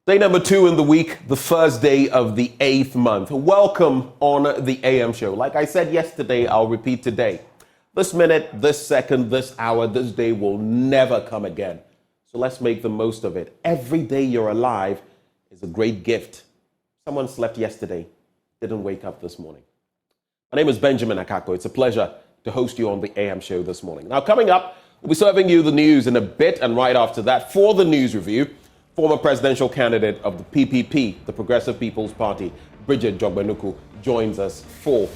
Day number 2 in the week, the first day of the 8th month. Welcome on the AM show. Like I said yesterday, I'll repeat today. This minute, this second, this hour, this day will never come again. So let's make the most of it. Every day you're alive is a great gift. Someone slept yesterday, didn't wake up this morning. My name is Benjamin Akako. It's a pleasure to host you on the AM show this morning. Now, coming up, we'll be serving you the news in a bit, and right after that, for the news review, former presidential candidate of the PPP, the Progressive People's Party, Bridget Jogbenuku, joins us for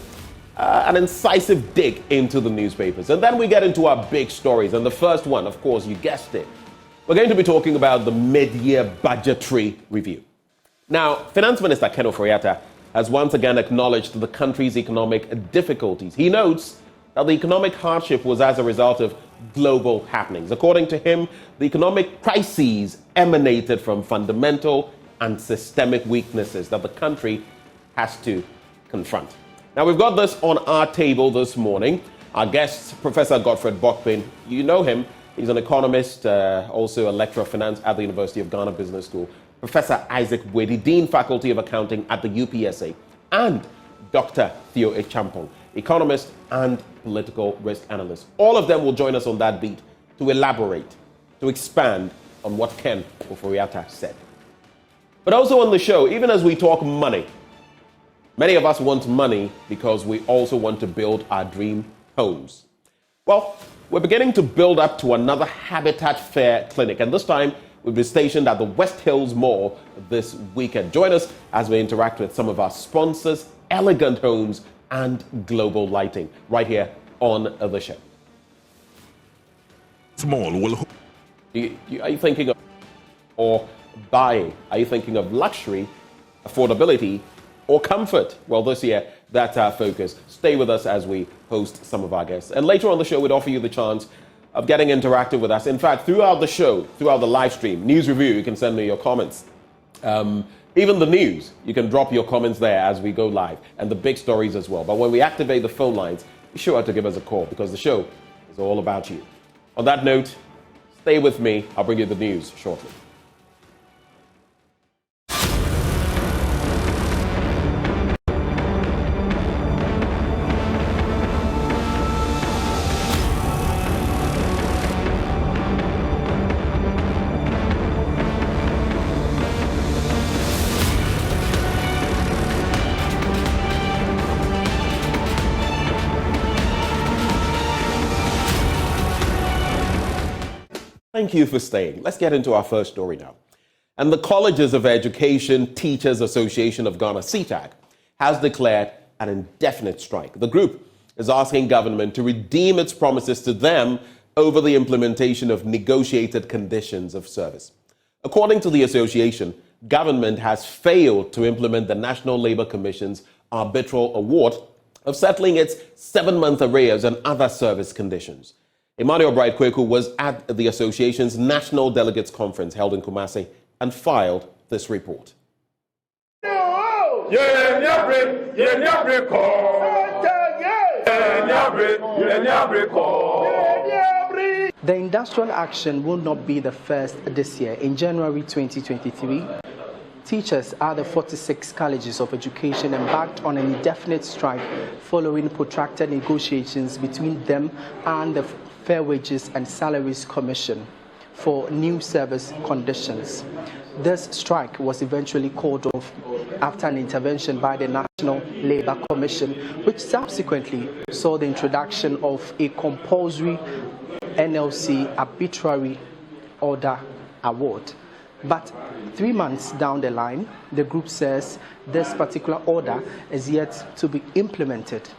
an incisive dig into the newspapers. And then we get into our big stories. And the first one, of course, you guessed it. We're going to be talking about the mid-year budgetary review. Now, Finance Minister Ken Ofori-Atta has once again acknowledged the country's economic difficulties. He notes that the economic hardship was as a result of global happenings. According to him, the economic crises emanated from fundamental and systemic weaknesses that the country has to confront. Now, we've got this on our table this morning. Our guest, Professor Godfred Bokpin, you know him. He's an economist, also a lecturer of finance at the University of Ghana Business School. Professor Isaac Wedi, Dean Faculty of Accounting at the UPSA, and Dr. Theo Echampong, economist and political risk analyst. All of them will join us on that beat to elaborate, to expand on what Ken Ofori-Atta said. But also on the show, even as we talk money, many of us want money because we also want to build our dream homes. Well, we're beginning to build up to another Habitat Fair clinic, and this time we'll be stationed at the West Hills Mall this weekend. Join us as we interact with some of our sponsors, Elegant Homes, and Global Lighting, right here on the show. Small will. Are you thinking of or buying? Are you thinking of luxury, affordability, or comfort? Well, this year, that's our focus. Stay with us as we host some of our guests. And later on the show, we'd offer you the chance of getting interactive with us. In fact, throughout the show, throughout the live stream, news review, you can send me your comments. Even the news, you can drop your comments there as we go live, and the big stories as well. But when we activate the phone lines, be sure to give us a call because the show is all about you. On that note, stay with me. I'll bring you the news shortly. Thank you for staying. Let's get into our first story now. And the Colleges of Education Teachers Association of Ghana, CETAG, has declared an indefinite strike. The group is asking government to redeem its promises to them over the implementation of negotiated conditions of service. According to the association, government has failed to implement the National Labour Commission's arbitral award of settling its 7-month arrears and other service conditions. Emmanuel Bright Kweku was at the association's National Delegates Conference held in Kumasi and filed this report. The industrial action will not be the first this year. In January 2023, teachers at the 46 colleges of education embarked on an indefinite strike following protracted negotiations between them and the Fair Wages and Salaries Commission for new service conditions. This strike was eventually called off after an intervention by the National Labour Commission, which subsequently saw the introduction of a compulsory NLC arbitrary order award. But 3 months down the line, the group says this particular order is yet to be implemented.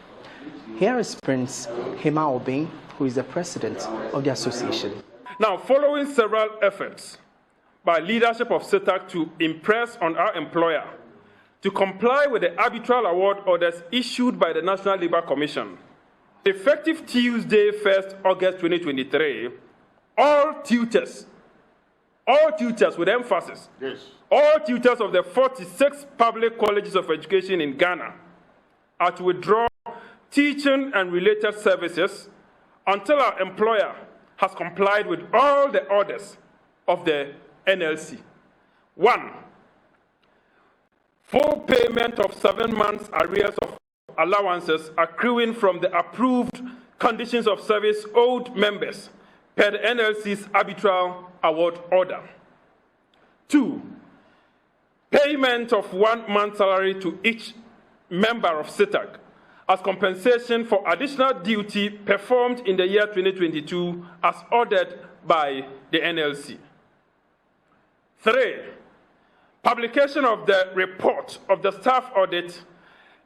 Here is Prince Hema Obing, who is the president of the association. Now, following several efforts by leadership of CETAG to impress on our employer to comply with the arbitral award orders issued by the National Labour Commission, effective Tuesday, 1st August 2023, all tutors with emphasis, all tutors of the 46 public colleges of education in Ghana are to withdraw teaching and related services until our employer has complied with all the orders of the NLC. 1. full payment of 7 months arrears of allowances accruing from the approved conditions of service owed members per the NLC's arbitral award order. 2, payment of 1 month's salary to each member of CETAG as compensation for additional duty performed in the year 2022 as ordered by the NLC. 3, publication of the report of the staff audit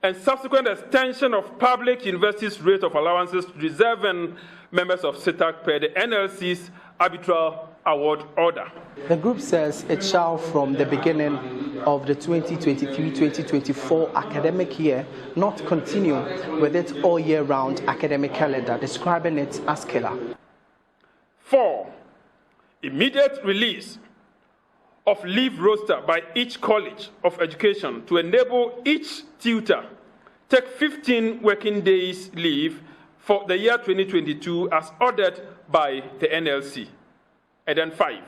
and subsequent extension of public universities' rate of allowances to deserving members of CETAG per the NLC's arbitral award order. The group says it shall, from the beginning of the 2023-2024 academic year, not continue with its all-year-round academic calendar, describing it as killer. 4, immediate release of leave roster by each college of education to enable each tutor take 15 working days leave for the year 2022 as ordered by the NLC. And then 5,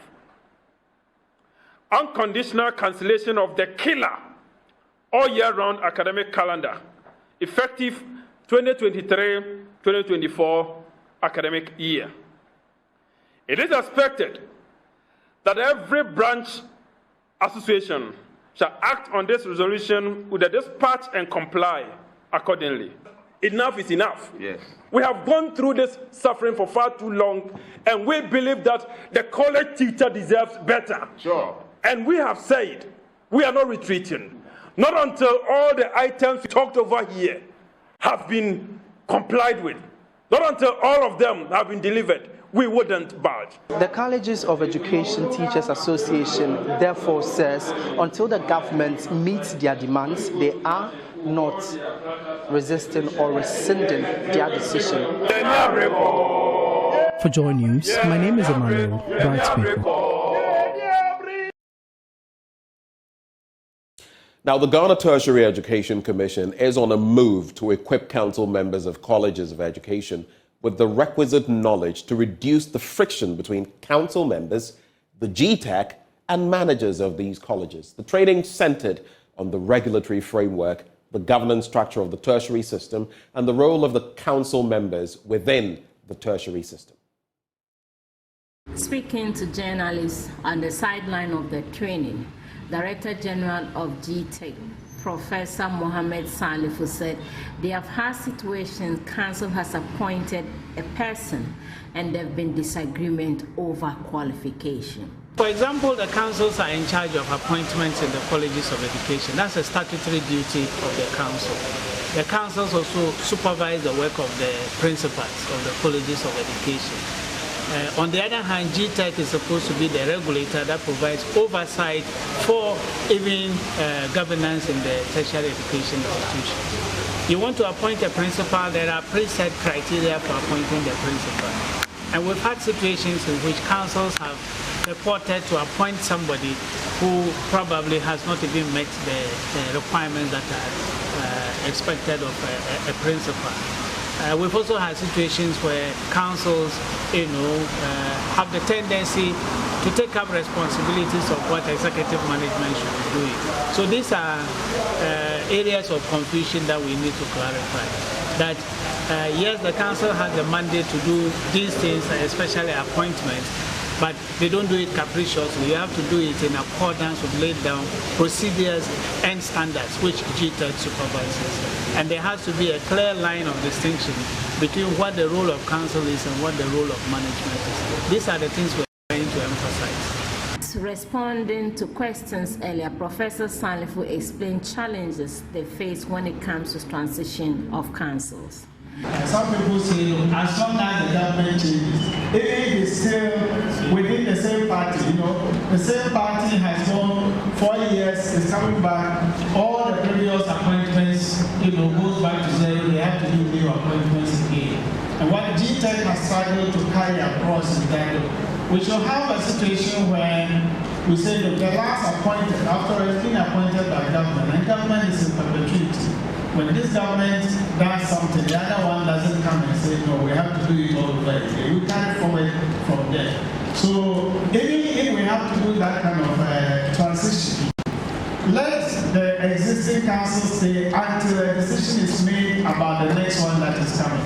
unconditional cancellation of the killer all-year-round academic calendar, effective 2023-2024 academic year. It is expected that every branch association shall act on this resolution with a dispatch and comply accordingly. Enough is enough. Yes. We have gone through this suffering for far too long, and we believe that the college teacher deserves better. Sure. And we have said we are not retreating. Not until all the items we talked over here have been complied with. Not until all of them have been delivered. We wouldn't budge. The Colleges of Education Teachers Association therefore says until the government meets their demands, they are not resisting or rescinding their decision. For Joy News, my name is Emmanuel Bright. Now, the Ghana Tertiary Education Commission is on a move to equip council members of colleges of education with the requisite knowledge to reduce the friction between council members, the CETAG, and managers of these colleges. The training centered on the regulatory framework, the governance structure of the tertiary system, and the role of the council members within the tertiary system. Speaking to journalists on the sideline of the training, Director General of CETAG, Professor Mohammed Salifu, said they have had situations council has appointed a person and there have been disagreement over qualification. For example, the councils are in charge of appointments in the colleges of education. That's a statutory duty of the council. The councils also supervise the work of the principals of the colleges of education. On the other hand, CETAG is supposed to be the regulator that provides oversight for even governance in the tertiary education institutions. You want to appoint a principal, there are preset criteria for appointing the principal. And we've had situations in which councils have reported to appoint somebody who probably has not even met the requirements that are expected of a principal. We've also had situations where councils, have the tendency to take up responsibilities of what executive management should be doing. So these are areas of confusion that we need to clarify. That yes, the council has the mandate to do these things, especially appointments, but they don't do it capriciously. You have to do it in accordance with laid down procedures and standards which CETAG supervises. And there has to be a clear line of distinction between what the role of council is and what the role of management is. These are the things we're trying to emphasize. Responding to questions earlier, Professor Salifu explained challenges they face when it comes to transition of councils. Some people say, as long as the government changes, if it's still within the same party, the same party has gone 4 years, is coming back, all the previous appointments, goes back to zero, they have to do new appointments again. And what CETAG has struggled to carry across is that we should have a situation where we say that the last appointed, after it's been appointed by government, and government is in perpetuity. When this government does something, the other one doesn't come and say, no, we have to do it all over again. We carry forward from there. So even if we have to do that kind of transition, let the existing council stay until a decision is made about the next one that is coming.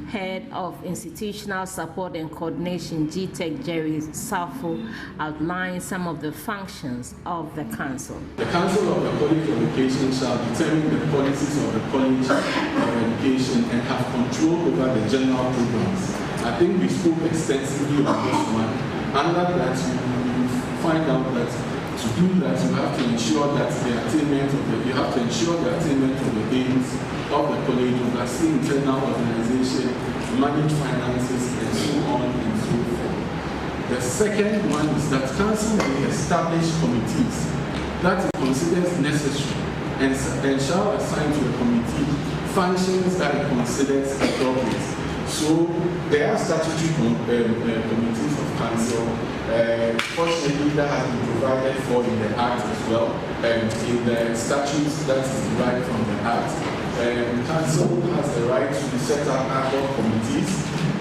Head of Institutional Support and Coordination, GTEC, Jerry Safo, outlined some of the functions of the Council. The Council of the College of Education shall determine the policies of the College of Education and have control over the general programs. I think we spoke extensively on this one. Under that, you find out that to do that, you have to ensure that the attainment of the aims of the college, oversee internal organization, manage finances, and so on and so forth. The second one is that council will establish committees that it considers necessary and shall assign to the committee functions that it considers appropriate. So there are statutory committees of council. Fortunately, that has been provided for in the Act as well, in the statutes that is derived from the Act. Council has the right to set up ad hoc committees,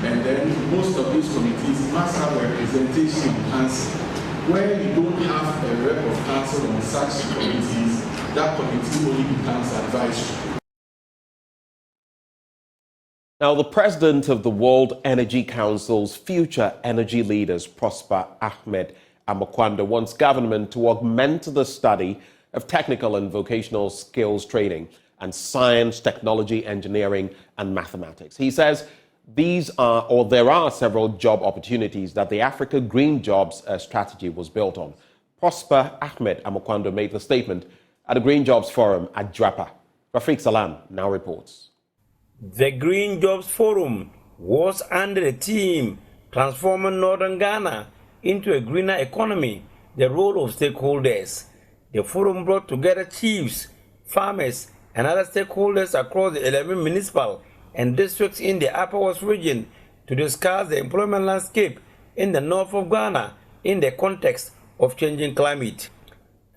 and then most of these committees must have representation of council. Where you don't have a rep of council on such committees, that committee only becomes advisory. Now, the president of the World Energy Council's Future Energy Leaders, Prosper Ahmed Amakwando, wants government to augment the study of technical and vocational skills training and science, technology, engineering, and mathematics. He says there are several job opportunities that the Africa Green Jobs strategy was built on. Prosper Ahmed Amakwando made the statement at the Green Jobs Forum at Drapa. Rafiq Salam now reports. The Green Jobs Forum was under the theme Transforming Northern Ghana into a Greener Economy, the role of stakeholders. The forum brought together chiefs, farmers, and other stakeholders across the 11 municipal and districts in the Upper West region to discuss the employment landscape in the north of Ghana in the context of changing climate.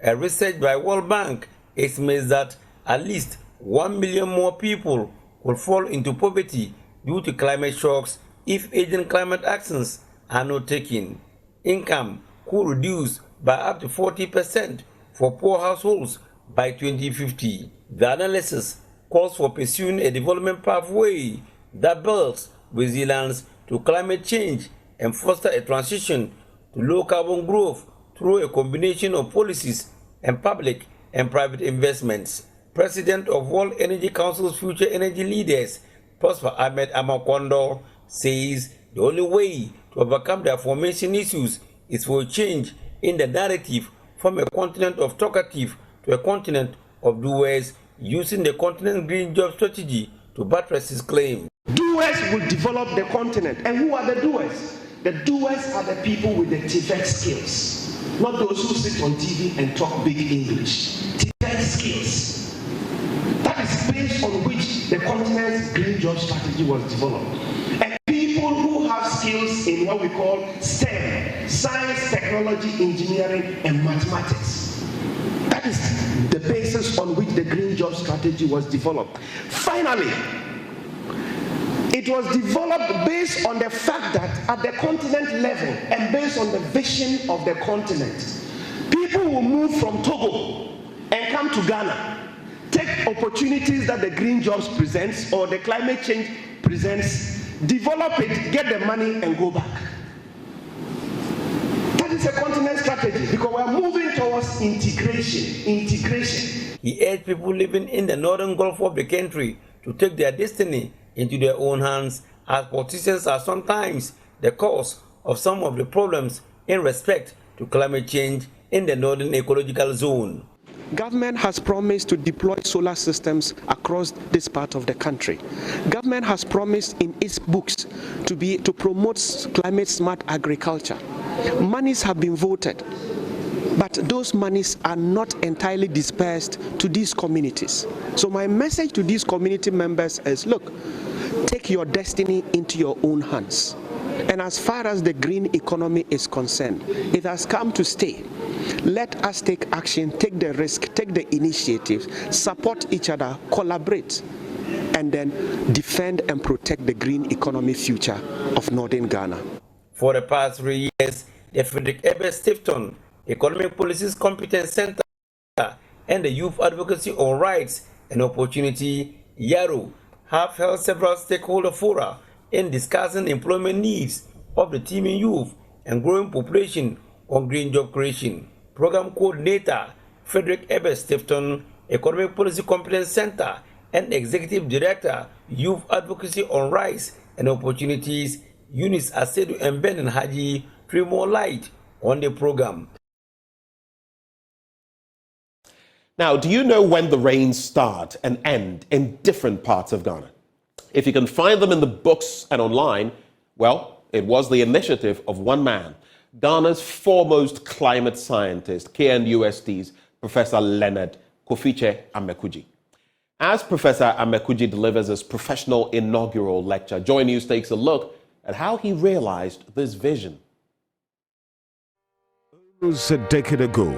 A research by World Bank estimates that at least 1 million more people will fall into poverty due to climate shocks if urgent climate actions are not taken. Income could reduce by up to 40% for poor households by 2050. The analysis calls for pursuing a development pathway that builds resilience to climate change and foster a transition to low carbon growth through a combination of policies and public and private investments. President of World Energy Council's Future Energy Leaders, Prosper Ahmed Amakwando, says the only way to overcome the aforementioned issues is for a change in the narrative from a continent of talkative to a continent of doers, using the continent's green job strategy to buttress his claim. Doers will develop the continent. And who are the doers? The doers are the people with the TVET skills, not those who sit on TV and talk big English. TVET skills. That is based on which the continent's green job strategy was developed. And people who have skills in what we call STEM, science, technology, engineering, and mathematics. That is the basis on which the green job strategy was developed. Finally, it was developed based on the fact that at the continent level and based on the vision of the continent, people will move from Togo and come to Ghana, take opportunities that the green jobs presents or the climate change presents, develop it, get the money, and go back. That is a continent strategy because we are moving towards integration. He urged people living in the northern Gulf of the country to take their destiny into their own hands, as politicians are sometimes the cause of some of the problems in respect to climate change in the northern ecological zone. Government has promised to deploy solar systems across this part of the country. Government has promised in its books to promote climate smart agriculture. Monies have been voted, but those monies are not entirely dispersed to these communities. So my message to these community members is, look, take your destiny into your own hands. And as far as the green economy is concerned, it has come to stay. Let us take action, take the risk, take the initiative, support each other, collaborate, and then defend and protect the green economy future of Northern Ghana. For the past 3 years, the Frederick Ebert Stifton Economic Policies Competence Center and the Youth Advocacy on Rights and Opportunity, YARO, have held several stakeholder fora in discussing employment needs of the teeming youth and growing population on green job creation. Program Coordinator Frederick Ebert Stifton, Economic Policy Competence Center, and Executive Director, Youth Advocacy on Rights and Opportunities, Eunice Asedu and Ben Haji, threw more light on the program. Now, do you know when the rains start and end in different parts of Ghana? If you can find them in the books and online, well, it was the initiative of one man, Ghana's foremost climate scientist, KNUST's Professor Leonard Kofiche Amekuji. As Professor Amekuji delivers his professional inaugural lecture, Joy News takes a look at how he realized this vision. Almost a decade ago,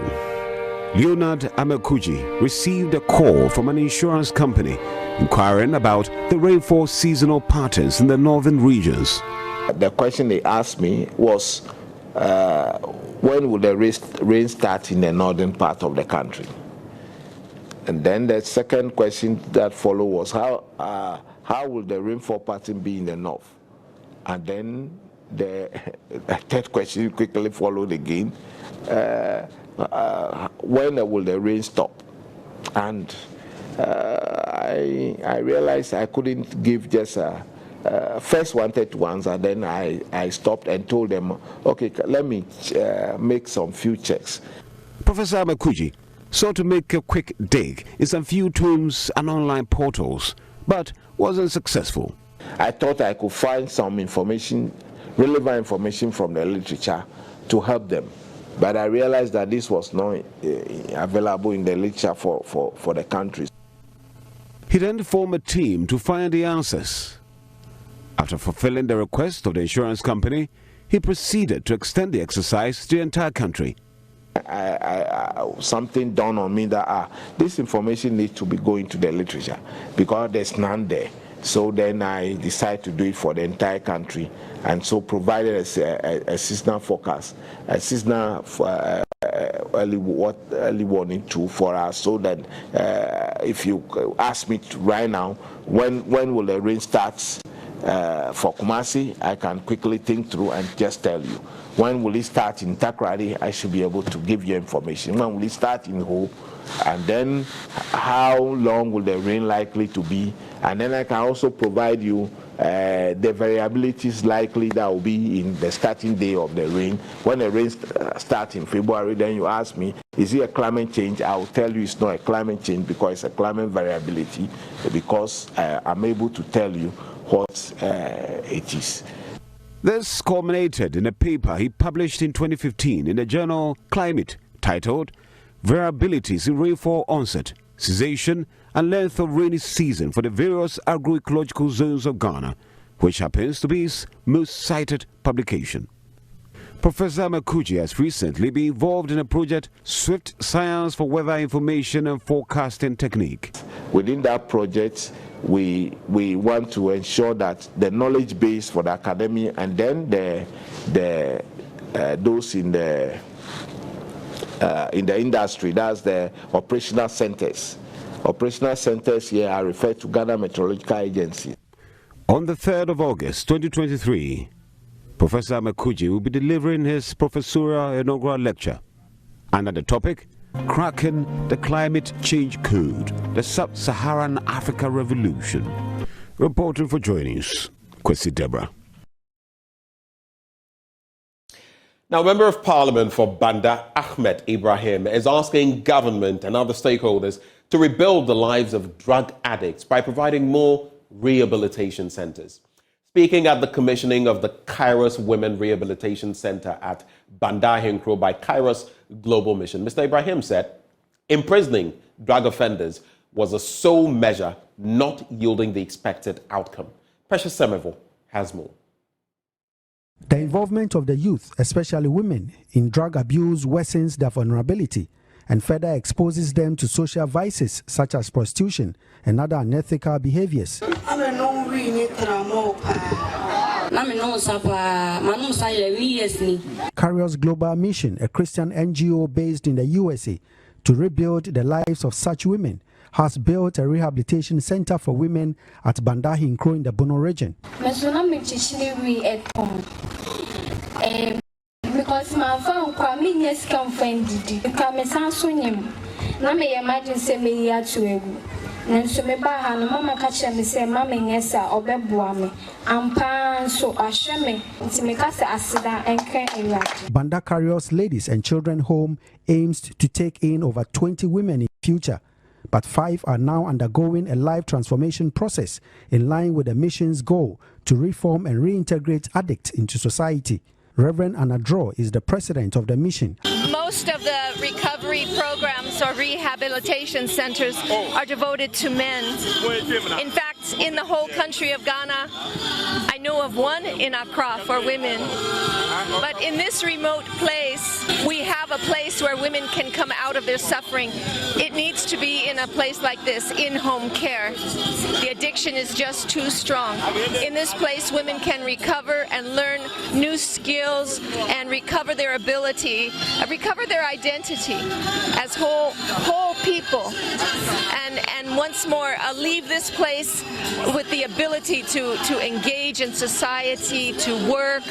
Leonard Amekuji received a call from an insurance company inquiring about the rainfall seasonal patterns in the northern regions. The question they asked me was, when will the rain start in the northern part of the country? And then the second question that followed was, how will the rainfall pattern be in the north? And then the third question quickly followed again. When will the rain stop? And I realized I couldn't give just first wanted to answer, then I stopped and told them, okay, let me make some few checks. Professor Amekuji sought to make a quick dig in some few tombs and online portals, but wasn't successful. I thought I could find some information, relevant information from the literature to help them. But I realized that this was not available in the literature for the country. He then formed a team to find the answers. After fulfilling the request of the insurance company, he proceeded to extend the exercise to the entire country. Something dawned on me that this information needs to be going to the literature because there's none there. So then I decided to do it for the entire country, and so provided a seasonal forecast, a seasonal early warning tool for us, so that if you ask me right now, when will the rain start for Kumasi, I can quickly think through and just tell you. When will it start in Takrady? I should be able to give you information. When will it start in Ho? And then how long will the rain likely to be? And then I can also provide you the variabilities likely that will be in the starting day of the rain. When the rain starts in February, then you ask me, is it a climate change? I will tell you it's not a climate change because it's a climate variability, because I'm able to tell you what it is. This culminated in a paper he published in 2015 in the journal Climate, titled Variabilities in Rainfall Onset, Cessation and Length of Rainy Season for the Various Agroecological Zones of Ghana, which happens to be his most cited publication. Professor Amekuji has recently been involved in a project, Swift Science for Weather Information and Forecasting Technique. Within that project, we want to ensure that the knowledge base for the academy and then those in the industry, that's the operational centers. Operational centers here are referred to Ghana Meteorological Agency. On the 3rd of August 2023, Professor Amekuji will be delivering his professorial inaugural lecture under the topic, Cracking the Climate Change Code, the Sub-Saharan Africa Revolution. Reporting for Joy News, Kwesi Deborah. Now, Member of Parliament for Banda, Ahmed Ibrahim, is asking government and other stakeholders to rebuild the lives of drug addicts by providing more rehabilitation centers. Speaking at the commissioning of the Kairos Women Rehabilitation Center at Banda Hinkro by Kairos Global Mission, Mr. Ibrahim said imprisoning drug offenders was a sole measure not yielding the expected outcome. Precious Semevo has more. The involvement of the youth, especially women, in drug abuse worsens their vulnerability and further exposes them to social vices such as prostitution and other unethical behaviors. Kairos Global Mission, a Christian NGO based in the USA, to rebuild the lives of such women, has built a rehabilitation center for women at Bandahinkro in the Bono region. Because my phone coming yes come friend did you come and na me imagine say me ya to egu nanso me ba ha no mama ka kire me say mama nyesa obeboa me ampa so ahwe me nti me ka say asida enkan ewade. Banda Carriers Ladies and Children Home aims to take in over 20 women in future, but 5 are now undergoing a life transformation process in line with the mission's goal to reform and reintegrate addicts into society. Reverend Anna Draw is the president of the mission. Most of the recovery programs or rehabilitation centers are devoted to men. In fact, in the whole country of Ghana, I know of one in Accra for women. But in this remote place, we have a place where women can come out of their suffering. It needs to be in a place like this, in-home care. The addiction is just too strong. In this place, women can recover and learn new skills and recover their ability, recover their identity as whole people, and once more leave this place with the ability to engage in society, to work,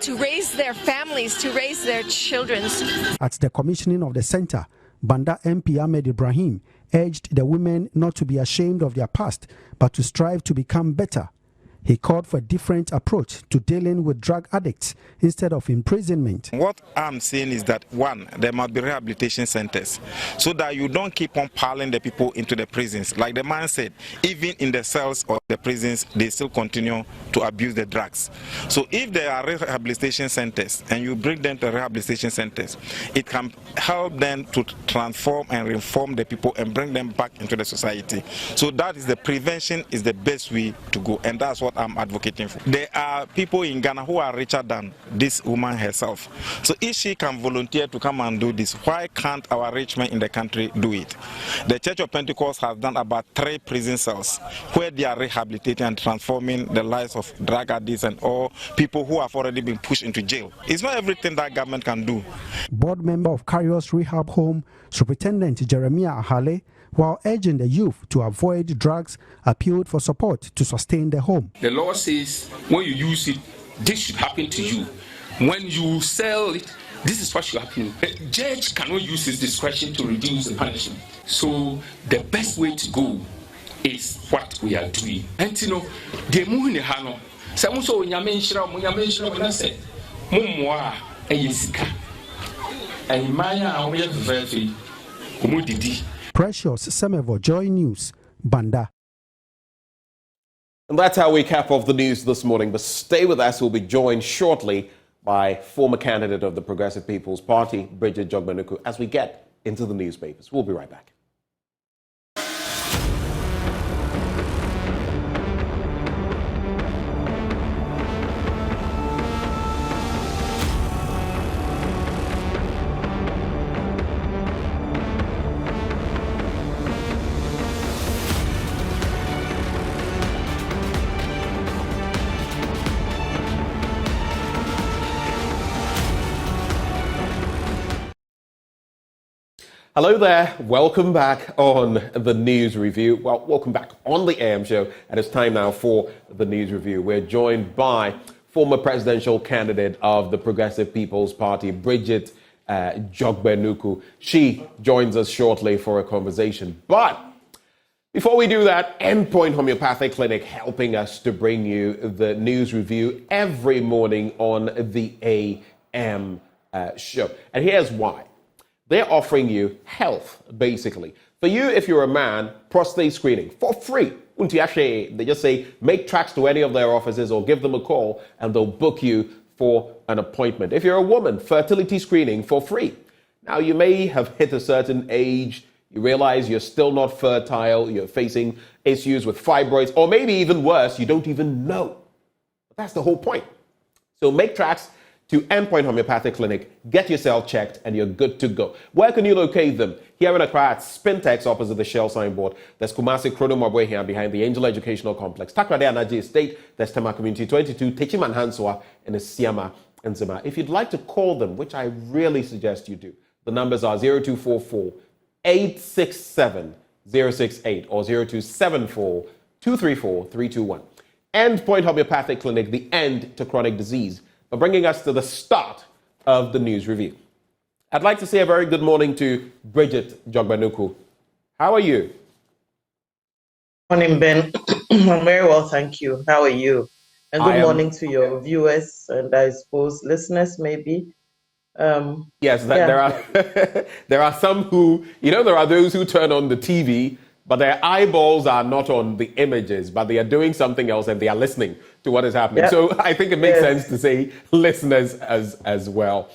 to raise their families, to raise their children. At the commissioning of the center, Banda MP Ahmed Ibrahim urged the women not to be ashamed of their past, but to strive to become better. He called for a different approach to dealing with drug addicts instead of imprisonment. What I'm saying is that, one, there must be rehabilitation centers so that you don't keep on piling the people into the prisons. Like the man said, even in the cells of the prisons, they still continue to abuse the drugs. So if there are rehabilitation centers and you bring them to rehabilitation centers, it can help them to transform and reform the people and bring them back into the society. So that is the prevention is the best way to go, and that's what I'm advocating for. There are people in Ghana who are richer than this woman herself. So if she can volunteer to come and do this, why can't our rich men in the country do it? The Church of Pentecost has done about 3 prison cells where they are rehabilitating and transforming the lives of drug addicts and all people who have already been pushed into jail. It's not everything that government can do. Board member of Carriers Rehab Home, Superintendent Jeremiah Ahale, while urging the youth to avoid drugs, appealed for support to sustain the home. The law says when you use it, this should happen to you. When you sell it, this is what should happen. A judge cannot use his discretion to reduce the punishment. So the best way to go is what we are doing. And you know, the moon hano. Some so nyamenshira na se mumwa eyisika. And maya awye very umudidi. Precious Semevo, Joy News, Banda. And that's how we cap off the news this morning. But stay with us. We'll be joined shortly by former candidate of the Progressive People's Party, Bridget Jogbenuku, as we get into the newspapers. We'll be right back. Hello there, welcome back on the News Review. Well, welcome back on the AM show, and it's time now for the News Review. We're joined by former presidential candidate of the Progressive People's Party, Bridget Jogbenuku. She joins us shortly for a conversation. But before we do that, Endpoint Homeopathic Clinic helping us to bring you the News Review every morning on the AM show. And here's why. They're offering you health, basically. For you, if you're a man, prostate screening for free. They just say, make tracks to any of their offices or give them a call and they'll book you for an appointment. If you're a woman, fertility screening for free. Now, you may have hit a certain age, you realize you're still not fertile, you're facing issues with fibroids, or maybe even worse, you don't even know. But that's the whole point. So make tracks to Endpoint Homeopathic Clinic, get yourself checked, and you're good to go. Where can you locate them? Here in Accra at Spintex opposite the Shell signboard. There's Kumasi Chronomabwe here behind the Angel Educational Complex. Takrade Anaji Estate, there's Tema Community 22, Techiman Hanswa, and Siama and Zima. If you'd like to call them, which I really suggest you do, the numbers are 0244 867-068 or 0274-234-321. Endpoint Homeopathic Clinic, the end to chronic disease, for bringing us to the start of the news review. I'd like to say a very good morning to Bridget Jogbanuku. How are you? Morning, Ben. I'm very well, thank you. How are you? And good morning to your viewers and I suppose listeners, maybe. Yes, there are there are some who, there are those who turn on the TV, but their eyeballs are not on the images, but they are doing something else and they are listening to what is happening. Yep. So I think it makes sense to say listeners as well.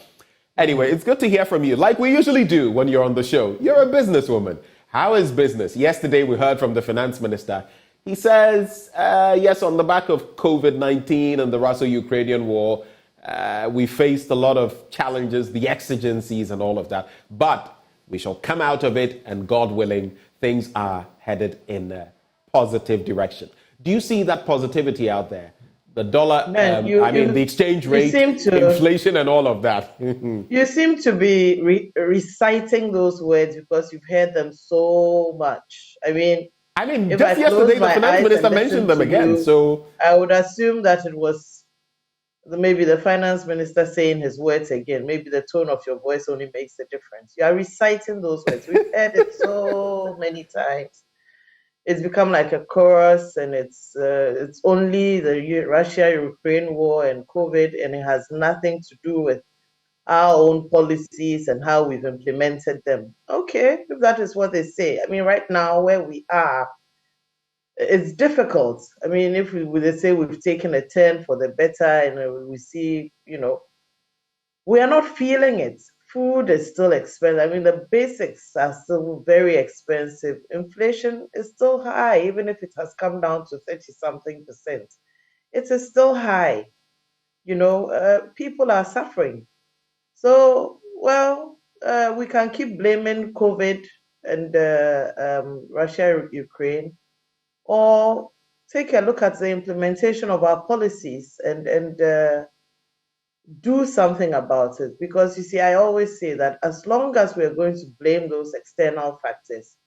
Anyway, it's good to hear from you, like we usually do when you're on the show. You're a businesswoman. How is business? Yesterday we heard from the finance minister. He says, yes, on the back of COVID-19 and the Russo-Ukrainian war, we faced a lot of challenges, the exigencies and all of that. But we shall come out of it, and God willing, things are headed in a positive direction. Do you see that positivity out there? The dollar, the exchange rate, inflation and all of that. You seem to be reciting those words because you've heard them so much. I mean, just yesterday the finance minister mentioned them again. So I would assume that it was maybe the finance minister saying his words again. Maybe the tone of your voice only makes a difference. You are reciting those words. We've heard it so many times. It's become like a chorus, and it's only the Russia-Ukraine war and COVID, and it has nothing to do with our own policies and how we've implemented them. Okay, if that is what they say. I mean, right now where we are, it's difficult. I mean, if they say we've taken a turn for the better, and we see, we are not feeling it. Food is still expensive. I mean, the basics are still very expensive. Inflation is still high, even if it has come down to 30-something%. It is still high. People are suffering. So, we can keep blaming COVID and Russia, Ukraine, or take a look at the implementation of our policies and do something about it. Because you see, I always say that as long as we're going to blame those external factors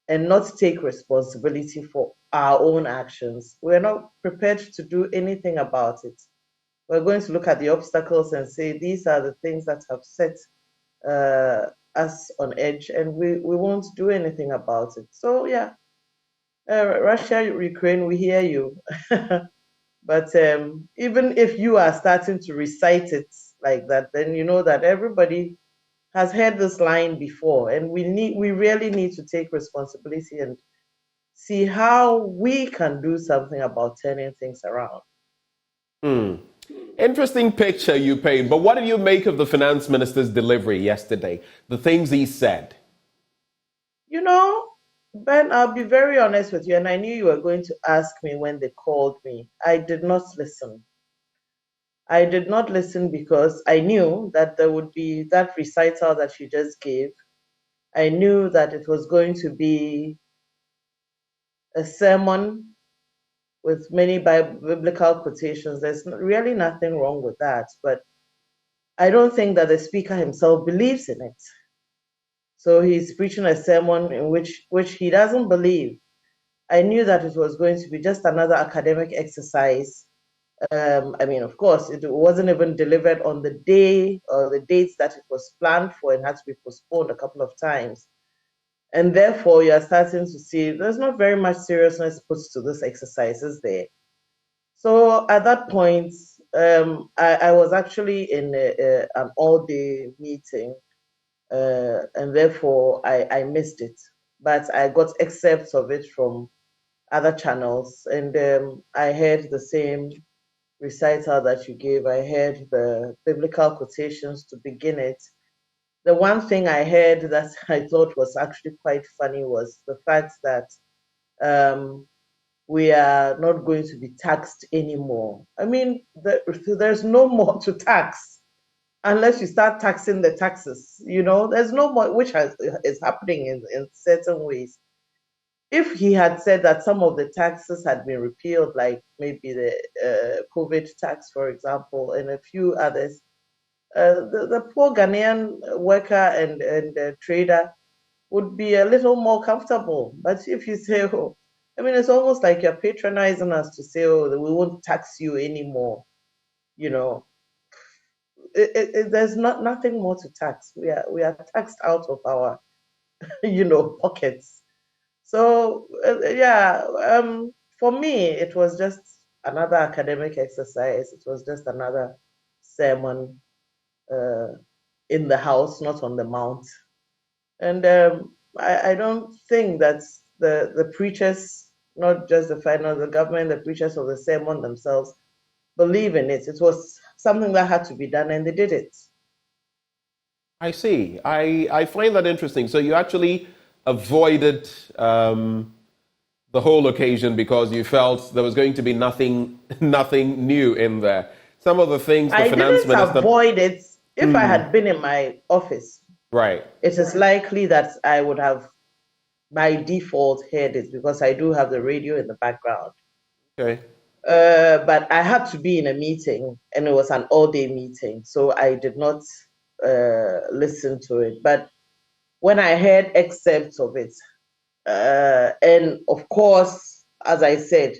and not take responsibility for our own actions, we're not prepared to do anything about it. We're going to look at the obstacles and say, these are the things that have set us on edge, and we won't do anything about it. So, Russia, Ukraine, we hear you. But even if you are starting to recite it like that, then you know that everybody has heard this line before, and we really need to take responsibility and see how we can do something about turning things around. Interesting picture you paint, but what did you make of the finance minister's delivery yesterday? The things he said? Ben, I'll be very honest with you, and I knew you were going to ask me when they called me. I did not listen. I did not listen because I knew that there would be that recital that you just gave. I knew that it was going to be a sermon with many biblical quotations. There's really nothing wrong with that, but I don't think that the speaker himself believes in it. So he's preaching a sermon in which he doesn't believe. I knew that it was going to be just another academic exercise. Of course, it wasn't even delivered on the day or the dates that it was planned for, and had to be postponed a couple of times. And therefore, you are starting to see there's not very much seriousness put to this exercise, is there? So at that point, I was actually in an all-day meeting, and therefore I missed it. But I got excerpts of it from other channels, and I heard the same recital that you gave. I heard the biblical quotations to begin it. The one thing I heard that I thought was actually quite funny was the fact that we are not going to be taxed anymore. I mean, there's no more to tax unless you start taxing the taxes. There's no more, which is happening in certain ways. If he had said that some of the taxes had been repealed, like maybe the COVID tax, for example, and a few others, the poor Ghanaian worker and trader would be a little more comfortable. But if you say, oh, I mean, it's almost like you're patronizing us to say, oh, we won't tax you anymore. You know, there's nothing more to tax. We are taxed out of our, pockets. So for me, it was just another academic exercise. It was just another sermon in the house, not on the mount. And I don't think that the preachers, not just the government, the preachers of the sermon themselves, believe in it. It was something that had to be done, and they did it. I see. I find that interesting. So you actually avoided the whole occasion because you felt there was going to be nothing new in there. Some of the things the finance minister... I didn't avoid it. If I had been in my office, right, it is likely that I would have, by default, heard it because I do have the radio in the background. Okay. But I had to be in a meeting, and it was an all-day meeting, so I did not listen to it. But when I heard excerpts of it, and of course, as I said,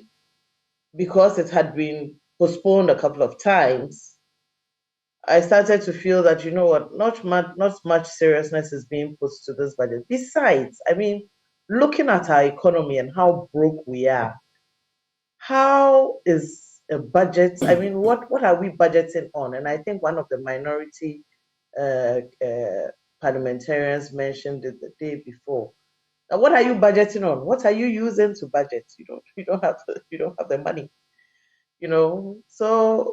because it had been postponed a couple of times, I started to feel that, you know what, not much seriousness is being put to this budget. Besides, I mean, looking at our economy and how broke we are, how is a budget, I mean, what are we budgeting on? And I think one of the minority parliamentarians mentioned it the day before. Now, what are you budgeting on? What are you using to budget? You don't have the money, So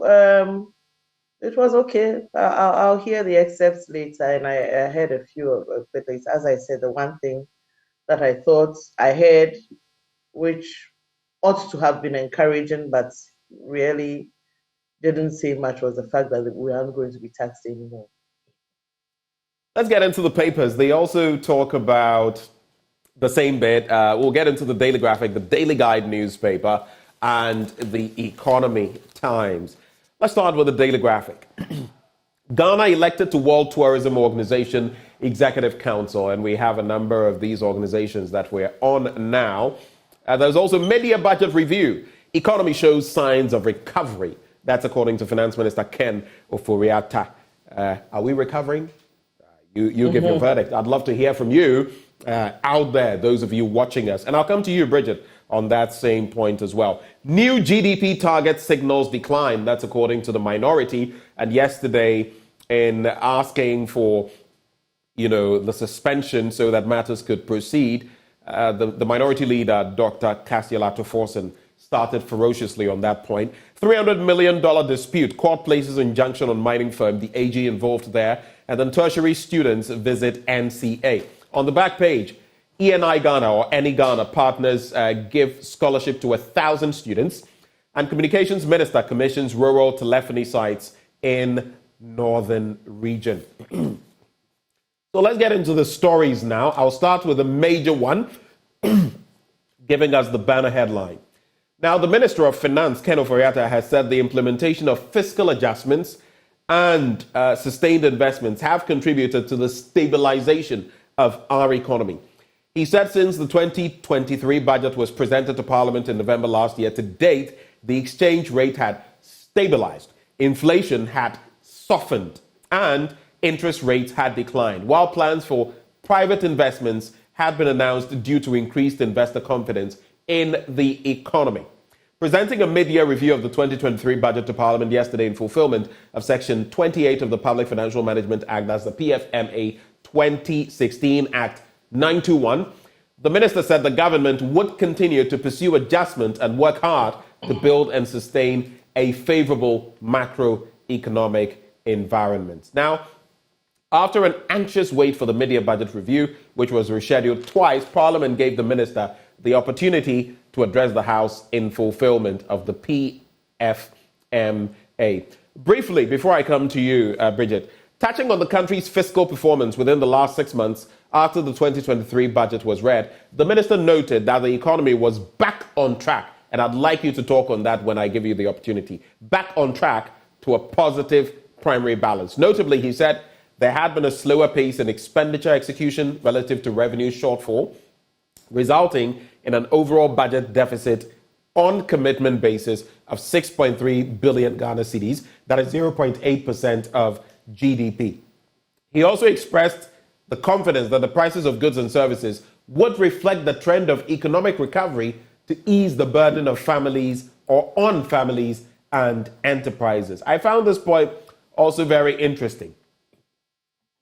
it was okay. I'll hear the excerpts later, and I heard a few of it. As I said, the one thing that I thought I heard, which ought to have been encouraging, but really didn't say much, was the fact that we aren't going to be taxed anymore. Let's get into the papers. They also talk about the same bit. We'll get into the Daily Graphic, the Daily Guide newspaper, and the Economy Times. Let's start with the Daily Graphic. Ghana elected to World Tourism Organization Executive Council, and we have a number of these organizations that we're on now. There's also media budget review. Economy shows signs of recovery. That's according to Finance Minister Ken Ofori-Atta. Are we recovering? You give your verdict. I'd love to hear from you out there, those of you watching us. And I'll come to you, Bridget, on that same point as well. New GDP target signals decline. That's according to the minority. And yesterday, in asking for, the suspension so that matters could proceed, the minority leader, Dr. Cassiel Forson, started ferociously on that point. $300 million dispute. Court places injunction on mining firm, the AG involved there. And then tertiary students visit NCA. On the back page, ENI Ghana or Any Ghana partners give scholarship to 1,000 students. And Communications Minister commissions rural telephony sites in Northern Region. So let's get into the stories now. I'll start with a major one, giving us the banner headline. Now, the Minister of Finance, Ken Ofori-Atta, has said the implementation of fiscal adjustments and sustained investments have contributed to the stabilization of our economy. He said since the 2023 budget was presented to Parliament in November last year, to date, the exchange rate had stabilized, inflation had softened, and interest rates had declined, while plans for private investments had been announced due to increased investor confidence in the economy. Presenting a mid-year review of the 2023 budget to Parliament yesterday in fulfillment of Section 28 of the Public Financial Management Act, that's the PFMA 2016 Act 921, the minister said the government would continue to pursue adjustment and work hard to build and sustain a favorable macroeconomic environment. Now, after an anxious wait for the mid-year budget review, which was rescheduled twice, Parliament gave the minister the opportunity to address the House in fulfillment of the PFMA. Briefly, before I come to you, Bridget, touching on the country's fiscal performance within the last 6 months after the 2023 budget was read, the minister noted that the economy was back on track, and I'd like you to talk on that when I give you the opportunity. Back on track to a positive primary balance. Notably, he said there had been a slower pace in expenditure execution relative to revenue shortfall, resulting in an overall budget deficit on commitment basis of 6.3 billion Ghana cedis, that is 0.8% of GDP. He also expressed the confidence that the prices of goods and services would reflect the trend of economic recovery to ease the burden of families or on families and enterprises. I found this point also very interesting.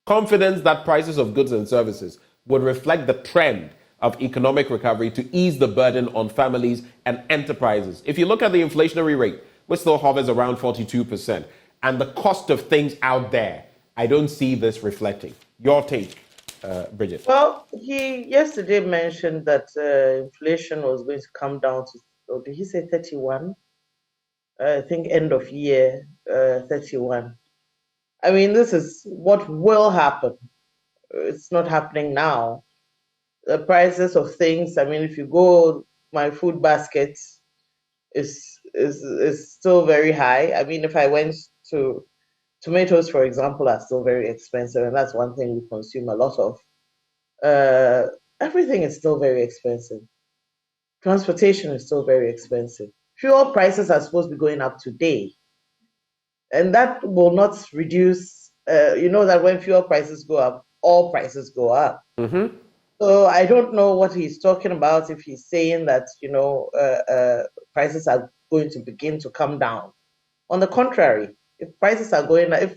Confidence that prices of goods and services would reflect the trend of economic recovery to ease the burden on families and enterprises. If you look at the inflationary rate, which still hovers around 42%, and the cost of things out there, I don't see this reflecting. Your take, Bridget? Well, he yesterday mentioned that inflation was going to come down to, or did he say 31? I think end of year 31. I mean, this is what will happen. It's not happening now. The prices of things, I mean, if you go, my food basket is still very high. I mean, if I went to tomatoes, for example, are still very expensive, and that's one thing we consume a lot of. Everything is still very expensive. Transportation is still very expensive. Fuel prices are supposed to be going up today, and that will not reduce. You know that when fuel prices go up, all prices go up. Mm-hmm. So I don't know what he's talking about if he's saying that, prices are going to begin to come down. On the contrary, if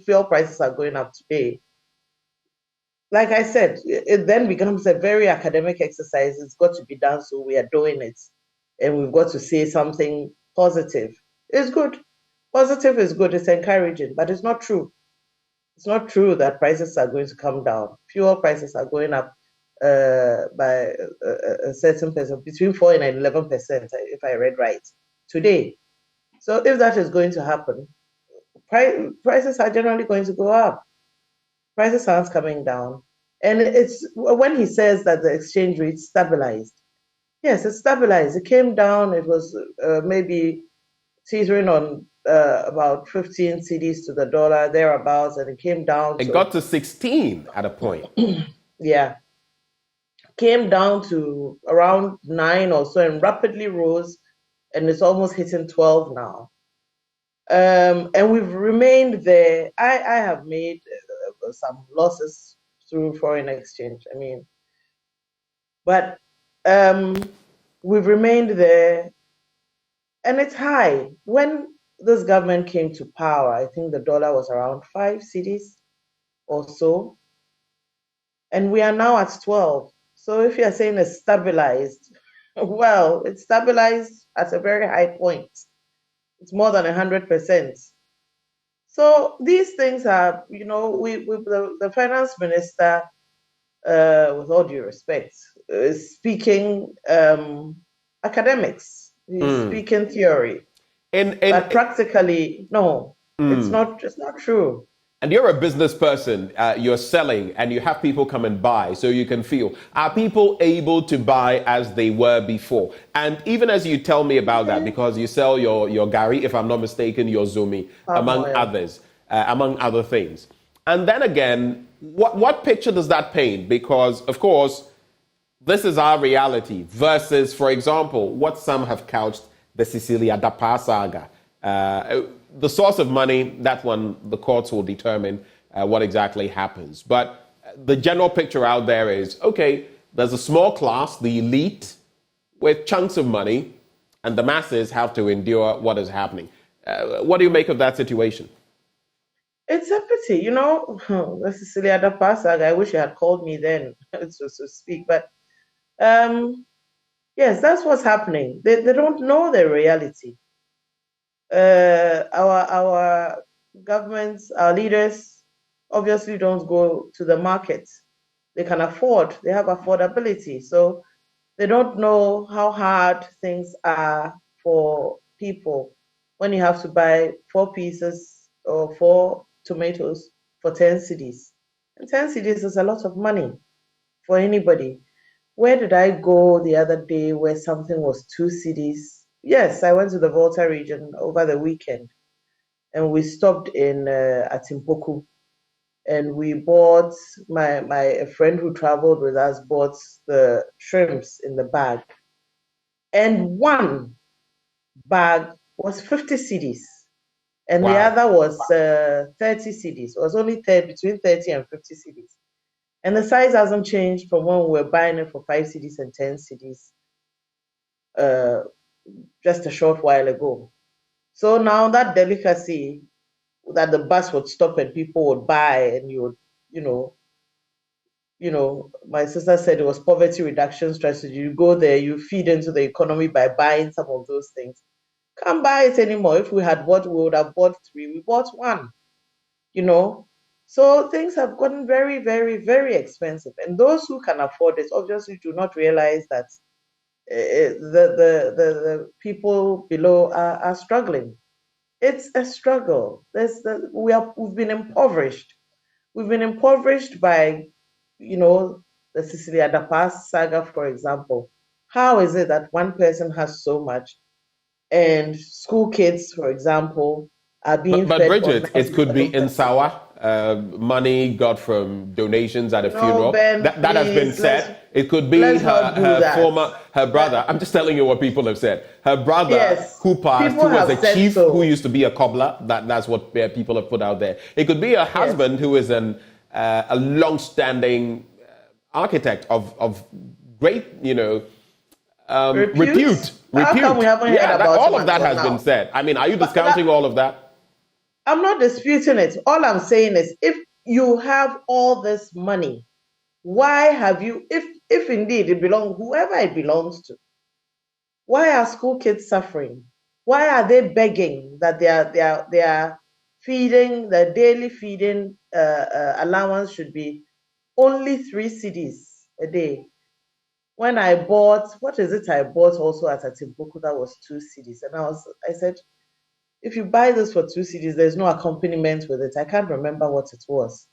fuel prices are going up today, like I said, it then becomes a very academic exercise. It's got to be done, so we are doing it. And we've got to say something positive. It's good. Positive is good. It's encouraging, but it's not true. It's not true that prices are going to come down. Fuel prices are going up by a certain percent, between 4 and 11%, if I read right, today. So if that is going to happen, prices are generally going to go up. Prices aren't coming down. And it's when he says that the exchange rate stabilized. Yes, it stabilized. It came down. It was maybe teetering on about 15 cedis to the dollar, thereabouts, and it came down. It got to 16 at a point. Yeah. Came down to around 9 or so and rapidly rose, and it's almost hitting 12 now. And we've remained there. I have made some losses through foreign exchange. I mean, but we've remained there, and it's high. When this government came to power, I think the dollar was around 5 cedis or so, and we are now at 12. So if you're saying it's stabilized, well, it's stabilized at a very high point. It's more than 100%. So these things are, the finance minister, with all due respect, is speaking academics. He's speaking theory. But practically, no, it's not true. And you're a business person, you're selling, and you have people come and buy, so you can feel, are people able to buy as they were before? And even as you tell me about that, because you sell your Gary, if I'm not mistaken, your Zumi, among other things. And then again, what picture does that paint? Because, of course, this is our reality versus, for example, what some have couched the Cecilia Dapa saga. The source of money, that one, the courts will determine what exactly happens. But the general picture out there is, okay, there's a small class, the elite, with chunks of money, and the masses have to endure what is happening. What do you make of that situation? It's a pity, the Cecilia Dapa saga. I wish you had called me then to speak. But yes, that's what's happening. They don't know the reality. Our governments, our leaders, obviously don't go to the market. They can afford. They have affordability. So they don't know how hard things are for people when you have to buy 4 pieces or 4 tomatoes for 10 cedis. And 10 cedis is a lot of money for anybody. Where did I go the other day where something was 2 cedis? Yes, I went to the Volta region over the weekend, and we stopped in Atimpoku, and we bought, a friend who traveled with us bought the shrimps in the bag. And one bag was 50 cedis, and the other was 30 cedis. It was only between 30 and 50 cedis. And the size hasn't changed from when we were buying it for 5 cedis and 10 cedis just a short while ago. So now that delicacy that the bus would stop and people would buy, and you would, my sister said it was poverty reduction strategy. You go there, you feed into the economy by buying some of those things. Can't buy it anymore. If we had bought, we would have bought 3. We bought 1, So things have gotten very, very, very expensive. And those who can afford it obviously do not realize that the people below are struggling. It's a struggle. We've been impoverished. We've been impoverished by, the Cecilia Dapas saga, for example. How is it that one person has so much, and school kids, for example, are being but fed? Bridget, it could be in Sawa, money got from donations at a funeral. Ben, that has been said. It could be her brother. I'm just telling you what people have said. Her brother, who passed, who was a chief, who used to be a cobbler. That's what people have put out there. It could be a husband who is a long-standing architect of great, repute. How come we haven't heard about all of that has been said. I mean, are you discounting all of that? I'm not disputing it. All I'm saying is, if you have all this money, why have you, if indeed it belongs, whoever it belongs to, why are school kids suffering? Why are they begging that they are feeding, the daily feeding allowance should be only 3 cedis a day? When I bought, what is it I bought also at Atimbuku that was 2 cedis? And I said, if you buy this for 2 cedis, there's no accompaniment with it. I can't remember what it was.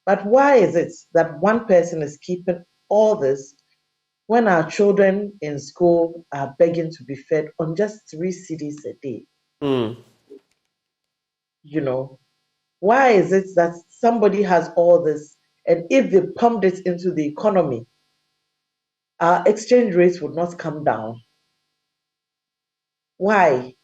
But why is it that one person is keeping all this when our children in school are begging to be fed on just 3 cedis a day? Why is it that somebody has all this, and if they pumped it into the economy, our exchange rates would not come down? Why?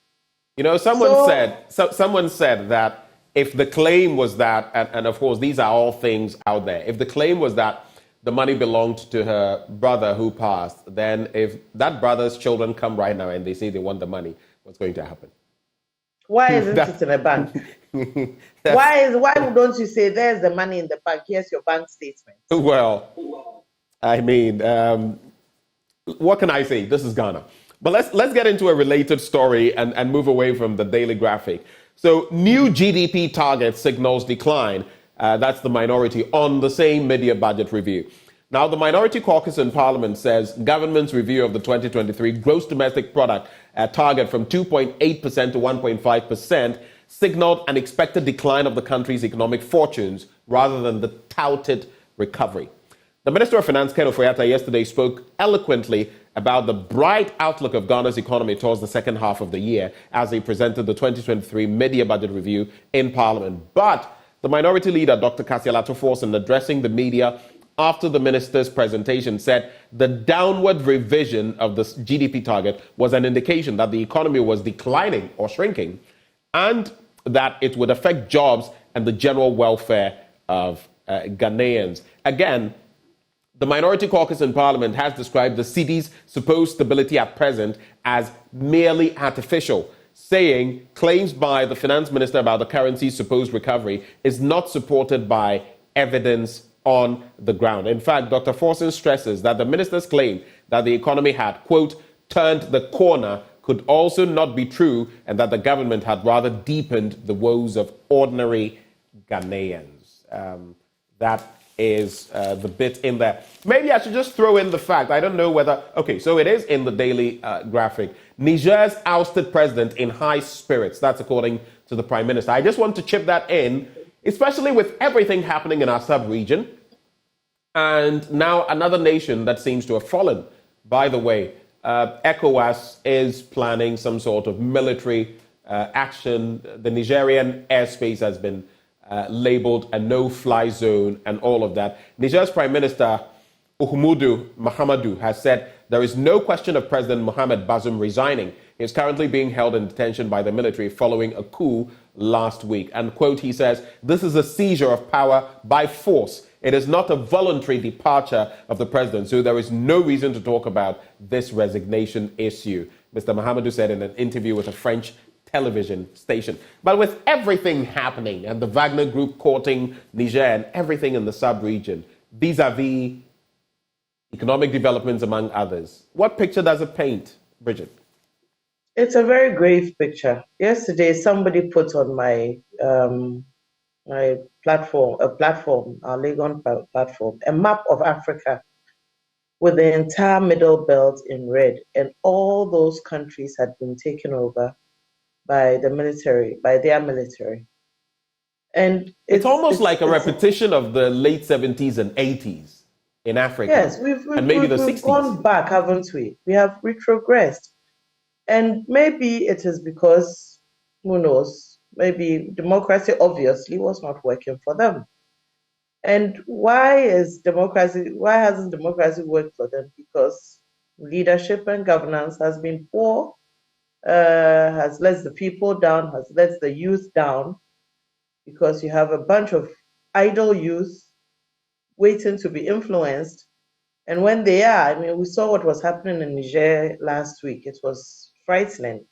Someone said that if the claim was that, and of course these are all things out there, if the claim was that the money belonged to her brother who passed, then if that brother's children come right now and they say they want the money, what's going to happen? Why isn't it in a bank? Why don't you say, there's the money in the bank, here's your bank statement? Well, I mean, what can I say? This is Ghana. But let's get into a related story and move away from the Daily Graphic. So, new GDP target signals decline. That's the minority on the same media budget review. Now, the Minority Caucus in Parliament says government's review of the 2023 gross domestic product target from 2.8% to 1.5% signaled an expected decline of the country's economic fortunes rather than the touted recovery. The Minister of Finance, Ken Ofori-Atta, yesterday spoke eloquently about the bright outlook of Ghana's economy towards the second half of the year as he presented the 2023 mid-year budget review in Parliament. But the minority leader, Dr. Kasialato Forson, addressing the media after the minister's presentation, said the downward revision of the GDP target was an indication that the economy was declining or shrinking and that it would affect jobs and the general welfare of Ghanaians. Again, the Minority Caucus in Parliament has described the cedi's supposed stability at present as merely artificial, saying claims by the finance minister about the currency's supposed recovery is not supported by evidence on the ground. In fact, Dr. Forson stresses that the minister's claim that the economy had, quote, turned the corner could also not be true, and that the government had rather deepened the woes of ordinary Ghanaians. That is the bit in there. Maybe I should just throw in the fact, I don't know whether, okay, so it is in the Daily Graphic. Niger's ousted president in high spirits. That's according to the Prime Minister. I just want to chip that in, especially with everything happening in our sub-region. And now another nation that seems to have fallen. By the way, ECOWAS is planning some sort of military action. The Nigerian airspace has been labeled a no-fly zone and all of that. Niger's Prime Minister Uhumudu Mahamadou has said there is no question of President Mohamed Bazoum resigning. He is currently being held in detention by the military following a coup last week. And, quote, he says, this is a seizure of power by force. It is not a voluntary departure of the president, so there is no reason to talk about this resignation issue, Mr. Mahamadou said in an interview with a French television station. But with everything happening and the Wagner Group courting Niger and everything in the sub-region, vis-a-vis economic developments among others, what picture does it paint, Bridget? It's a very grave picture. Yesterday, somebody put on my my platform, our Legon platform, a map of Africa with the entire middle belt in red, and all those countries had been taken over by the military, by their military. And it's almost like a repetition of the late 70s and 80s in Africa. Yes, and maybe the 60s. We've gone back, haven't we? We have retrogressed. And maybe it is because, who knows, maybe democracy obviously was not working for them. And why hasn't democracy worked for them? Because leadership and governance has been poor, has let the people down, has let the youth down, because you have a bunch of idle youth waiting to be influenced. And when they are, I mean, we saw what was happening in Niger last week. It was frightening.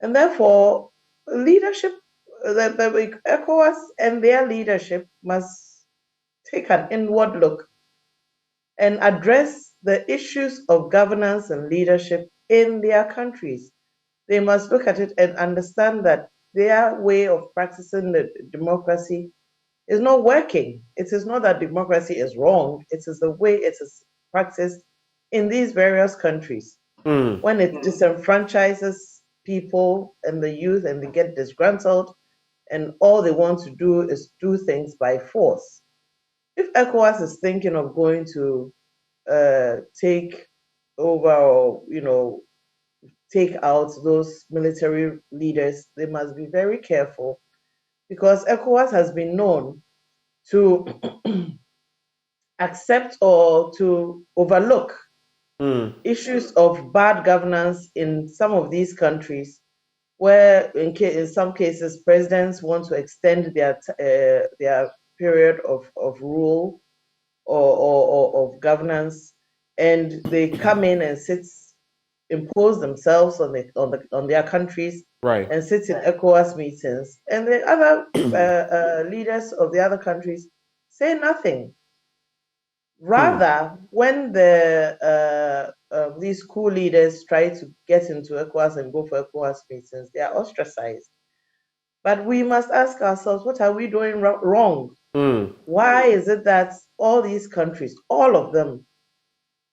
And therefore, leadership, the ECOWAS and their leadership must take an inward look and address the issues of governance and leadership in their countries. They must look at it and understand that their way of practicing the democracy is not working. It is not that democracy is wrong. It is the way it is practiced in these various countries. When it disenfranchises people and the youth and they get disgruntled and all they want to do is do things by force. If ECOWAS is thinking of going to take over or, take out those military leaders, they must be very careful, because ECOWAS has been known to accept or to overlook issues of bad governance in some of these countries, where in some cases presidents want to extend their period of rule or of governance, and they come in and impose themselves on their countries, right, and sit in ECOWAS meetings, and the other leaders of the other countries say nothing. Rather, when these coup leaders try to get into ECOWAS and go for ECOWAS meetings, they are ostracized. But we must ask ourselves, what are we doing wrong? Why is it that all these countries, all of them,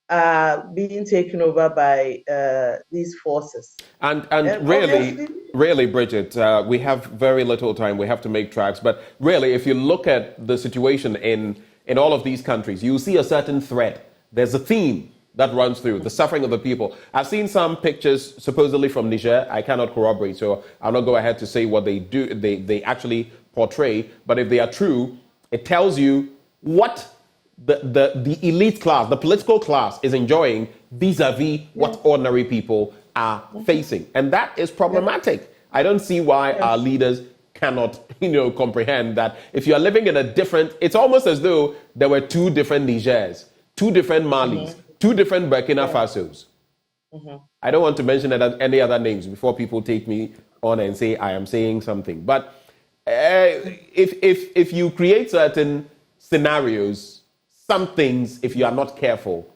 are being taken over by these forces? And really, Bridget, we have very little time. We have to make tracks. But really, if you look at the situation in all of these countries, you see a certain thread. There's a theme that runs through the suffering of the people. I've seen some pictures supposedly from Niger. I cannot corroborate, so I'll not go ahead to say what they do. They actually portray. But if they are true, it tells you what the elite class, the political class, is enjoying vis-a-vis what ordinary people are facing. And that is problematic. I don't see why our leaders cannot, comprehend that if you are living in a different, it's almost as though there were two different Nigers, two different Malis, two different Burkina Fasos. I don't want to mention any other names before people take me on and say I am saying something. But if you create certain scenarios, some things, if you are not careful.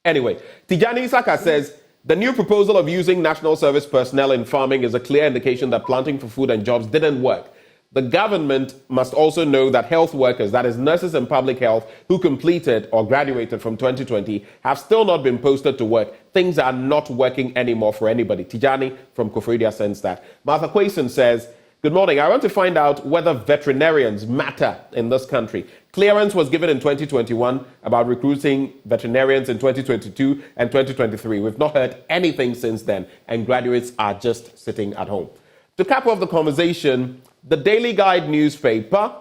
Anyway, Tijani Isaka says, the new proposal of using national service personnel in farming is a clear indication that planting for food and jobs didn't work. The government must also know that health workers, that is nurses and public health, who completed or graduated from 2020 have still not been posted to work. Things are not working anymore for anybody. Tijani from Kofridia sends that. Martha Quayson says, good morning. I want to find out whether veterinarians matter in this country. Clearance was given in 2021 about recruiting veterinarians in 2022 and 2023. We've not heard anything since then, and graduates are just sitting at home. To cap off the conversation, The Daily Guide newspaper.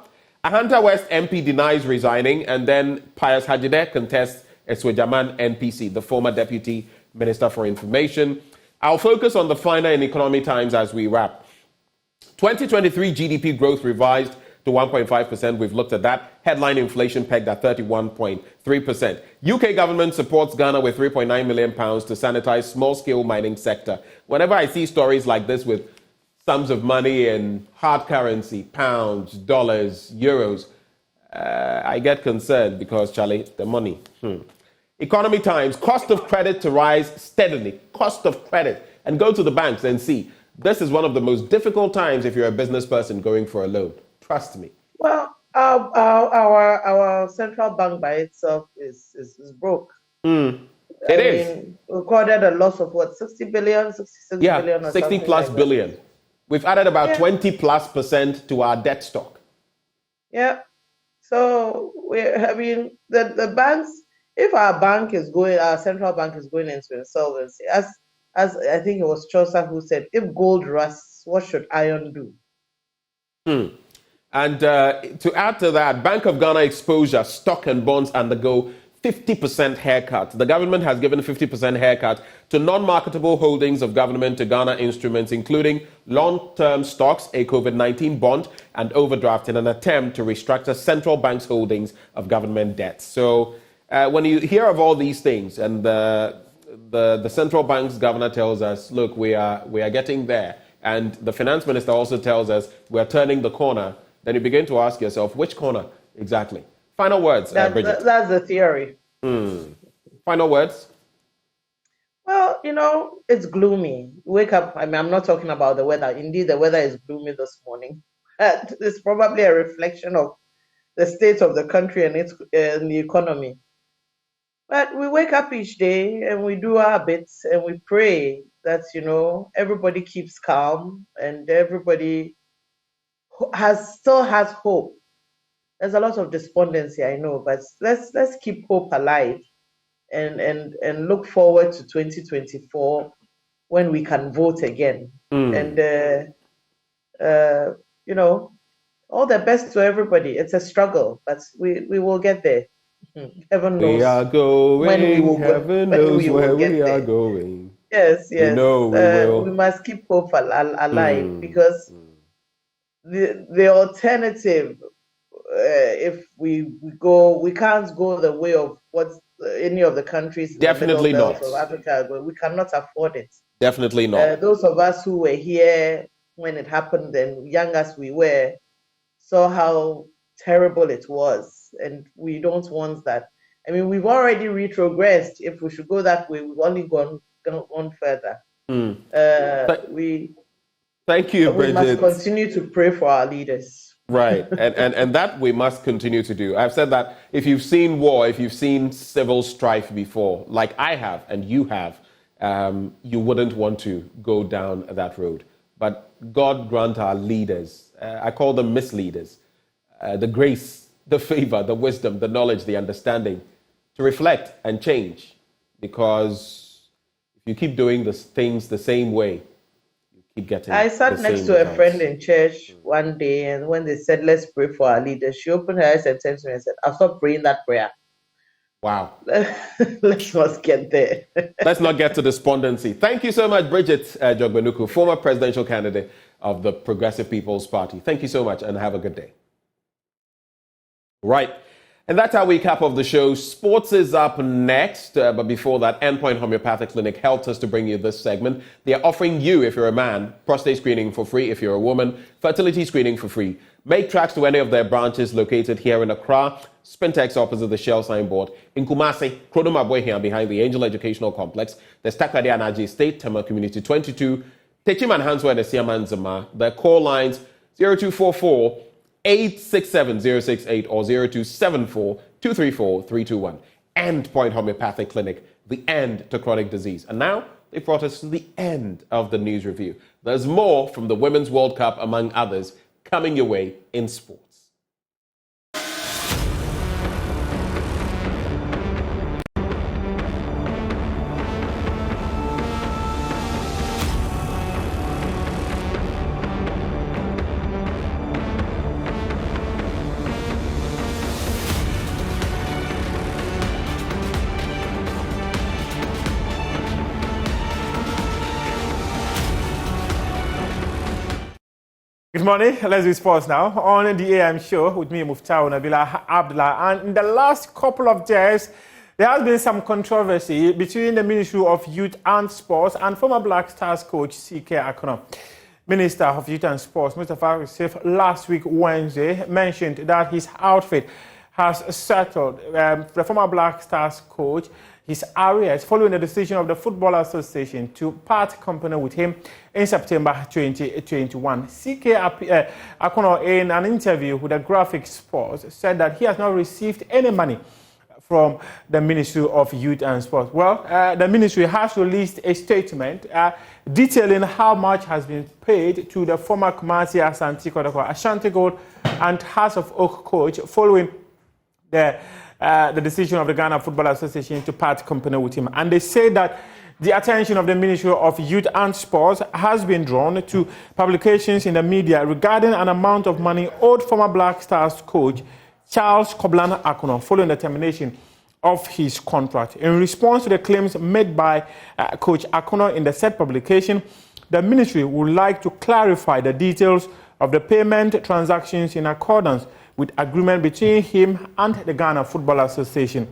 Ahanta West MP denies resigning, and then Pius Hajide contests Eswejaman NPC, the former Deputy Minister for Information. I'll focus on the finer in Economy Times as we wrap. 2023 GDP growth revised to 1.5%. We've looked at that. Headline inflation pegged at 31.3%. UK government supports Ghana with £3.9 million to sanitize small-scale mining sector. Whenever I see stories like this with sums of money in hard currency, pounds, dollars, euros, I get concerned because, Charlie, the money. Economy Times, cost of credit to rise steadily. Cost of credit. And go to the banks and see. This is one of the most difficult times if you're a business person going for a loan. Trust me. Well, our central bank by itself is broke. It is. Recorded a loss of what, 60 billion, 66 billion or 60 plus like billion. That. We've added about 20+% to our debt stock. Yeah. So the banks, if our bank is going, our central bank is going into insolvency, as I think it was Chaucer who said, if gold rusts, what should iron do? And to add to that, Bank of Ghana exposure, stock and bonds undergo 50% haircut. The government has given a 50% haircut to non-marketable holdings of government to Ghana instruments, including long-term stocks, a COVID-19 bond, and overdraft in an attempt to restructure central bank's holdings of government debts. So when you hear of all these things and the central bank's governor tells us, look, we are getting there, and the finance minister also tells us we're turning the corner, then you begin to ask yourself, which corner exactly? Final words, Bridget. That's the theory. Final words? Well, it's gloomy. Wake up. I mean, I'm not talking about the weather. Indeed, the weather is gloomy this morning. It's probably a reflection of the state of the country and the economy. But we wake up each day and we do our bits and we pray that, everybody keeps calm and everybody still has hope. There's a lot of despondency, I know, but let's keep hope alive and look forward to 2024 when we can vote again. And all the best to everybody. It's a struggle, but we will get there. Heaven knows. We are going. When we will Heaven knows where we are going. Yes. We know we will. We must keep hope alive because the alternative. If we can't go the way of what any of the countries definitely in the not of Africa, but we cannot afford it. Definitely not. Those of us who were here when it happened and young as we were saw how terrible it was, and we don't want that. I mean, we've already retrogressed. If we should go that way, we've only gone further. Thank you, Bridget. We must continue to pray for our leaders. Right, and that we must continue to do. I've said that if you've seen war, if you've seen civil strife before, like I have and you have, you wouldn't want to go down that road. But God grant our leaders, I call them misleaders, the grace, the favor, the wisdom, the knowledge, the understanding to reflect and change. Because if you keep doing things the same way, I sat next to a friend in church one day, and when they said, let's pray for our leaders, she opened her eyes and turned to me and said, I'll stop praying that prayer. Wow. Let's not get there. Let's not get to despondency. Thank you so much, Bridget Jogbenuku, former presidential candidate of the Progressive People's Party. Thank you so much and have a good day. Right. And that's our recap of the show. Sports is up next. But before that, Endpoint Homeopathic Clinic helped us to bring you this segment. They are offering you, if you're a man, prostate screening for free. If you're a woman, fertility screening for free. Make tracks to any of their branches located here in Accra, Spintex opposite the Shell signboard. In Kumasi, Krodoma here behind the Angel Educational Complex. There's Takrady Anaji Estate, Tema Community 22. Techiman Hanswa and the Siaman Zama. The call lines 0244 867-068 or 0274-234-321. Endpoint Homeopathic Clinic, the end to chronic disease. And now they brought us to the end of the news review. There's more from the Women's World Cup, among others, coming your way in sports. Good morning. Let's do sports now. On the AM show with me, Muftau Nabila Abdullah. And in the last couple of days, there has been some controversy between the Ministry of Youth and Sports and former Black Stars coach CK Akono. Minister of Youth and Sports, Mustafa Yusuf, last week Wednesday mentioned that his outfit has settled the former Black Stars coach his arrears following the decision of the Football Association to part company with him in September 2021. CK Akono, in an interview with the Graphic Sports, said that he has not received any money from the Ministry of Youth and Sports. Well, the ministry has released a statement detailing how much has been paid to the former Kumasi Asante Kotoko, Ashanti Gold and House of Oak coach following the decision of the Ghana Football Association to part company with him. And they say that the attention of the Ministry of Youth and Sports has been drawn to publications in the media regarding an amount of money owed former Black Stars coach Charles Koblan Akono following the termination of his contract. In response to the claims made by Coach Akono in the said publication, the ministry would like to clarify the details of the payment transactions in accordance with agreement between him and the Ghana Football Association.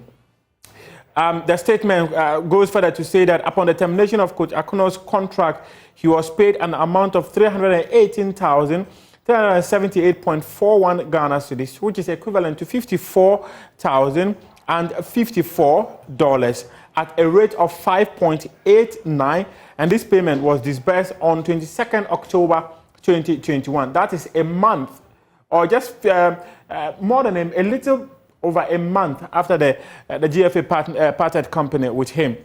The statement goes further to say that upon the termination of Coach Akono's contract, he was paid an amount of 318,378.41 Ghana cedis, which is equivalent to $54,054 at a rate of 5.89, and this payment was disbursed on 22nd October 2021. That is a month, or just more than a little over a month after the GFA parted company with him.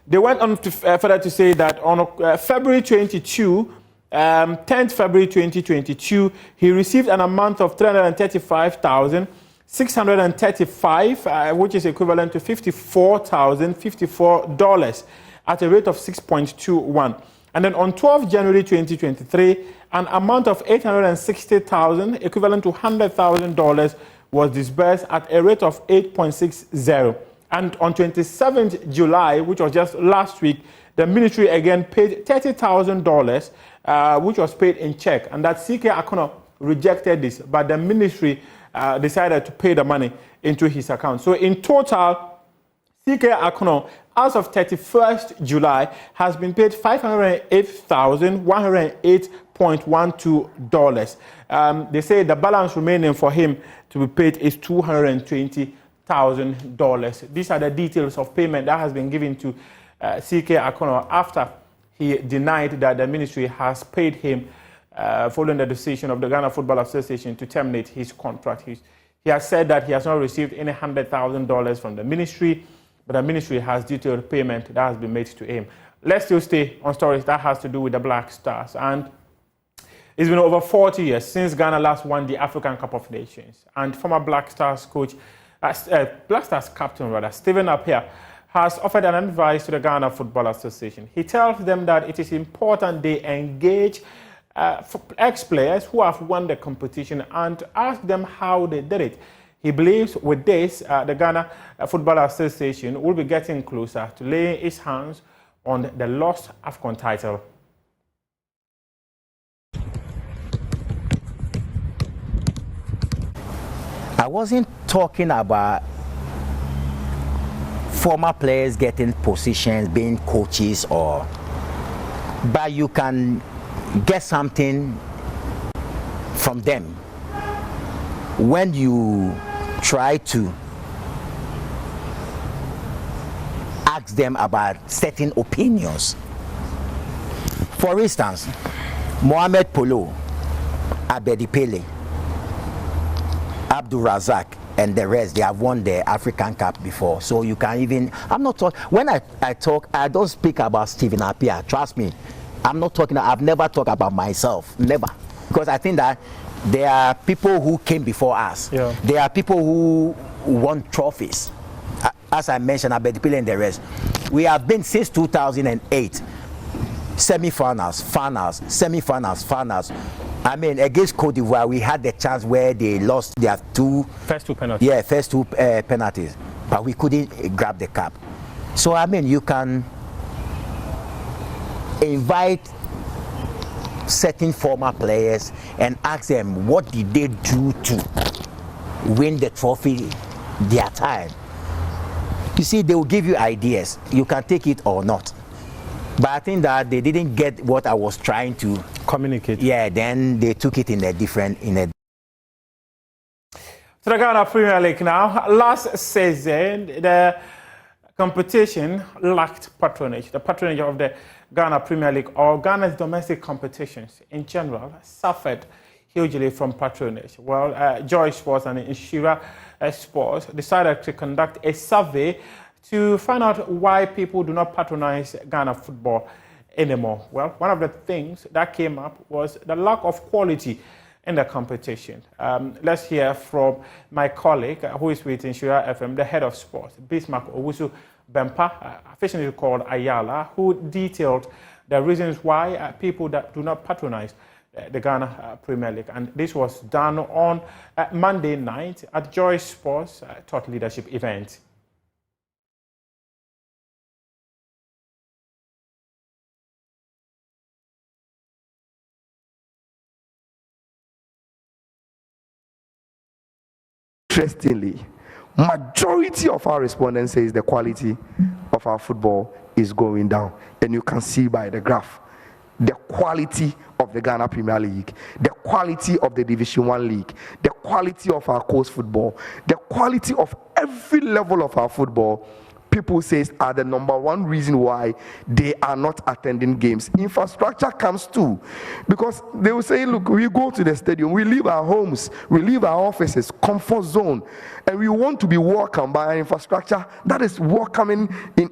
They went on to further to say that on February 22, 10th February 2022, he received an amount of 335,635, which is equivalent to $54,054 at a rate of 6.21. And then on 12th January 2023, an amount of $860,000, equivalent to $100,000, was disbursed at a rate of 8.60. And on 27th July, which was just last week, the ministry again paid $30,000, which was paid in check. And that CK Akono rejected this, but the ministry decided to pay the money into his account. So in total, CK Akono, as of 31st July, has been paid $508,108.12. They say the balance remaining for him to be paid is $220,000. These are the details of payment that has been given to CK Akono after he denied that the ministry has paid him following the decision of the Ghana Football Association to terminate his contract. He has said that he has not received any $100,000 from the ministry, but the ministry has detailed payment that has been made to him. Let's still stay on stories that has to do with the Black Stars. And it's been over 40 years since Ghana last won the African Cup of Nations. And former Black Stars coach, Black Stars captain rather, Stephen Appiah, has offered an advice to the Ghana Football Association. He tells them that it is important they engage ex-players who have won the competition and ask them how they did it. He believes with this, the Ghana Football Association will be getting closer to laying its hands on the lost AFCON title. I wasn't talking about former players getting positions, being coaches, but you can get something from them when you try to ask them about certain opinions. For instance, Mohamed Polo, Abedi Pele, Abdul Razak, and the rest, they have won the African Cup before. So you can even, I'm not talking, when I talk, I don't speak about Stephen Appiah. Trust me, I'm not talking, I've never talked about myself, never. Because I think that there are people who came before us. Yeah. There are people who won trophies. As I mentioned, Abedi Pele and the rest. We have been since 2008, semi-finals, finals, semi-finals, finals. I mean, against Cote d'Ivoire, we had the chance where they lost their first two penalties. Yeah, first two penalties, but we couldn't grab the cup. So I mean, you can invite certain former players and ask them what did they do to win the trophy their time. You see, they will give you ideas. You can take it or not. But I think that they didn't get what I was trying to communicate. Yeah, then they took it in a different To the Ghana Premier League now. Last season, the competition lacked patronage. The patronage of the Ghana Premier League or Ghana's domestic competitions in general suffered hugely from patronage. Well, Joy Sports and Insura Sports decided to conduct a survey to find out why people do not patronize Ghana football anymore. Well, one of the things that came up was the lack of quality in the competition. Let's hear from my colleague who is with Insura FM, the head of sports, Bismarck Owusu Bempa, affectionately called Ayala, who detailed the reasons why people that do not patronize the Ghana Premier League. And this was done on Monday night at Joy Sports Thought Leadership event. Interestingly, majority of our respondents says the quality of our football is going down, and you can see by the graph the quality of the Ghana Premier League, the quality of the Division 1 League, the quality of our coast football, the quality of every level of our football. People say are the number one reason why they are not attending games. Infrastructure comes too, because they will say, look, we go to the stadium, we leave our homes, we leave our offices, comfort zone, and we want to be welcomed by an infrastructure that is welcoming in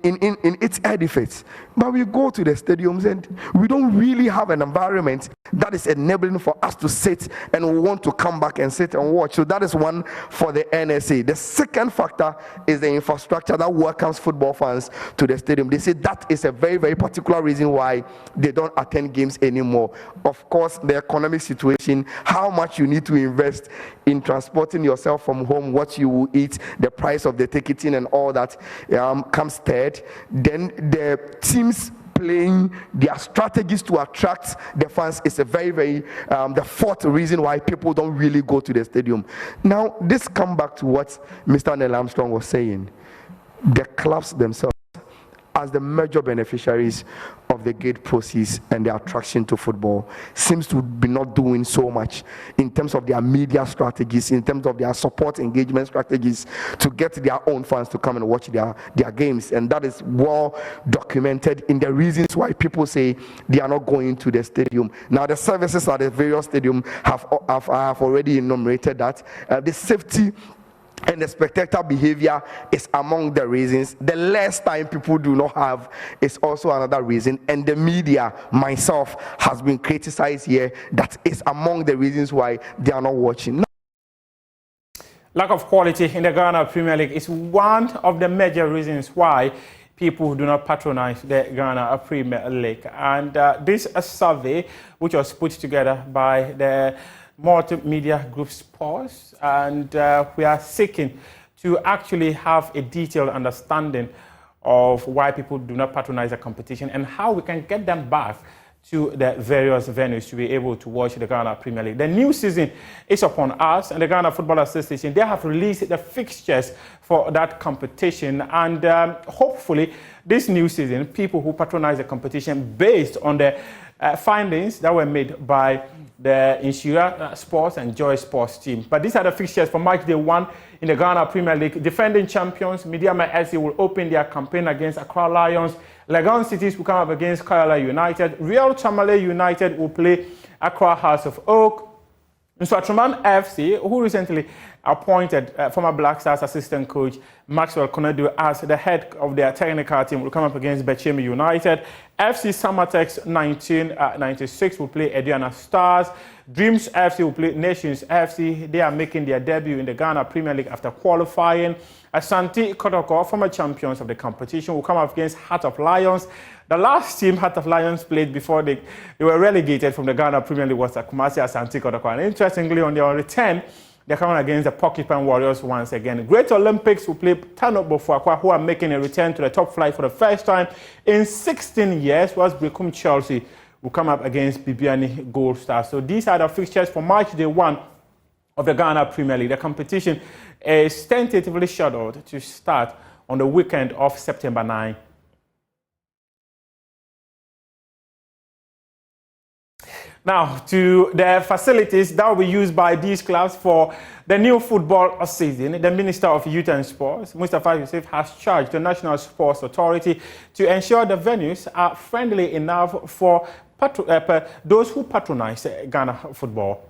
its edifice. But we go to the stadiums and we don't really have an environment that is enabling for us to sit and we want to come back and sit and watch. So that is one for the NSA. The second factor is the infrastructure that welcomes football fans to the stadium. They say that is a very, very particular reason why they don't attend games anymore. Of course, the economic situation, how much you need to invest in transporting yourself from home, what you will eat, the price of the ticketing and all that comes third. Then the teams playing their strategies to attract the fans is a very, very the fourth reason why people don't really go to the stadium. Now, this comes back to what Mr. Neil Armstrong was saying. The clubs themselves, as the major beneficiaries of the gate proceeds and the attraction to football, seems to be not doing so much in terms of their media strategies, in terms of their support engagement strategies to get their own fans to come and watch their games. And that is well documented in the reasons why people say they are not going to the stadium. Now, the services at the various stadiums have already enumerated that. The safety and the spectator behavior is among the reasons. The less time people do not have is also another reason. And the media, myself, has been criticized here. That is among the reasons why they are not watching. Lack of quality in the Ghana Premier League is one of the major reasons why people do not patronize the Ghana Premier League. And this survey, which was put together by the multimedia group Sports, and we are seeking to actually have a detailed understanding of why people do not patronize the competition and how we can get them back to the various venues to be able to watch the Ghana Premier League. The new season is upon us, and the Ghana Football Association, they have released the fixtures for that competition, and hopefully this new season, people who patronize the competition based on the findings that were made by the Insura Sports and Joy Sports team. But these are the fixtures for match day 1 in the Ghana Premier League. Defending champions, Mediama SC will open their campaign against Accra Lions. Legon Cities will come up against Kayala United. Real Tamale United will play Accra House of Oak. Nswatraman FC, who recently appointed former Black Stars assistant coach Maxwell Konadu as the head of their technical team, will come up against Bechemi United. FC Samatex 1996 will play Ediana Stars. Dreams FC will play Nations FC. They are making their debut in the Ghana Premier League after qualifying. Asante Kotoko, former champions of the competition, will come up against Heart of Lions. The last team Heart of Lions played before they were relegated from the Ghana Premier League was Kumasi Asante Kotoko. And interestingly, on their return, they're coming against the Bokpin Warriors once again. Great Olympics will play Tano Bofuakwa, who are making a return to the top flight for the first time in 16 years, whilst Brekum Chelsea will come up against Bibiani Gold Stars. So these are the fixtures for March Day 1 of the Ghana Premier League. The competition is tentatively scheduled to start on the weekend of September 9. Now, to the facilities that will be used by these clubs for the new football season, the Minister of Youth and Sports, Mustafa Yusuf, has charged the National Sports Authority to ensure the venues are friendly enough for those who patronize Ghana football.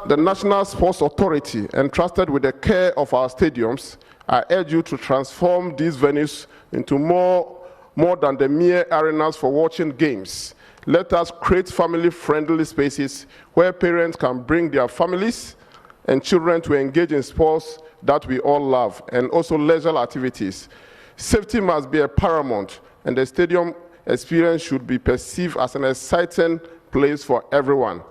The National Sports Authority, entrusted with the care of our stadiums, I urge you to transform these venues into more than the mere arenas for watching games. Let us create family-friendly spaces where parents can bring their families and children to engage in sports that we all love, and also leisure activities. Safety must be a paramount, and the stadium experience should be perceived as an exciting place for everyone.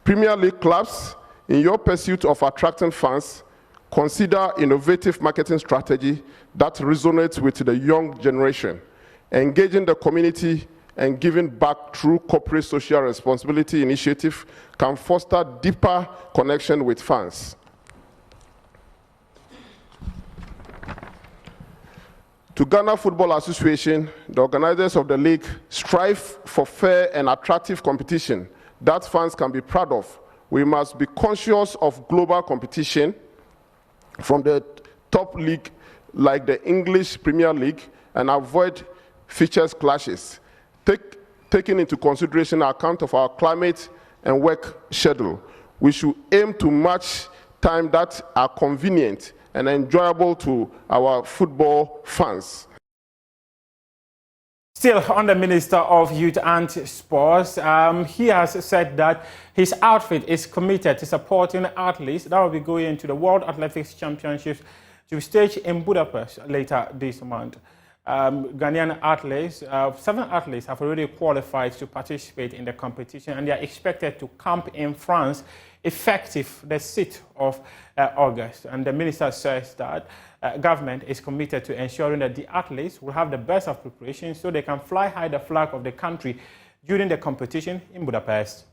Premier League clubs, in your pursuit of attracting fans, consider innovative marketing strategy that resonates with the young generation. Engaging the community and giving back through corporate social responsibility initiative can foster deeper connection with fans. To Ghana Football Association, the organizers of the league strive for fair and attractive competition that fans can be proud of. We must be conscious of global competition from the top league like the English Premier League and avoid features clashes. Taking into consideration our account of our climate and work schedule, we should aim to match time that are convenient and enjoyable to our football fans. Still on the Minister of Youth and Sports, he has said that his outfit is committed to supporting athletes that will be going to the World Athletics Championships to be staged in Budapest later this month. Ghanaian athletes, 7 athletes have already qualified to participate in the competition, and they are expected to camp in France effective the 6th of August. And the minister says that government is committed to ensuring that the athletes will have the best of preparation so they can fly high the flag of the country during the competition in Budapest.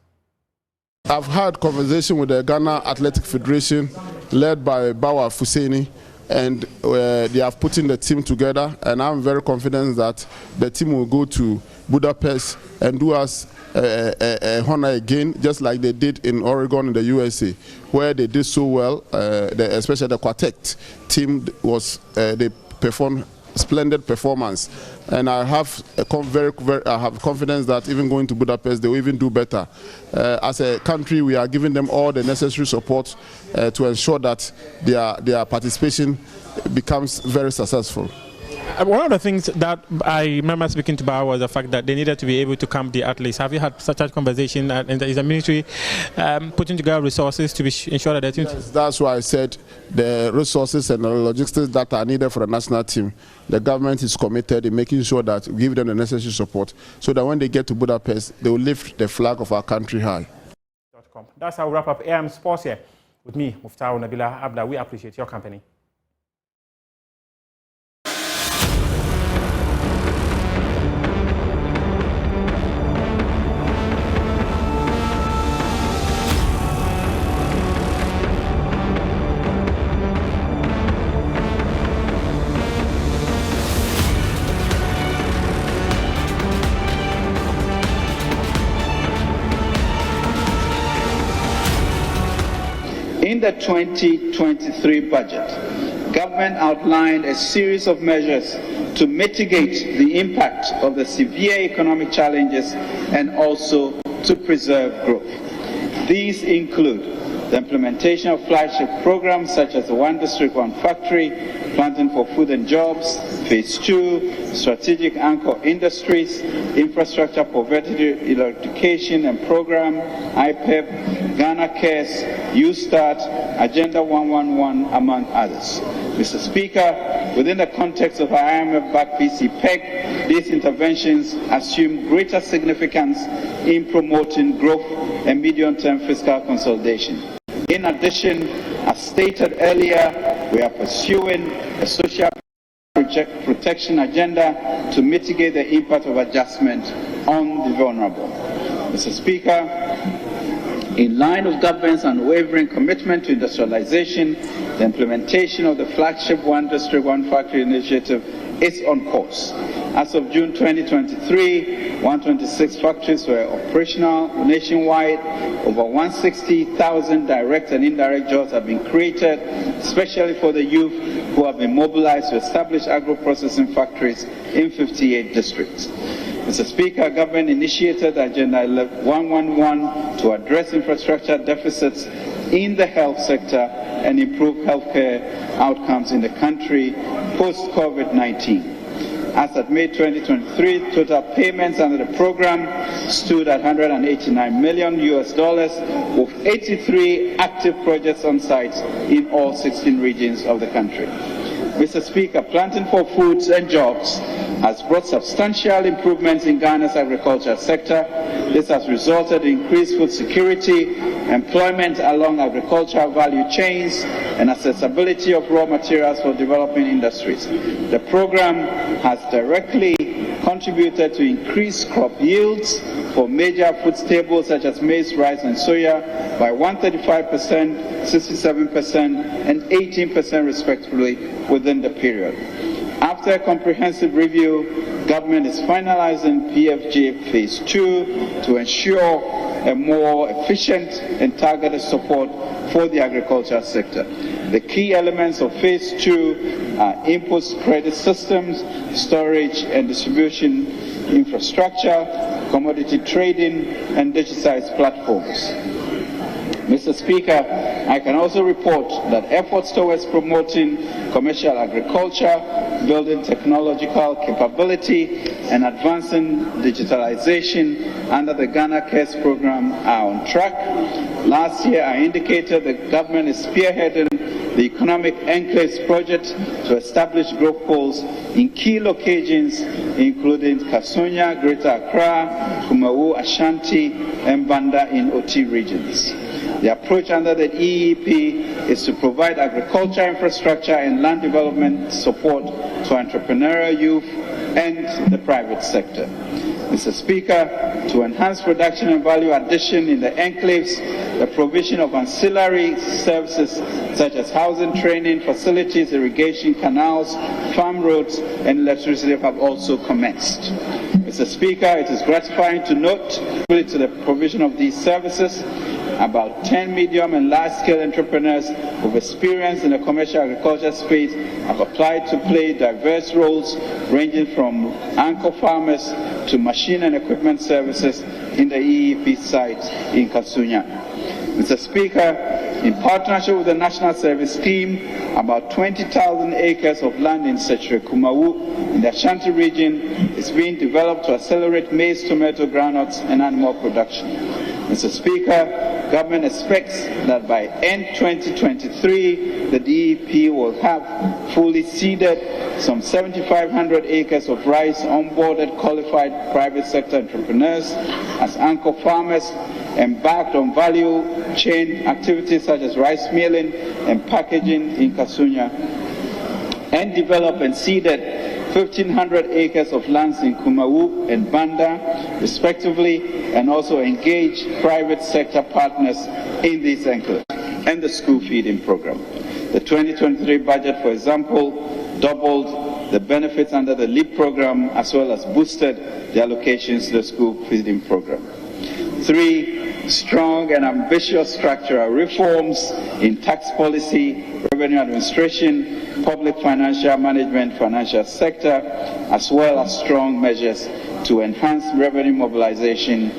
I've had conversation with the Ghana Athletic Federation led by Bawa Fuseni, and they have put in the team together, and I'm very confident that the team will go to Budapest and do us a honor again, just like they did in Oregon in the USA, where they did so well. Especially the quartet team they performed splendid performance, and I have confidence that even going to Budapest they will even do better. As a country, we are giving them all the necessary support to ensure that their participation becomes very successful. One of the things that I remember speaking to Bao was the fact that they needed to be able to camp the athletes. Have you had such a conversation? And is the ministry putting together resources to ensure that the team? Yes, that's why I said the resources and the logistics that are needed for the national team, the government is committed in making sure that we give them the necessary support so that when they get to Budapest, they will lift the flag of our country high. That's how we wrap up AM Sports here. With me, Muftau Nabila Abda, we appreciate your company. In the 2023 budget, government outlined a series of measures to mitigate the impact of the severe economic challenges and also to preserve growth. These include the implementation of flagship programs such as the One District, One Factory, Planting for Food and Jobs, Phase 2, Strategic Anchor Industries, Infrastructure Poverty Eradication and Program, IPEP, Ghana Cares, Youth Start, Agenda 111, among others. Mr. Speaker, within the context of our IMF-backed PCPEG, these interventions assume greater significance in promoting growth and medium-term fiscal consolidation. In addition, as stated earlier, we are pursuing a social protection agenda to mitigate the impact of adjustment on the vulnerable. Mr. Speaker, in line with government's unwavering commitment to industrialization, the implementation of the flagship One District, One Factory initiative is on course. As of June 2023, 126 factories were operational nationwide. Over 160,000 direct and indirect jobs have been created, especially for the youth who have been mobilized to establish agro-processing factories in 58 districts. Mr. Speaker, government initiated Agenda 111 to address infrastructure deficits in the health sector and improve healthcare outcomes in the country post-COVID-19. As at May 2023, total payments under the program stood at $189 million, with 83 active projects on site in all 16 regions of the country. Mr. Speaker, Planting for Foods and Jobs has brought substantial improvements in Ghana's agriculture sector. This has resulted in increased food security, employment along agricultural value chains, and accessibility of raw materials for developing industries. The program has directly contributed to increased crop yields for major food staples such as maize, rice, and soya by 135%, 67%, and 18% respectively within the period. After a comprehensive review, government is finalizing PFJ Phase 2 to ensure a more efficient and targeted support for the agriculture sector. The key elements of Phase 2 are inputs credit systems, storage and distribution infrastructure, commodity trading, and digitized platforms. Mr. Speaker, I can also report that efforts towards promoting commercial agriculture, building technological capability, and advancing digitalization under the Ghana Cares program are on track. Last year, I indicated the government is spearheading the Economic Enclaves project to establish growth poles in key locations, including Kasunya, Greater Accra, Kumawu, Ashanti, and Banda in Oti regions. The approach under the EEP is to provide agriculture infrastructure and land development support to entrepreneurial youth and the private sector. Mr. Speaker, to enhance production and value addition in the enclaves, the provision of ancillary services such as housing, training, facilities, irrigation, canals, farm roads, and electricity have also commenced. Mr. Speaker, it is gratifying to note to the provision of these services, about 10 medium and large-scale entrepreneurs with experience in the commercial agriculture space have applied to play diverse roles ranging from anchor farmers to machine and equipment services in the EEP site in Kasunya. Mr. Speaker, in partnership with the National Service Team, about 20,000 acres of land in Setre Kumawu in the Ashanti region is being developed to accelerate maize, tomato, groundnuts, and animal production. Mr. Speaker, government expects that by end 2023, the DEP will have fully seeded some 7,500 acres of rice onboarded qualified private sector entrepreneurs as anchor farmers embarked on value chain activities such as rice milling and packaging in Kasunya, and developed and seeded 1,500 acres of lands in Kumawu and Banda, respectively, and also engage private sector partners in these enclaves and the school feeding program. The 2023 budget, for example, doubled the benefits under the LEAP program as well as boosted the allocations to the school feeding program. 3, strong and ambitious structural reforms in tax policy, revenue administration, public financial management, financial sector, as well as strong measures to enhance revenue mobilization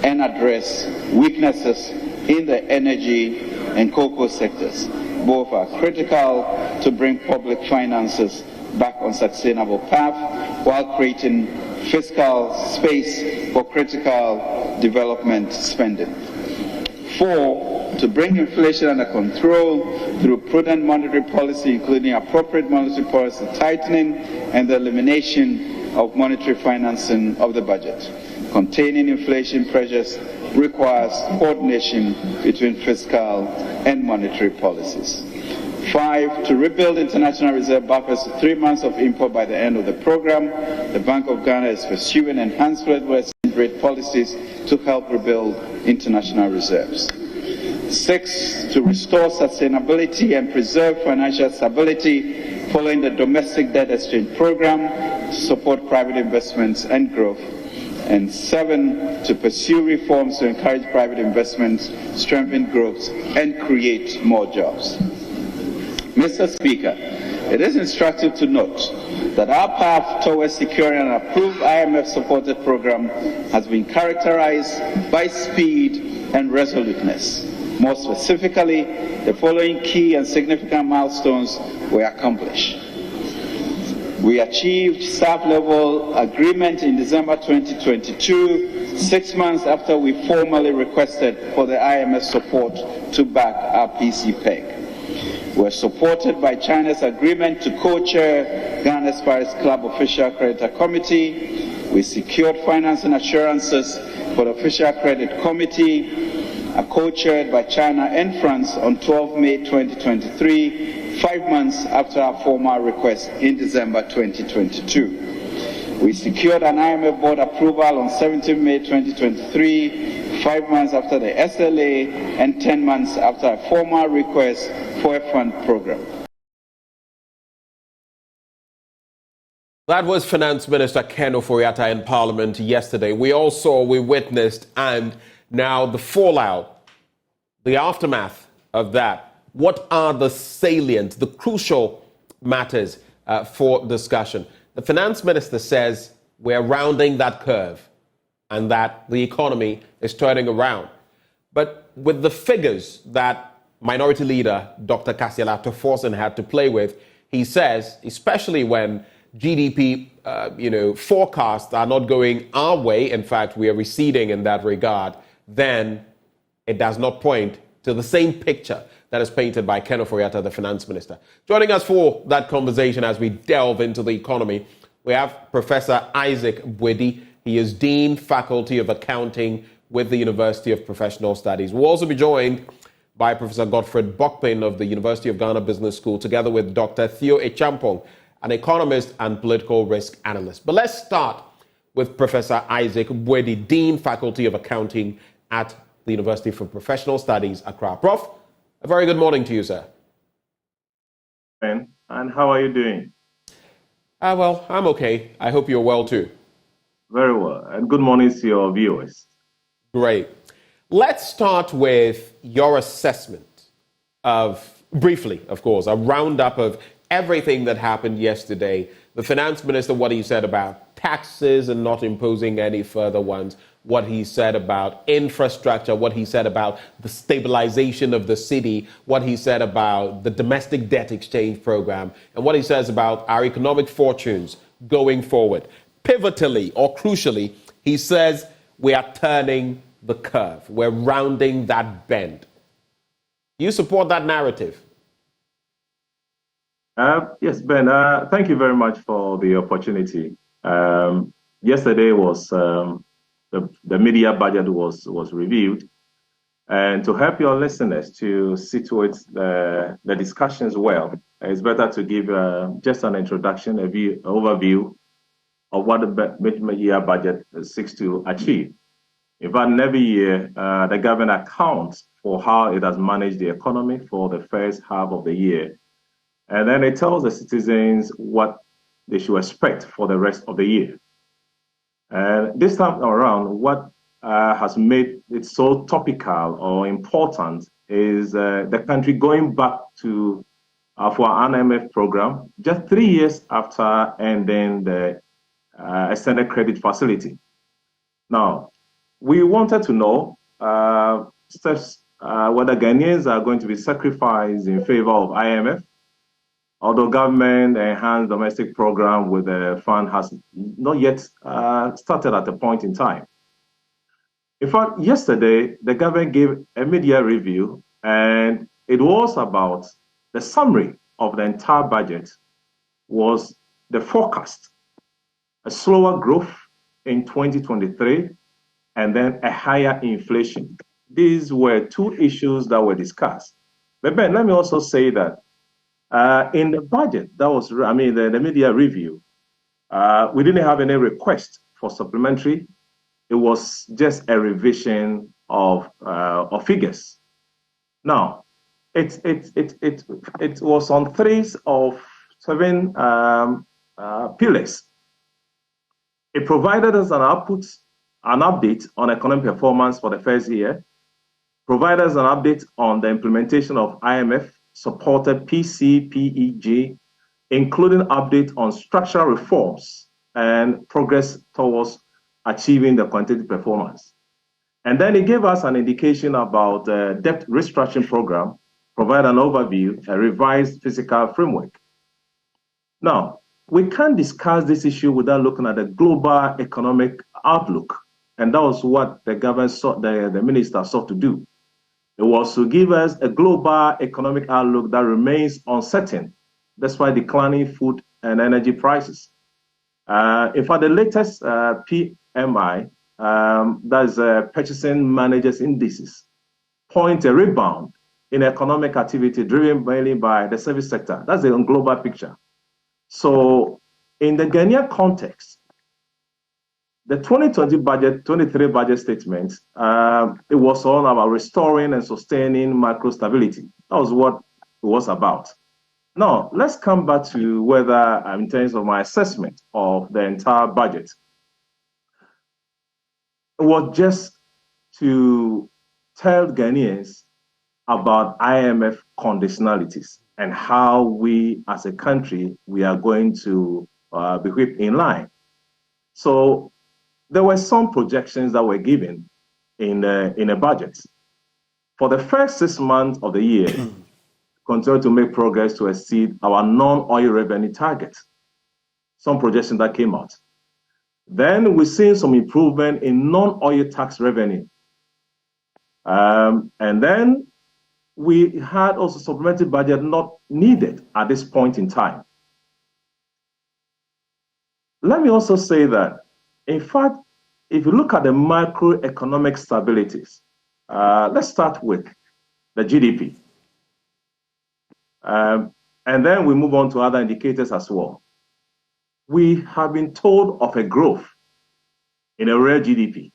and address weaknesses in the energy and cocoa sectors. Both are critical to bring public finances back on sustainable path while creating fiscal space for critical development spending. 4, to bring inflation under control through prudent monetary policy, including appropriate monetary policy tightening and the elimination of monetary financing of the budget. Containing inflation pressures requires coordination between fiscal and monetary policies. 5, to rebuild international reserve buffers to 3 months of import by the end of the program. The Bank of Ghana is pursuing enhanced exchange rate policies to help rebuild international reserves. 6, to restore sustainability and preserve financial stability following the domestic debt exchange program to support private investments and growth. And 7, to pursue reforms to encourage private investments, strengthen growth, and create more jobs. Mr. Speaker, it is instructive to note that our path towards securing an approved IMF-supported program has been characterized by speed and resoluteness. More specifically, the following key and significant milestones were accomplished. We achieved staff-level agreement in December 2022, 6 months after we formally requested for the IMF support to back our PCPEG. We were supported by China's agreement to co-chair Ghana's Paris Club Official Creditor Committee. We secured financing assurances for the Official Credit Committee, co-chaired by China and France on 12 May 2023, 5 months after our formal request in December 2022. We secured an IMF board approval on 17 May 2023, 5 months after the SLA and 10 months after a formal request for a fund program. That was Finance Minister Ken Ofori-Atta in Parliament yesterday. We witnessed, and now the fallout, the aftermath of that. What are the salient, the crucial matters for discussion? The Finance Minister says we're rounding that curve and that the economy is turning around. But with the figures that Minority Leader Dr. Kasiala Toforson had to play with, he says, especially when GDP forecasts are not going our way, in fact, we are receding in that regard, then it does not point to the same picture that is painted by Ken Ofori-Atta, the Finance Minister. Joining us for that conversation as we delve into the economy, we have Professor Isaac Bwedi. He is Dean, Faculty of Accounting with the University of Professional Studies. We'll also be joined by Professor Godfred Bokpin of the University of Ghana Business School, together with Dr. Theo Echampong, an economist and political risk analyst. But let's start with Professor Isaac Bwedi, Dean, Faculty of Accounting at the University for Professional Studies, Accra. Prof, a very good morning to you, sir. And how are you doing? Well, I'm okay. I hope you're well too. Very well. And good morning to your viewers. Great. Let's start with your assessment of, briefly, of course, a roundup of everything that happened yesterday. The Finance Minister, what he said about taxes and not imposing any further ones, what he said about infrastructure, what he said about the stabilization of the city, what he said about the domestic debt exchange program, and what he says about our economic fortunes going forward. Pivotally or crucially, he says we are turning the curve. We're rounding that bend. Do you support that narrative? Yes, Ben, thank you very much for the opportunity. Yesterday was the media budget was reviewed, and to help your listeners to situate the discussions well, it's better to give just an introduction, overview of what the mid-year budget seeks to achieve. In fact, in every year, the government accounts for how it has managed the economy for the first half of the year. And then it tells the citizens what they should expect for the rest of the year. And this time around, what has made it so topical or important is the country going back to for an IMF program just 3 years after ending the extended credit facility. Now, we wanted to know steps whether Ghanaians are going to be sacrificed in favor of IMF, although government enhanced domestic program with the fund has not yet started at a point in time. In fact, yesterday, the government gave a media review, and it was about the summary of the entire budget was the forecast, a slower growth in 2023, and then a higher inflation. These were two issues that were discussed. But Ben, let me also say that In the budget, that was, the media review, we didn't have any request for supplementary. It was just a revision of figures. Now, it was on 3 of 7 pillars. It provided us an update on economic performance for the first year, provided us an update on the implementation of IMF-supported PCPEG, including update on structural reforms and progress towards achieving the quantitative performance. And then it gave us an indication about the debt restructuring program, provide an overview, a revised fiscal framework. Now, we can't discuss this issue without looking at the global economic outlook. And that was what the government sought, the minister sought to do. It was to give us a global economic outlook that remains uncertain, despite declining food and energy prices. In fact, the latest PMI, that's Purchasing Managers Indices, point a rebound in economic activity driven mainly by the service sector. That's the global picture. So in the Ghanaian context, the 2023 budget statement, it was all about restoring and sustaining macro stability. That was what it was about. Now, let's come back to whether, in terms of my assessment of the entire budget, it was just to tell Ghanaians about IMF conditionalities and how we, as a country, we are going to be whipped in line. So there were some projections that were given in a budget. For the first 6 months of the year, continue to make progress to exceed our non-oil revenue target. Some projections that came out. Then we've seen some improvement in non-oil tax revenue. And then we had also supplementary budget not needed at this point in time. Let me also say that, in fact, if you look at the macroeconomic stabilities, let's start with the GDP. And then we move on to other indicators as well. We have been told of a growth in a real GDP,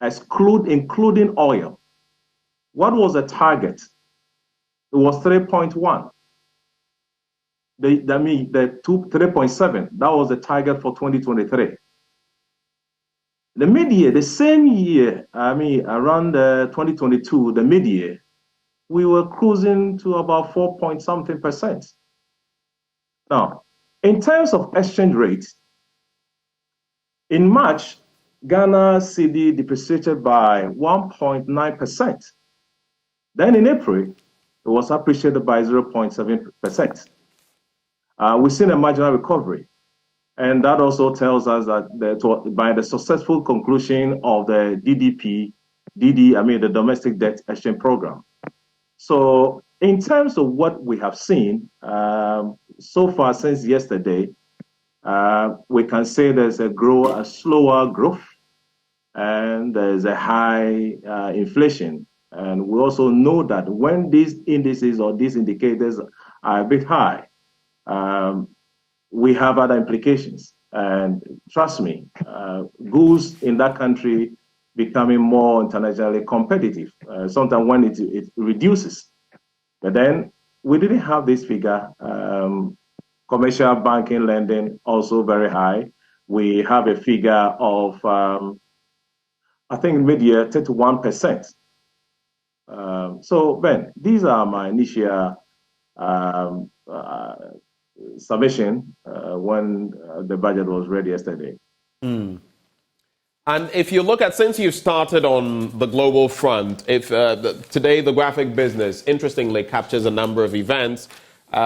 including oil. What was the target? It was 3.1. The 3.7, that was the target for 2023. The mid-year, the same year, around 2022, the mid-year, we were cruising to about 4-point-something%. Now, in terms of exchange rates, in March, Ghana cedi depreciated by 1.9%. Then in April, it was appreciated by 0.7%. We've seen a marginal recovery. And that also tells us that by the successful conclusion of the the domestic debt exchange program. So in terms of what we have seen so far since yesterday, we can say there's a slower growth, and there's a high inflation. And we also know that when these indices or these indicators are a bit high, we have other implications. And trust me, goods in that country becoming more internationally competitive, sometimes when it reduces. But then we didn't have this figure. Commercial banking lending also very high. We have a figure of, I think mid-year, 31%. So Ben, these are my initial submission when the budget was ready yesterday. And if you look at, since you started on the global front, if today the graphic business, interestingly, captures a number of events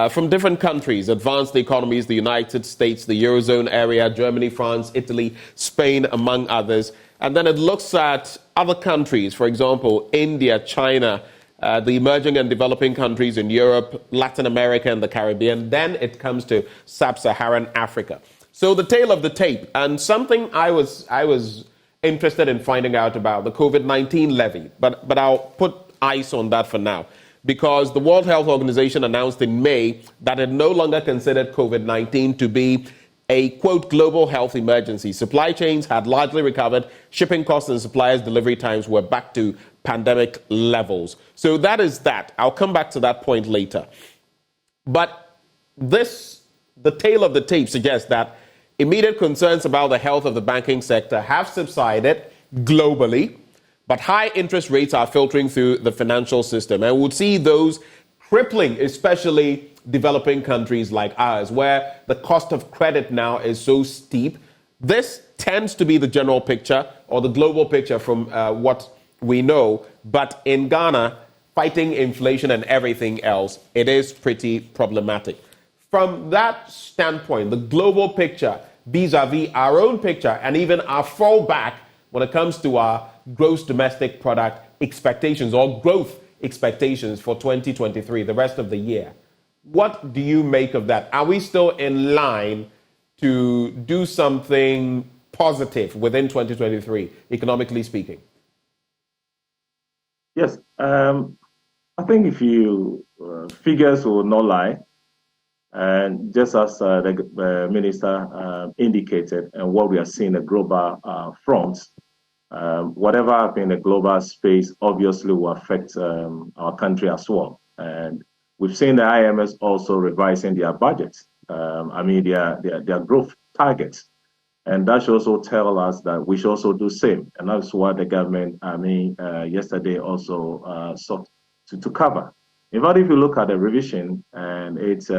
from different countries, advanced economies, the United States, the Eurozone area, Germany, France, Italy, Spain, among others. And then it looks at other countries, for example, India, China, the emerging and developing countries in Europe, Latin America, and the Caribbean. Then it comes to sub-Saharan Africa. So the tail of the tape, and something I was interested in finding out about, the COVID-19 levy, but I'll put ice on that for now. because the World Health Organization announced in May that it no longer considered COVID-19 to be a, quote, global health emergency. Supply chains had largely recovered. Shipping costs and suppliers' delivery times were back to pandemic levels. So that is that. I'll come back to that point later. But the tale of the tape suggests that immediate concerns about the health of the banking sector have subsided globally, but high interest rates are filtering through the financial system. And we'll see those crippling, especially developing countries like ours, where the cost of credit now is so steep. This tends to be the general picture or the global picture from what we know. But in Ghana, fighting inflation and everything else, it is pretty problematic. From that standpoint, the global picture vis-a-vis our own picture and even our fallback when it comes to our gross domestic product expectations or growth expectations for 2023, the rest of the year. What do you make of that? Are we still in line to do something positive within 2023, economically speaking? Yes. I think if you figures will not lie, and just as the minister indicated, and what we are seeing the global front, whatever happens in the global space obviously will affect our country as well. And we've seen the IMF also revising their budgets. Their growth targets. And that should also tell us that we should also do same. And that's what the government, yesterday also sought to cover. In fact, if you look at the revision and its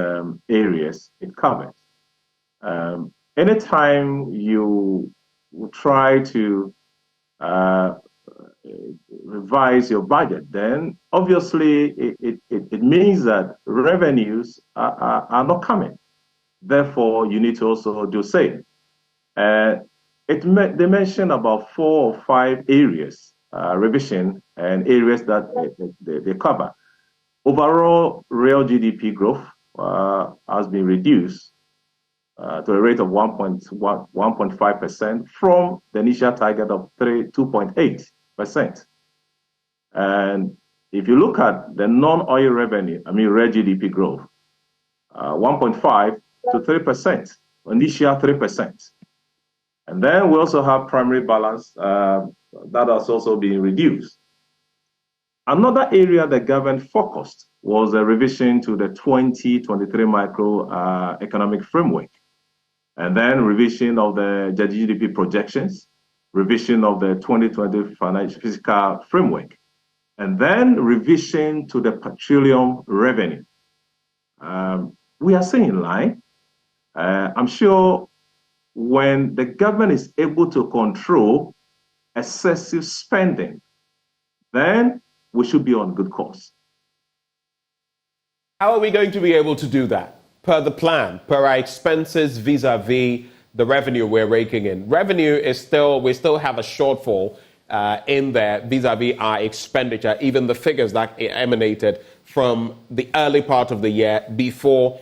areas, it covers. Anytime you try to revise your budget, then obviously it means that revenues are not coming. Therefore, you need to also do same. They mentioned about 4 or 5 areas, revision and areas that they cover. Overall, real GDP growth has been reduced to a rate of 1.5% from the initial target of 2.8%. And if you look at the non-oil revenue, real GDP growth, 1.5 to 3%, initial 3%. And then we also have primary balance that has also been reduced. Another area the government focused was a revision to the 2023 macroeconomic framework, and then revision of the GDP projections, revision of the 2020 financial fiscal framework, and then revision to the petroleum revenue. We are staying in line. I'm sure when the government is able to control excessive spending, then we should be on good course. How are we going to be able to do that? Per the plan, per our expenses vis-a-vis the revenue we're raking in. Revenue is we still have a shortfall in there vis-a-vis our expenditure, even the figures that emanated from the early part of the year before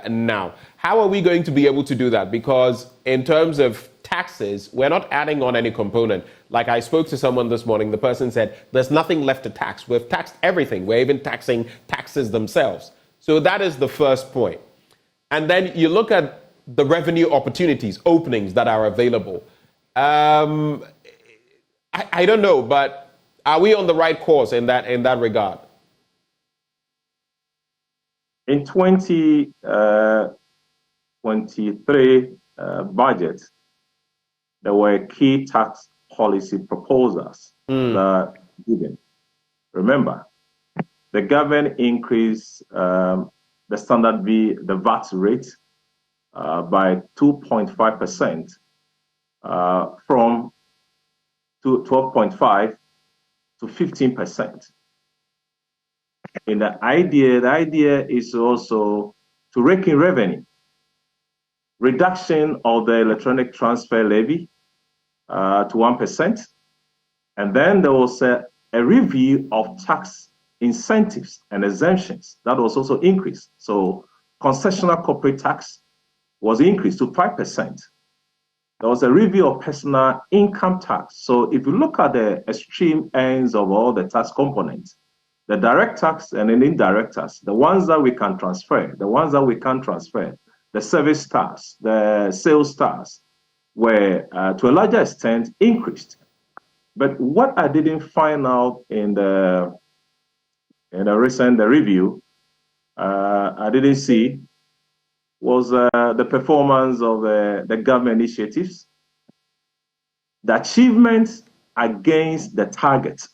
now. How are we going to be able to do that? Because in terms of taxes, we're not adding on any component. Like I spoke to someone this morning, the person said, there's nothing left to tax. We've taxed everything. We're even taxing taxes themselves. So that is the first point. And then you look at the revenue opportunities, openings that are available. I don't know, but are we on the right course in that regard? In 2023 budget, there were key tax policy proposals that given. Remember, the government increased the standard the VAT rate by 2.5% from 12.5 to 15%. And the idea is also to rake in revenue. Reduction of the electronic transfer levy to 1%. And then there was a review of tax incentives and exemptions that was also increased. So concessional corporate tax was increased to 5%. There was a review of personal income tax. So if you look at the extreme ends of all the tax components, the direct tax and the indirect tax, the ones that we can transfer, the ones that we can't transfer, the service tax, the sales tax, were to a larger extent increased. But what I didn't find out in the recent review, I didn't see, was the performance of the government initiatives, the achievements against the targets.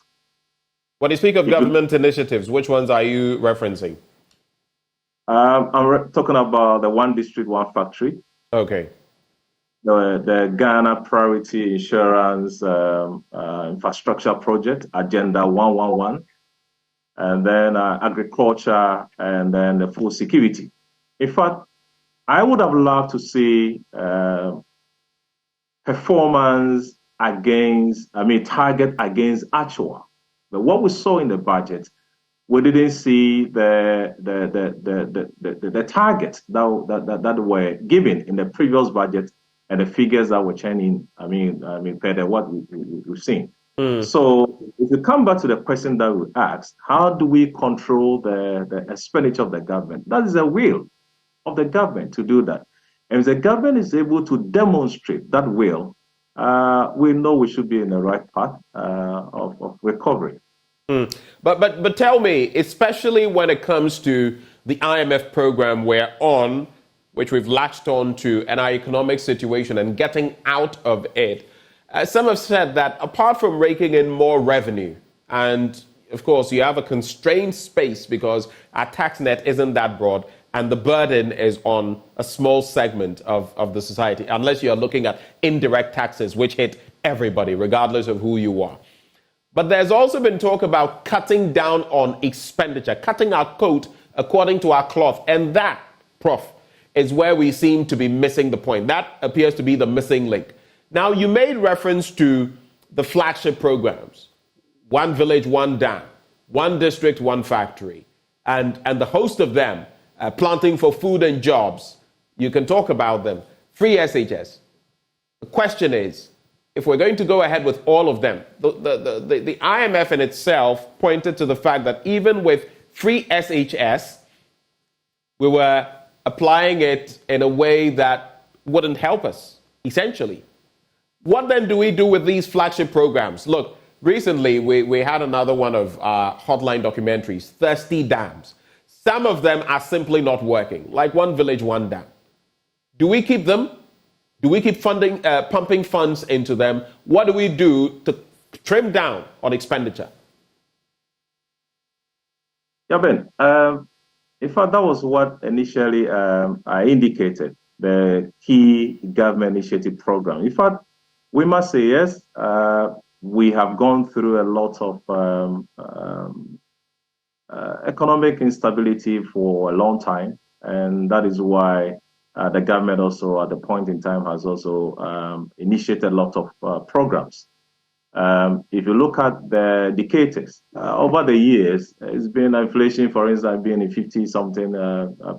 When you speak of government initiatives, which ones are you referencing? I'm talking about the One District, One Factory. Okay. The Ghana Priority Insurance Infrastructure Project, Agenda 111, and then agriculture, and then the food security. In fact, I would have loved to see performance against, target against actual. But what we saw in the budget, we didn't see the targets that were given in the previous budget and the figures that were churning. Per what we've seen. So if you come back to the question that we asked, how do we control the expenditure of the government? That is the will of the government to do that. And if the government is able to demonstrate that will, we know we should be in the right path of recovery. But tell me, especially when it comes to the IMF program we're on, which we've latched on to, and our economic situation and getting out of it, some have said that apart from raking in more revenue, and of course you have a constrained space because our tax net isn't that broad, and the burden is on a small segment of the society, unless you're looking at indirect taxes, which hit everybody, regardless of who you are. But there's also been talk about cutting down on expenditure, cutting our coat according to our cloth. And that, Prof, is where we seem to be missing the point. That appears to be the missing link. Now, you made reference to the flagship programs, One Village, One Dam, One District, One Factory, and the host of them, Planting for Food and Jobs. You can talk about them. Free SHS. The question is, if we're going to go ahead with all of them, the IMF in itself pointed to the fact that even with free SHS, we were applying it in a way that wouldn't help us, essentially. What then do we do with these flagship programs? Look, recently we had another one of hotline documentaries, Thirsty Dams. Some of them are simply not working, like One Village, One Dam. Do we keep them? Do we keep pumping funds into them? What do we do to trim down on expenditure? Yeah, Ben. In fact, that was what initially I indicated, the key government initiative program. In fact, we must say yes, we have gone through a lot of economic instability for a long time, and that is why the government also at the point in time has also initiated a lot of programs. If you look at the indicators, over the years, it's been inflation, for instance, being in 50-something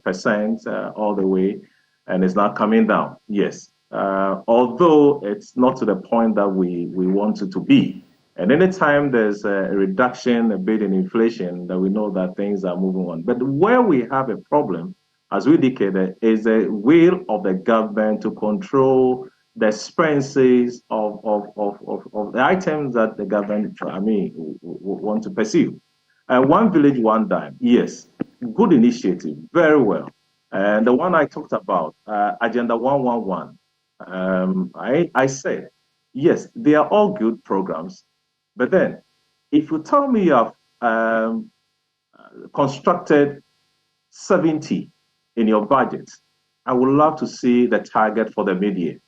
percent all the way, and it's not coming down. Yes, although it's not to the point that we want it to be. And anytime there's a reduction a bit in inflation, that we know that things are moving on. But where we have a problem, as we indicated, is the will of the government to control the expenses of the items that the government, want to pursue. One Village, One Dam, yes, good initiative, very well. And the one I talked about, Agenda 111, I said, yes, they are all good programs. But then, if you tell me you have constructed 70 in your budget, I would love to see the target for the mid-year.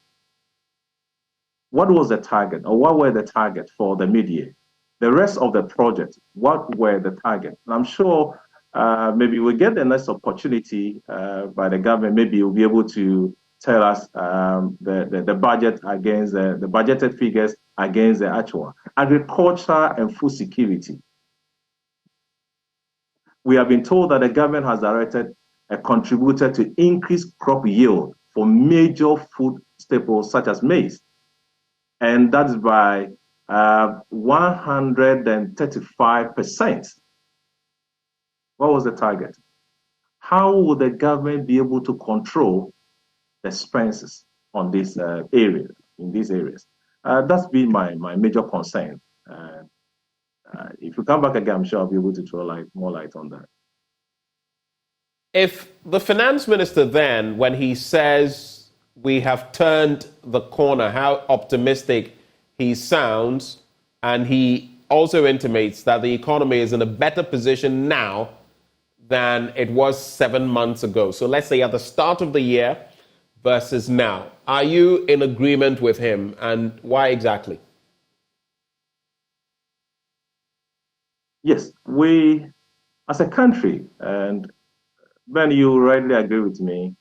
What was the target, or what were the target for the mid-year? The rest of the project, what were the target? And I'm sure maybe we'll get the next opportunity by the government. Maybe you'll be able to tell us the budget against the budgeted figures against the actual. Agriculture and food security. We have been told that the government has directed a contributor to increase crop yield for major food staples such as maize. And that's by 135%. What was the target? How will the government be able to control the expenses on this area, in these areas? That's been my major concern. If you come back again, I'm sure I'll be able to throw more light on that. If the finance minister then, when he says we have turned the corner, how optimistic he sounds, and he also intimates that the economy is in a better position now than it was 7 months ago. So let's say at the start of the year versus now. Are you in agreement with him, and why exactly? Yes, we, as a country, and Ben, you rightly agree with me,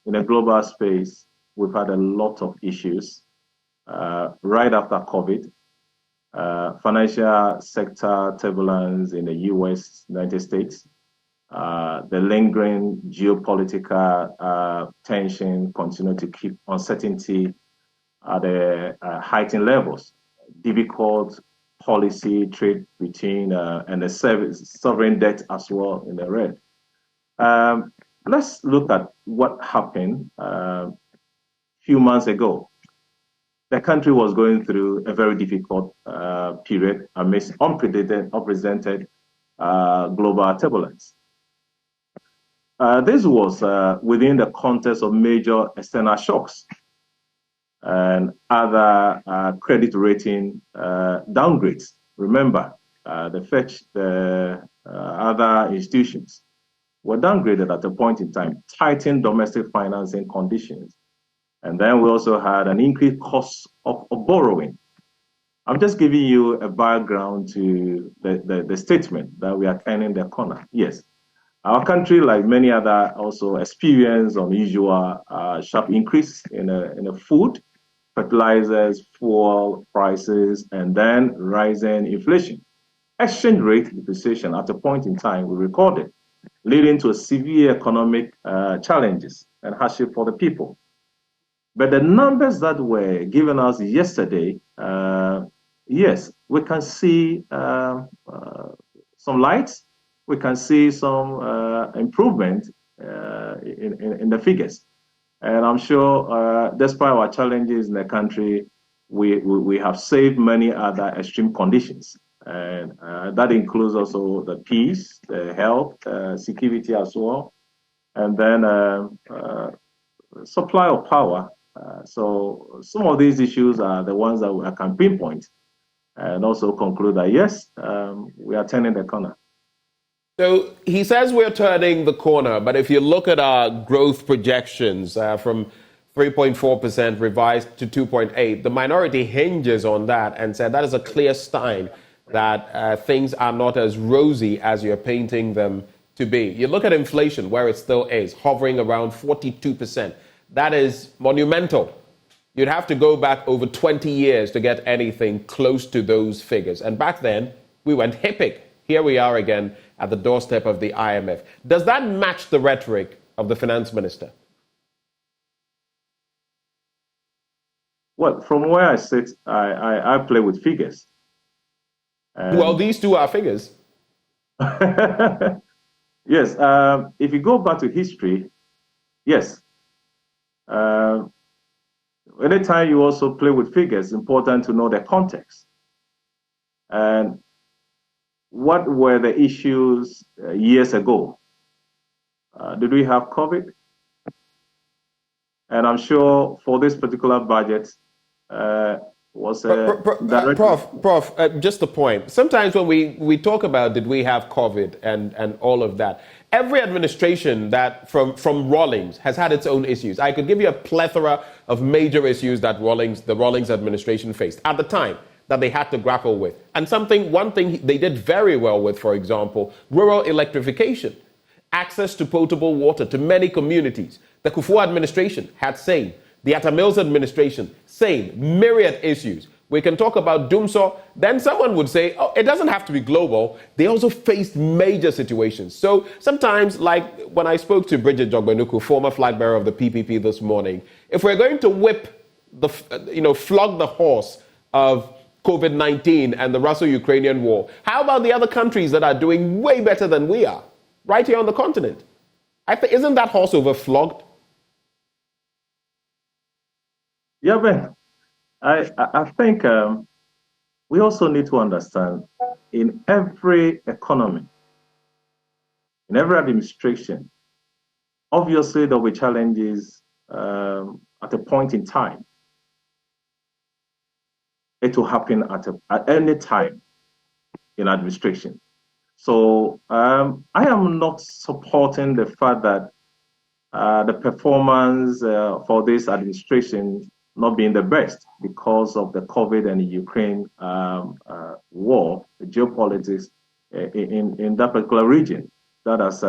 in a global space, we've had a lot of issues right after COVID. Financial sector turbulence in the US, United States, the lingering geopolitical tension continue to keep uncertainty at the heightened levels. Difficult policy trade between and the sovereign debt as well in the red. Let's look at what happened a few months ago. The country was going through a very difficult period amidst unprecedented global turbulence. This was within the context of major external shocks and other credit rating downgrades. Remember, the Fitch, the other institutions were downgraded at a point in time, tightened domestic financing conditions. And then we also had an increased cost of borrowing. I'm just giving you a background to the statement that we are turning the corner. Yes, our country, like many other, also experienced unusual sharp increase in food, fertilizers, fuel prices, and then rising inflation. Exchange rate depreciation at a point in time we recorded, leading to severe economic challenges and hardship for the people. But the numbers that were given us yesterday, yes, we can see some lights, we can see some improvement in the figures. And I'm sure despite our challenges in the country, we have saved many other extreme conditions. And that includes also the peace, the health, security as well, and then supply of power. So some of these issues are the ones that I can pinpoint and also conclude that, yes, we are turning the corner. So he says we're turning the corner, but if you look at our growth projections from 3.4% revised to 2.8%, the minority hinges on that and said that is a clear sign that things are not as rosy as you're painting them to be. You look at inflation, where it still is, hovering around 42%. That is monumental. You'd have to go back over 20 years to get anything close to those figures. And back then, we went HIPIC. Here we are again at the doorstep of the IMF. Does that match the rhetoric of the finance minister? Well, from where I sit, I play with figures. Well, these two are figures. Yes. If you go back to history, yes. Anytime you also play with figures, it's important to know the context. And what were the issues years ago? Did we have COVID? And I'm sure for this particular budget, was Prof, just a point. Sometimes when we talk about did we have COVID and all of that, every administration that from Rawlings has had its own issues. I could give you a plethora of major issues that the Rawlings administration faced at the time that they had to grapple with. And one thing they did very well with, for example, rural electrification, access to potable water to many communities. The Kufuor administration had same. The Atta Mills administration, same, myriad issues. We can talk about Dumso. Then someone would say, oh, it doesn't have to be global. They also faced major situations. So sometimes, like when I spoke to Bridget Jogbenuku, former flag bearer of the PPP this morning, if we're going to flog the horse of COVID-19 and the Russo-Ukrainian war. How about the other countries that are doing way better than we are, right here on the continent? Isn't that horse overflogged? Yeah, Ben. I think we also need to understand in every economy, in every administration, obviously there will be challenges at a point in time. It will happen at any time in administration. So I am not supporting the fact that the performance for this administration not being the best because of the COVID and the Ukraine war, the geopolitics in that particular region that has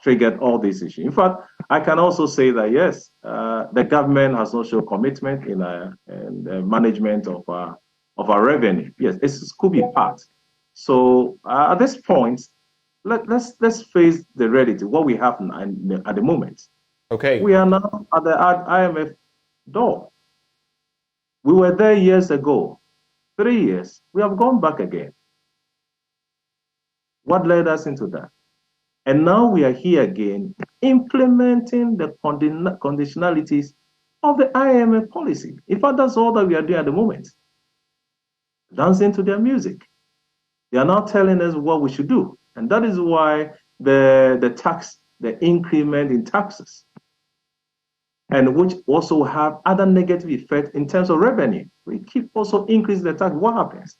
triggered all these issues. In fact, I can also say that yes, the government has not shown commitment in the management of our revenue. Yes, it could be part. So at this point, let's face the reality, what we have at the moment. Okay. We are now at the IMF door. We were there years ago. 3 years. We have gone back again. What led us into that? And now we are here again, implementing the conditionalities of the IMF policy. In fact, that's all that we are doing at the moment. Dancing to their music. They are now telling us what we should do. And that is why the increment in taxes, and which also have other negative effects in terms of revenue. We keep also increasing the tax. What happens?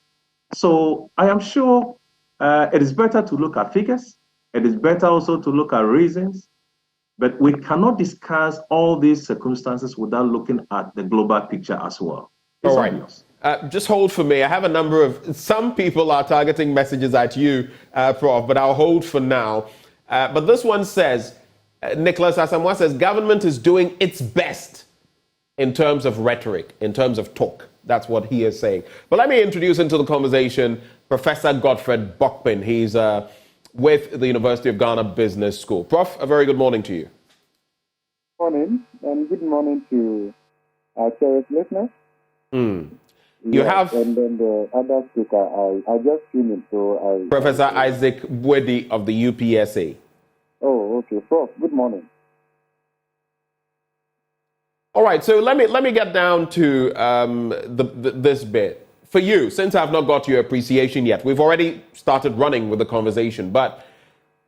So I am sure it is better to look at figures. It is better also to look at reasons. But we cannot discuss all these circumstances without looking at the global picture as well. All right. Just hold for me. I have a number of, some people are targeting messages at you, Prof, but I'll hold for now. But this one says, Nicholas Asamoah says, government is doing its best in terms of rhetoric, in terms of talk. That's what he is saying. But let me introduce into the conversation Professor Godfred Bokpin. He's with the University of Ghana Business School. Prof, a very good morning to you. Morning, and good morning to our cherished listeners. You have... And then the other speaker, I just seen it, so I... Professor Isaac Bwedi of the UPSA. Oh, okay. Prof, good morning. All right, so let me get down to this bit. For you, since I've not got your appreciation yet, we've already started running with the conversation, but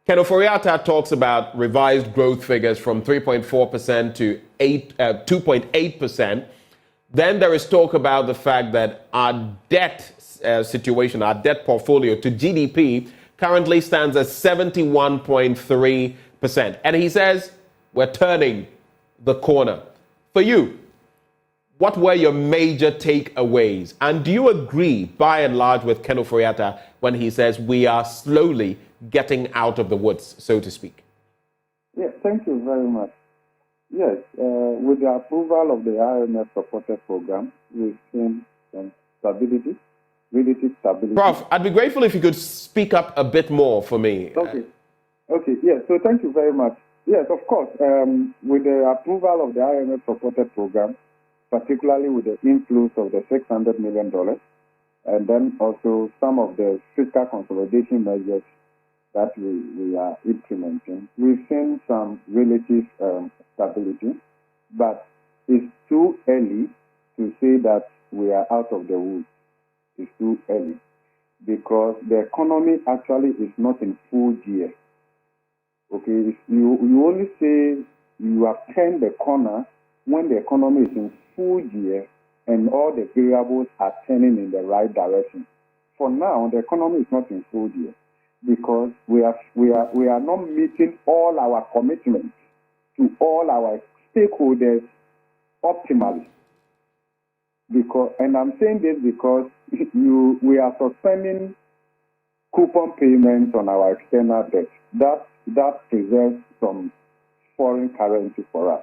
Ken Ofori-Atta talks about revised growth figures from 3.4% to 2.8%. Then there is talk about the fact that our debt situation, our debt portfolio to GDP currently stands at 71.3%. And he says we're turning the corner. For you, what were your major takeaways? And do you agree, by and large, with Ken Ofori-Atta when he says we are slowly getting out of the woods, so to speak? Yes, thank you very much. Yes, with the approval of the IMF-supported program, we've seen some stability, relative stability. Prof, I'd be grateful if you could speak up a bit more for me. Okay, yes, so thank you very much. Yes, of course, with the approval of the IMF-supported program, particularly with the inflows of the $600 million, and then also some of the fiscal consolidation measures that we are implementing, we've seen some relative stability, but it's too early to say that we are out of the woods. It's too early because the economy actually is not in full gear. Okay, you only say you have turned the corner when the economy is in full gear and all the variables are turning in the right direction. For now, the economy is not in full gear because we are not meeting all our commitments to all our stakeholders optimally. Because, and I'm saying this because we are suspending coupon payments on our external debt. That preserves some foreign currency for us.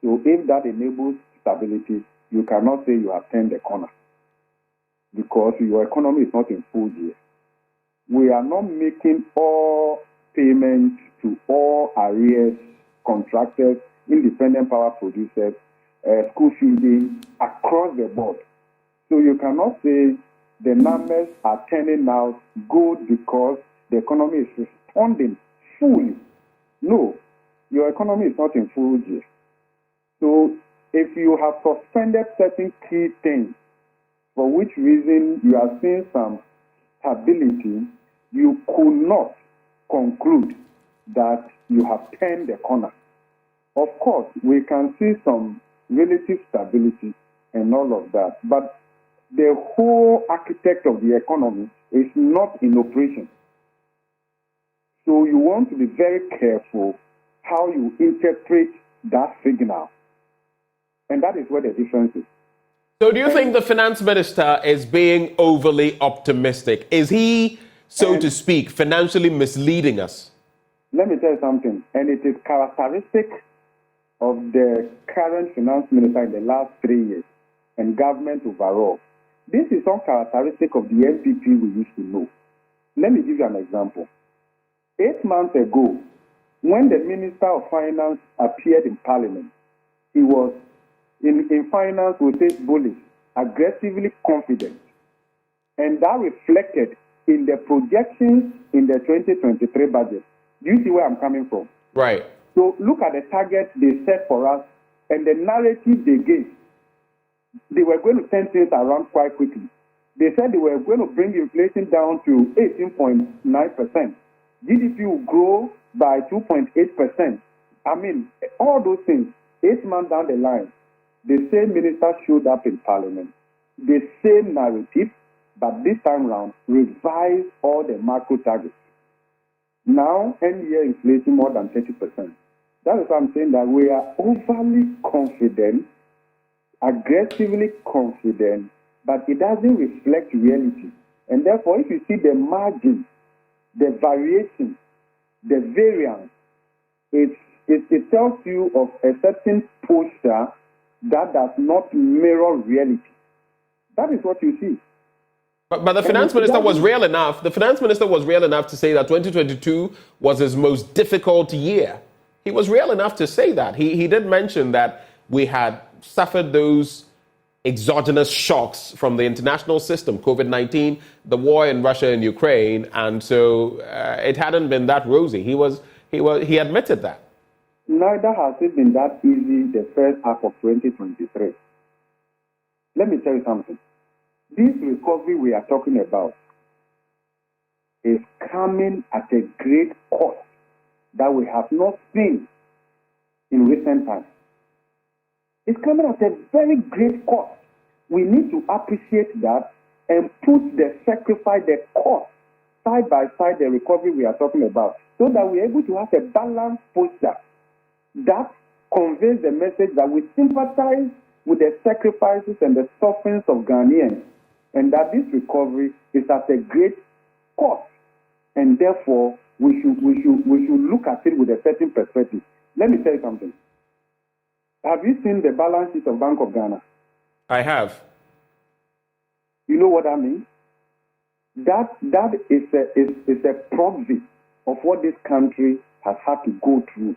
So if that enables stability, you cannot say you have turned the corner because your economy is not in full gear. We are not making all payments to all arrears, contractors, independent power producers, school feeding across the board. So you cannot say the numbers are turning out good because the economy is responding fully. No, your economy is not in full gear. So if you have suspended certain key things, for which reason you are seeing some stability, you could not conclude that you have turned the corner. Of course, we can see some relative stability and all of that, but the whole architect of the economy is not in operation. So you want to be very careful how you interpret that signal. And that is where the difference is. So do you think the finance minister is being overly optimistic? Is he, so to speak, financially misleading us? Let me tell you something, and it is characteristic of the current finance minister in the last 3 years and government overall. This is some characteristic of the MPP we used to know. Let me give you an example. 8 months ago, when the Minister of Finance appeared in Parliament, he was in finance, we say bullish, aggressively confident. And that reflected in the projections in the 2023 budget. Do you see where I'm coming from? Right. So look at the targets they set for us and the narrative they gave. They were going to turn things around quite quickly. They said they were going to bring inflation down to 18.9%. GDP will grow by 2.8%. I mean, all those things, 8 months down the line, the same minister showed up in Parliament, the same narrative, but this time round, revised all the macro targets. Now, end-year inflation more than 30%. That is why I'm saying that we are overly confident, aggressively confident, but it doesn't reflect reality. And therefore, if you see the margin, the variation, the variance, it tells you of a certain posture that does not mirror reality. That is what you see. But the finance minister was real enough. The finance minister was real enough to say that 2022 was his most difficult year. He was real enough to say that. He did mention that we had suffered those exogenous shocks from the international system, COVID-19, the war in Russia and Ukraine, and so it hadn't been that rosy. He admitted that. Neither has it been that easy the first half of 2023. Let me tell you something. This recovery we are talking about is coming at a great cost that we have not seen in recent times. It's coming at a very great cost. We need to appreciate that and put the sacrifice, the cost, side by side the recovery we are talking about, so that we're able to have a balanced posture that conveys the message that we sympathize with the sacrifices and the sufferings of Ghanaians, and that this recovery is at a great cost, and therefore we should look at it with a certain perspective. Let me tell you something. Have you seen the balance sheet of Bank of Ghana? I have. You know what I mean? That is a proxy of what this country has had to go through.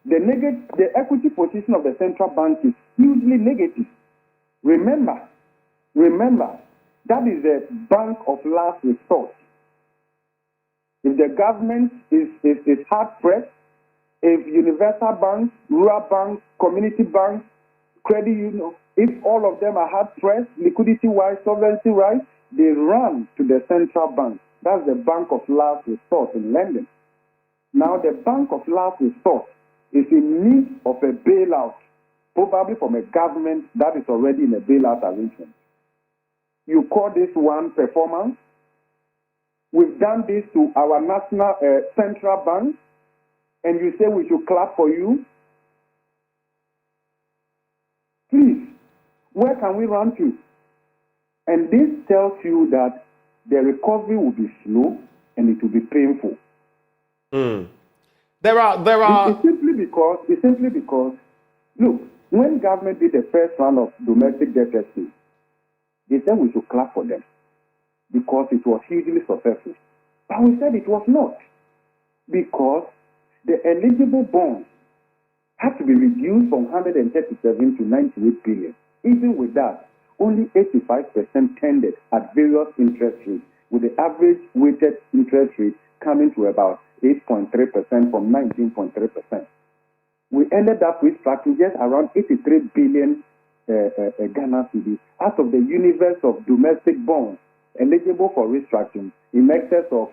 The equity position of the central bank is hugely negative. Remember, that is a bank of last resort. If the government is hard pressed, if universal banks, rural banks, community banks, credit unions, if all of them are hard pressed, liquidity-wise, solvency-wise, they run to the central bank. That's the bank of last resort in lending. Now, the bank of last resort is in need of a bailout, probably from a government that is already in a bailout arrangement. You call this one performance. We've done this to our national central bank, and you say we should clap for you. Please, where can we run to? And this tells you that the recovery will be slow and it will be painful. There are. It's simply because, look, when government did the first round of domestic debt testing, they said we should clap for them because it was hugely successful. But we said it was not, because the eligible bonds had to be reduced from 137 to 98 billion. Even with that, only 85% tendered at various interest rates, with the average weighted interest rate coming to about 8.3% from 19.3%. We ended up restructuring just around 83 billion Ghana cedis out of the universe of domestic bonds eligible for restructuring in excess of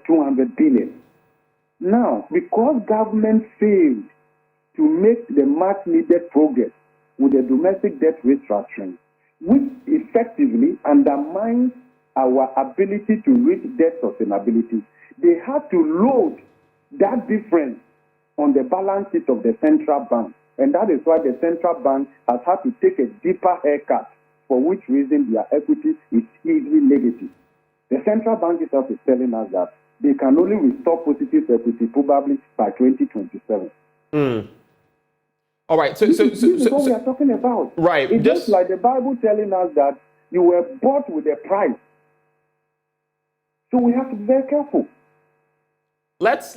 200 billion. Now, because government failed to make the much needed progress with the domestic debt restructuring, which effectively undermines our ability to reach debt sustainability, they had to load that difference on the balance sheet of the central bank. And that is why the central bank has had to take a deeper haircut, for which reason their equity is hugely negative. The central bank itself is telling us that they can only restore positive equity probably by 2027. All right, This is what we are talking about. Right. It's just like the Bible telling us that you were bought with a price. So we have to be very careful. Let's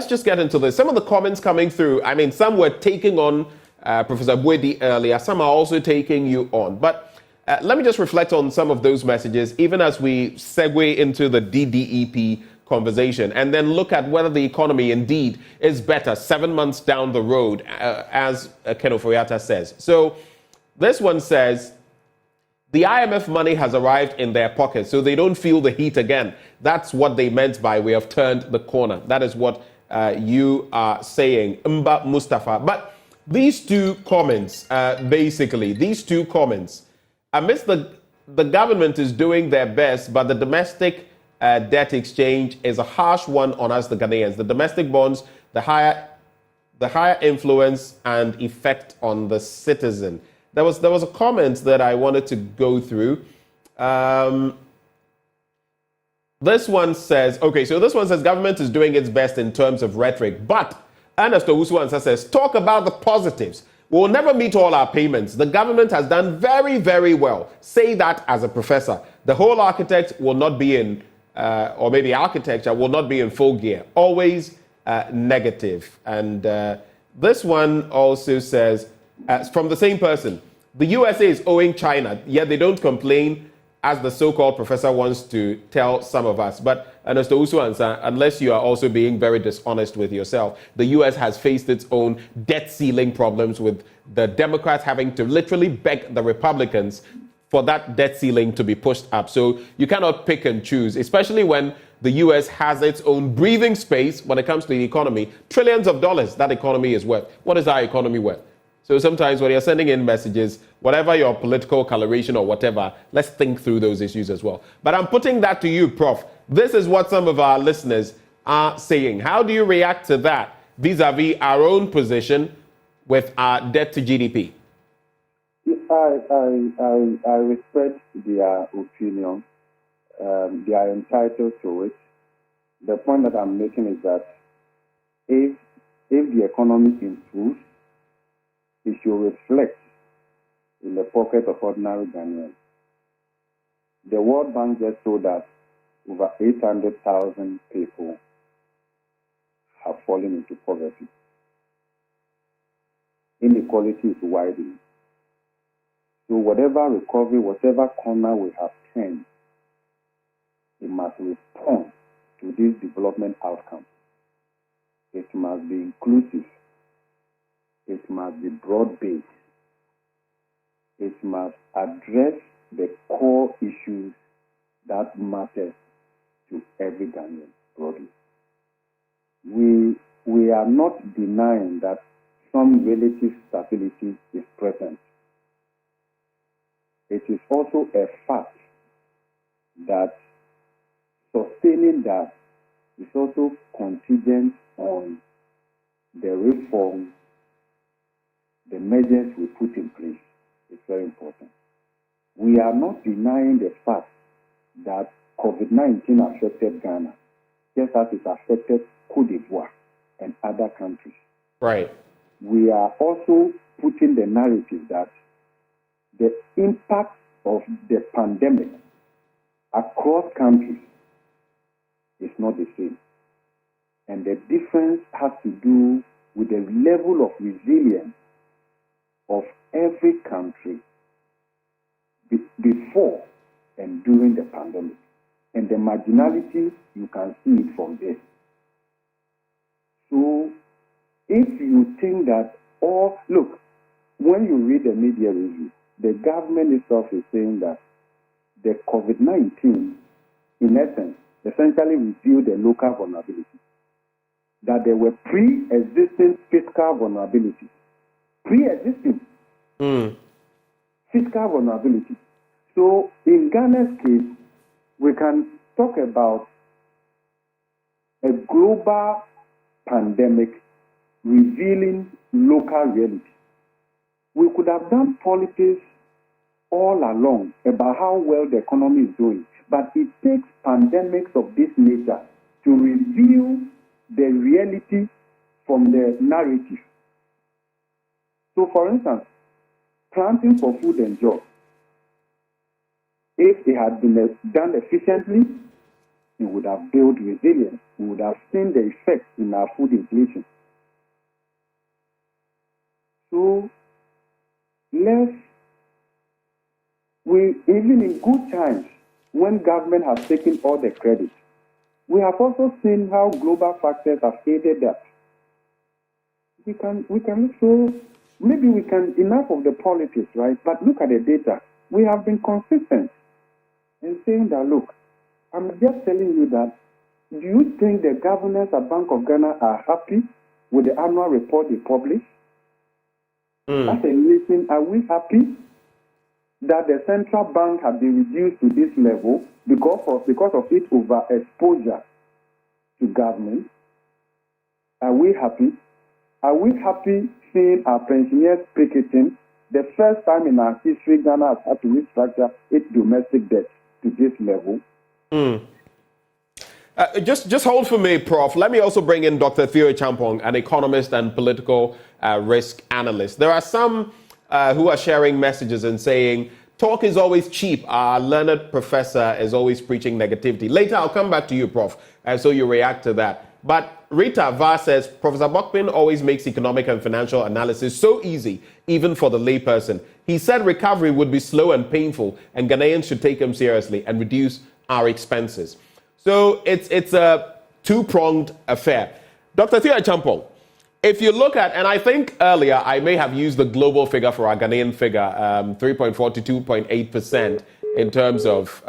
just get into this. Some of the comments coming through, I mean, some were taking on Professor Bwedi earlier. Some are also taking you on. But let me just reflect on some of those messages, even as we segue into the DDEP conversation, and then look at whether the economy indeed is better 7 months down the road, as Ken Oforiatta says. So this one says, the IMF money has arrived in their pockets, so they don't feel the heat again. That's what they meant by we have turned the corner. That is what you are saying, Mba Mustafa. But these two comments, amidst the government is doing their best, but the domestic debt exchange is a harsh one on us, the Ghanaians. The domestic bonds, the higher influence and effect on the citizen. There was a comment that I wanted to go through. This one says, government is doing its best in terms of rhetoric, but Ernest Owusu-Ansah says, talk about the positives. We'll never meet all our payments. The government has done very, very well. Say that as a professor. The whole architect will not be in, or maybe architecture will not be in full gear. Always negative. And this one also says, from the same person, the USA is owing China, yet they don't complain, as the so-called professor wants to tell some of us. But Ernest Owusu-Ansah, unless you are also being very dishonest with yourself, the US has faced its own debt ceiling problems, with the Democrats having to literally beg the Republicans for that debt ceiling to be pushed up. So you cannot pick and choose, especially when the US has its own breathing space when it comes to the economy. Trillions of dollars that economy is worth. What is our economy worth? So sometimes when you're sending in messages, whatever your political coloration or whatever, let's think through those issues as well. But I'm putting that to you, Prof. This is what some of our listeners are saying. How do you react to that vis-a-vis our own position with our debt to GDP? I respect their opinion. They are entitled to it. The point that I'm making is that if the economy improves, it should reflect in the pocket of ordinary Ghanaians. The World Bank just told us over 800,000 people have fallen into poverty. Inequality is widening. So whatever recovery, whatever corner we have turned, it must respond to these development outcomes. It must be inclusive. It must be broad-based. It must address the core issues that matter to every Ghanaian broadly. We are not denying that some relative stability is present. It is also a fact that sustaining that is also contingent on the reform, the measures we put in place. It's very important. We are not denying the fact that COVID-19 affected Ghana, just as it affected Côte d'Ivoire and other countries. Right. We are also putting the narrative that the impact of the pandemic across countries is not the same. And the difference has to do with the level of resilience of every country before and during the pandemic. And the marginality, you can see it from there. So if you think that, look, when you read the media review, the government itself is saying that the COVID-19, in essence, essentially revealed the local vulnerability. That there were pre-existing fiscal vulnerabilities. Pre-existing fiscal vulnerability. So in Ghana's case, we can talk about a global pandemic revealing local reality. We could have done politics all along about how well the economy is doing, but it takes pandemics of this nature to reveal the reality from the narrative. So, for instance, planting for food and jobs, if it had been done efficiently, it would have built resilience. We would have seen the effects in our food inflation. So, even in good times, when government has taken all the credit, we have also seen how global factors have aided that. We can so maybe we can, enough of the politics, right? But look at the data. We have been consistent in saying that, look, I'm just telling you that, do you think the governors at Bank of Ghana are happy with the annual report they publish? As a nation, are we happy that the central bank has been reduced to this level because of its overexposure to government? Are we happy? Are we happy seeing our pensioners picketing? The first time in our history, Ghana has had to restructure its domestic debt to this level. Just hold for me, Prof. Let me also bring in Dr. Theo Champong, an economist and political risk analyst. There are some who are sharing messages and saying, talk is always cheap. Our learned professor is always preaching negativity. Later, I'll come back to you, Prof, so you react to that. But Rita Va says, Professor Bokpin always makes economic and financial analysis so easy, even for the layperson. He said recovery would be slow and painful, and Ghanaians should take him seriously and reduce our expenses. So it's a two-pronged affair. Dr. Theo Champong, if you look at, and I think earlier I may have used the global figure for our Ghanaian figure, 3.4 to 2.8% in terms of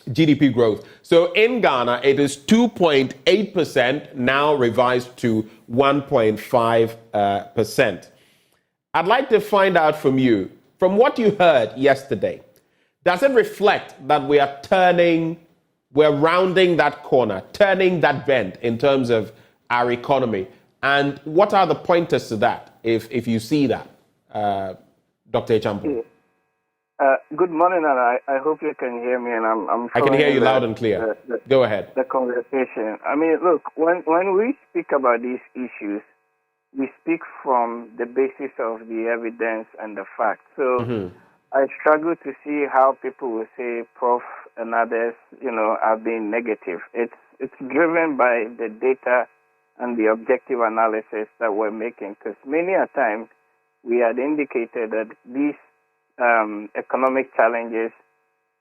GDP growth. So in Ghana, it is 2.8%, now revised to 1.5%. I'd like to find out from you, from what you heard yesterday, does it reflect that we're rounding that corner, turning that bend in terms of our economy? And what are the pointers to that, if you see that, Dr. Champong? Good morning, and I hope you can hear me. And I can hear you loud and clear. Go ahead. The conversation. I mean, look, when we speak about these issues, we speak from the basis of the evidence and the facts. So I struggle to see how people will say Prof and others, are being negative. It's driven by the data and the objective analysis that we're making, because many a times we had indicated that these economic challenges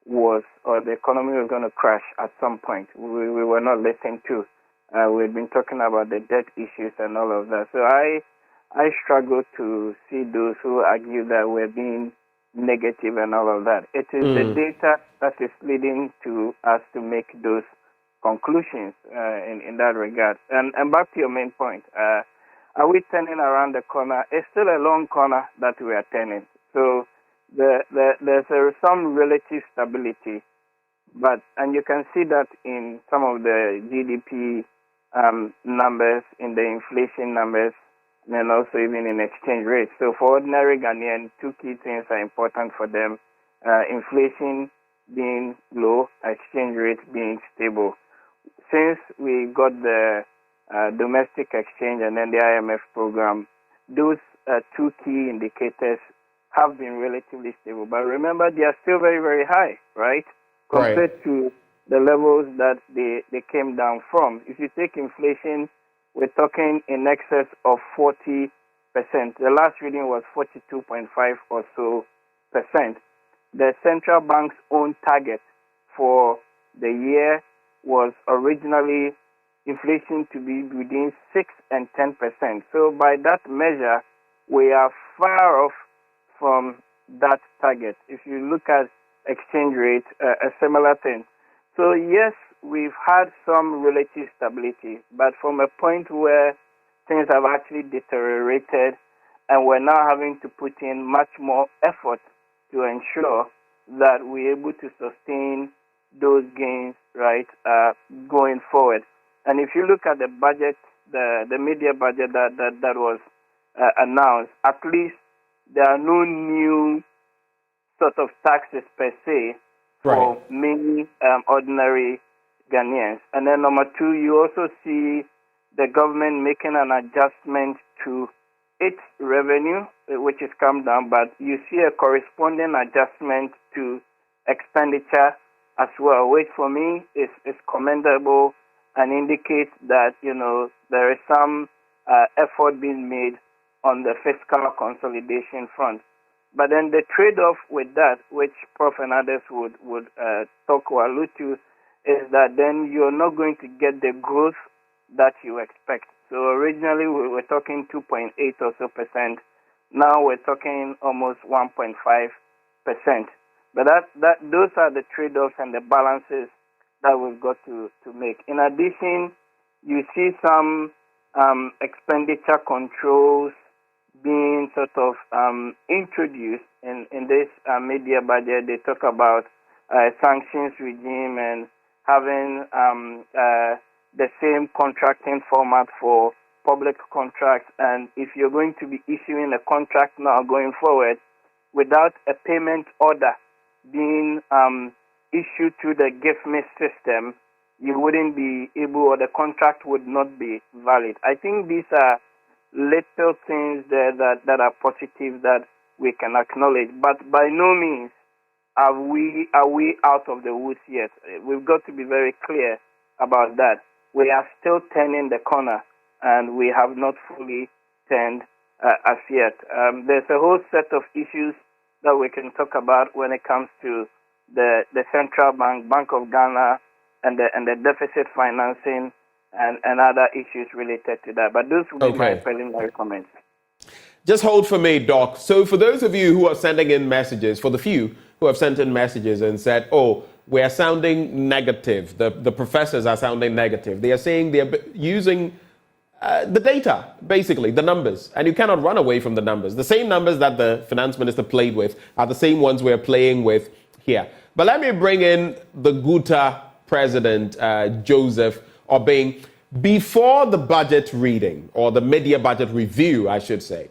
the economy was going to crash at some point. We were not listened to. We've been talking about the debt issues and all of that. So I struggle to see those who argue that we're being negative and all of that. It is the data that is leading to us to make those conclusions in that regard. And back to your main point, are we turning around the corner? It's still a long corner that we are turning. So there's some relative stability, and you can see that in some of the GDP numbers, in the inflation numbers, and also even in exchange rates. So for ordinary Ghanaian, two key things are important for them: inflation being low, exchange rate being stable. Since we got the domestic exchange and then the IMF program, those two key indicators have been relatively stable. But remember, they are still very, very high, right? Compared to the levels that they came down from. If you take inflation, we're talking in excess of 40%. The last reading was 42.5 or so percent. the central bank's own target for the year was originally inflation to be within 6 and 10%. So by that measure, we are far off from that target. If you look at exchange rate, a similar thing. So yes, we've had some relative stability, but from a point where things have actually deteriorated and we're now having to put in much more effort to ensure that we're able to sustain those gains, right, going forward. And if you look at the budget, the media budget that was announced, at least there are no new sort of taxes per se for many ordinary Ghanaians. And then number two, you also see the government making an adjustment to its revenue, which has come down, but you see a corresponding adjustment to expenditure as well, which for me is commendable and indicates that, you know, there is some effort being made on the fiscal consolidation front. But then the trade-off with that, which Prof and others would talk or allude to, is that then you're not going to get the growth that you expect. So originally we were talking 2.8 or so percent. Now we're talking almost 1.5%. But those are the trade-offs and the balances that we've got to make. In addition, you see some expenditure controls being sort of introduced in this media budget. They talk about sanctions regime and having the same contracting format for public contracts. And if you're going to be issuing a contract now going forward without a payment order being issued to the GIFMIS system, you wouldn't be able, or the contract would not be valid. I think these are little things there that are positive that we can acknowledge, but by no means are we out of the woods yet. We've got to be very clear about that. We are still turning the corner, and we have not fully turned as yet. There's a whole set of issues that we can talk about when it comes to the central bank, Bank of Ghana, and the deficit financing and other issues related to that. But those would be my preliminary comments. Just hold for me, Doc. So for those of you who are sending in messages, for the few who have sent in messages and said, oh, we are sounding negative, the professors are sounding negative. They are saying they're using the data, basically, the numbers. And you cannot run away from the numbers. The same numbers that the finance minister played with are the same ones we're playing with here. But let me bring in the GUTA president, Joseph Obeng. Before the budget reading, or the media budget review, I should say,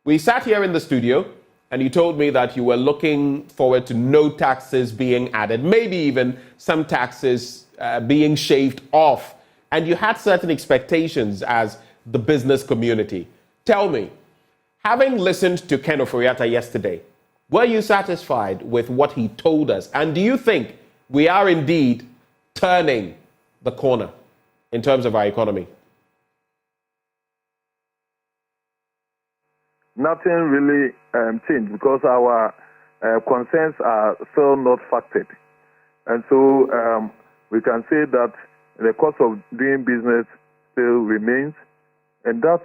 we sat here in the studio and you told me that you were looking forward to no taxes being added, maybe even some taxes being shaved off. And you had certain expectations as the business community. Tell me, having listened to Ken Oforiatta yesterday, were you satisfied with what he told us? And do you think we are indeed turning the corner in terms of our economy? Nothing really changed because our concerns are still not factored. And so we can say that the cost of doing business still remains. And that,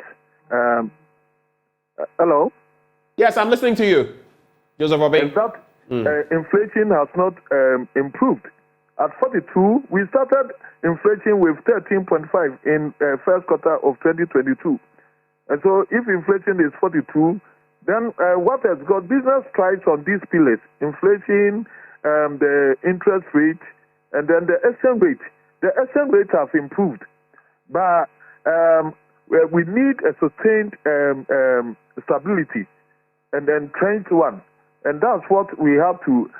hello? Yes, I'm listening to you, Joseph Obeng. And that inflation has not improved. At 42, we started inflation with 13.5 in first quarter of 2022. And so if inflation is 42, then what has got business thrives on these pillars: inflation, the interest rate, and then the exchange rate. The exchange rate has improved, but we need a sustained stability and then entrenched one. And that's what we have to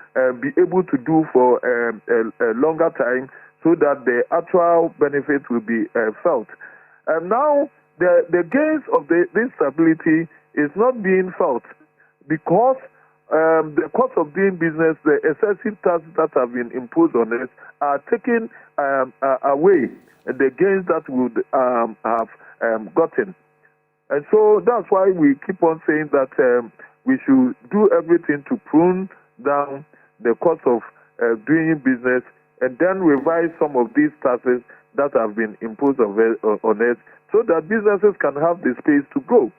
be able to do for a longer time so that the actual benefits will be felt. And now the gains of this stability is not being felt because the cost of doing business, the excessive taxes that have been imposed on us are taking away the gains that we would have gotten. And so that's why we keep on saying that we should do everything to prune down the cost of doing business, and then revise some of these taxes that have been imposed on us, so that businesses can have the space to grow.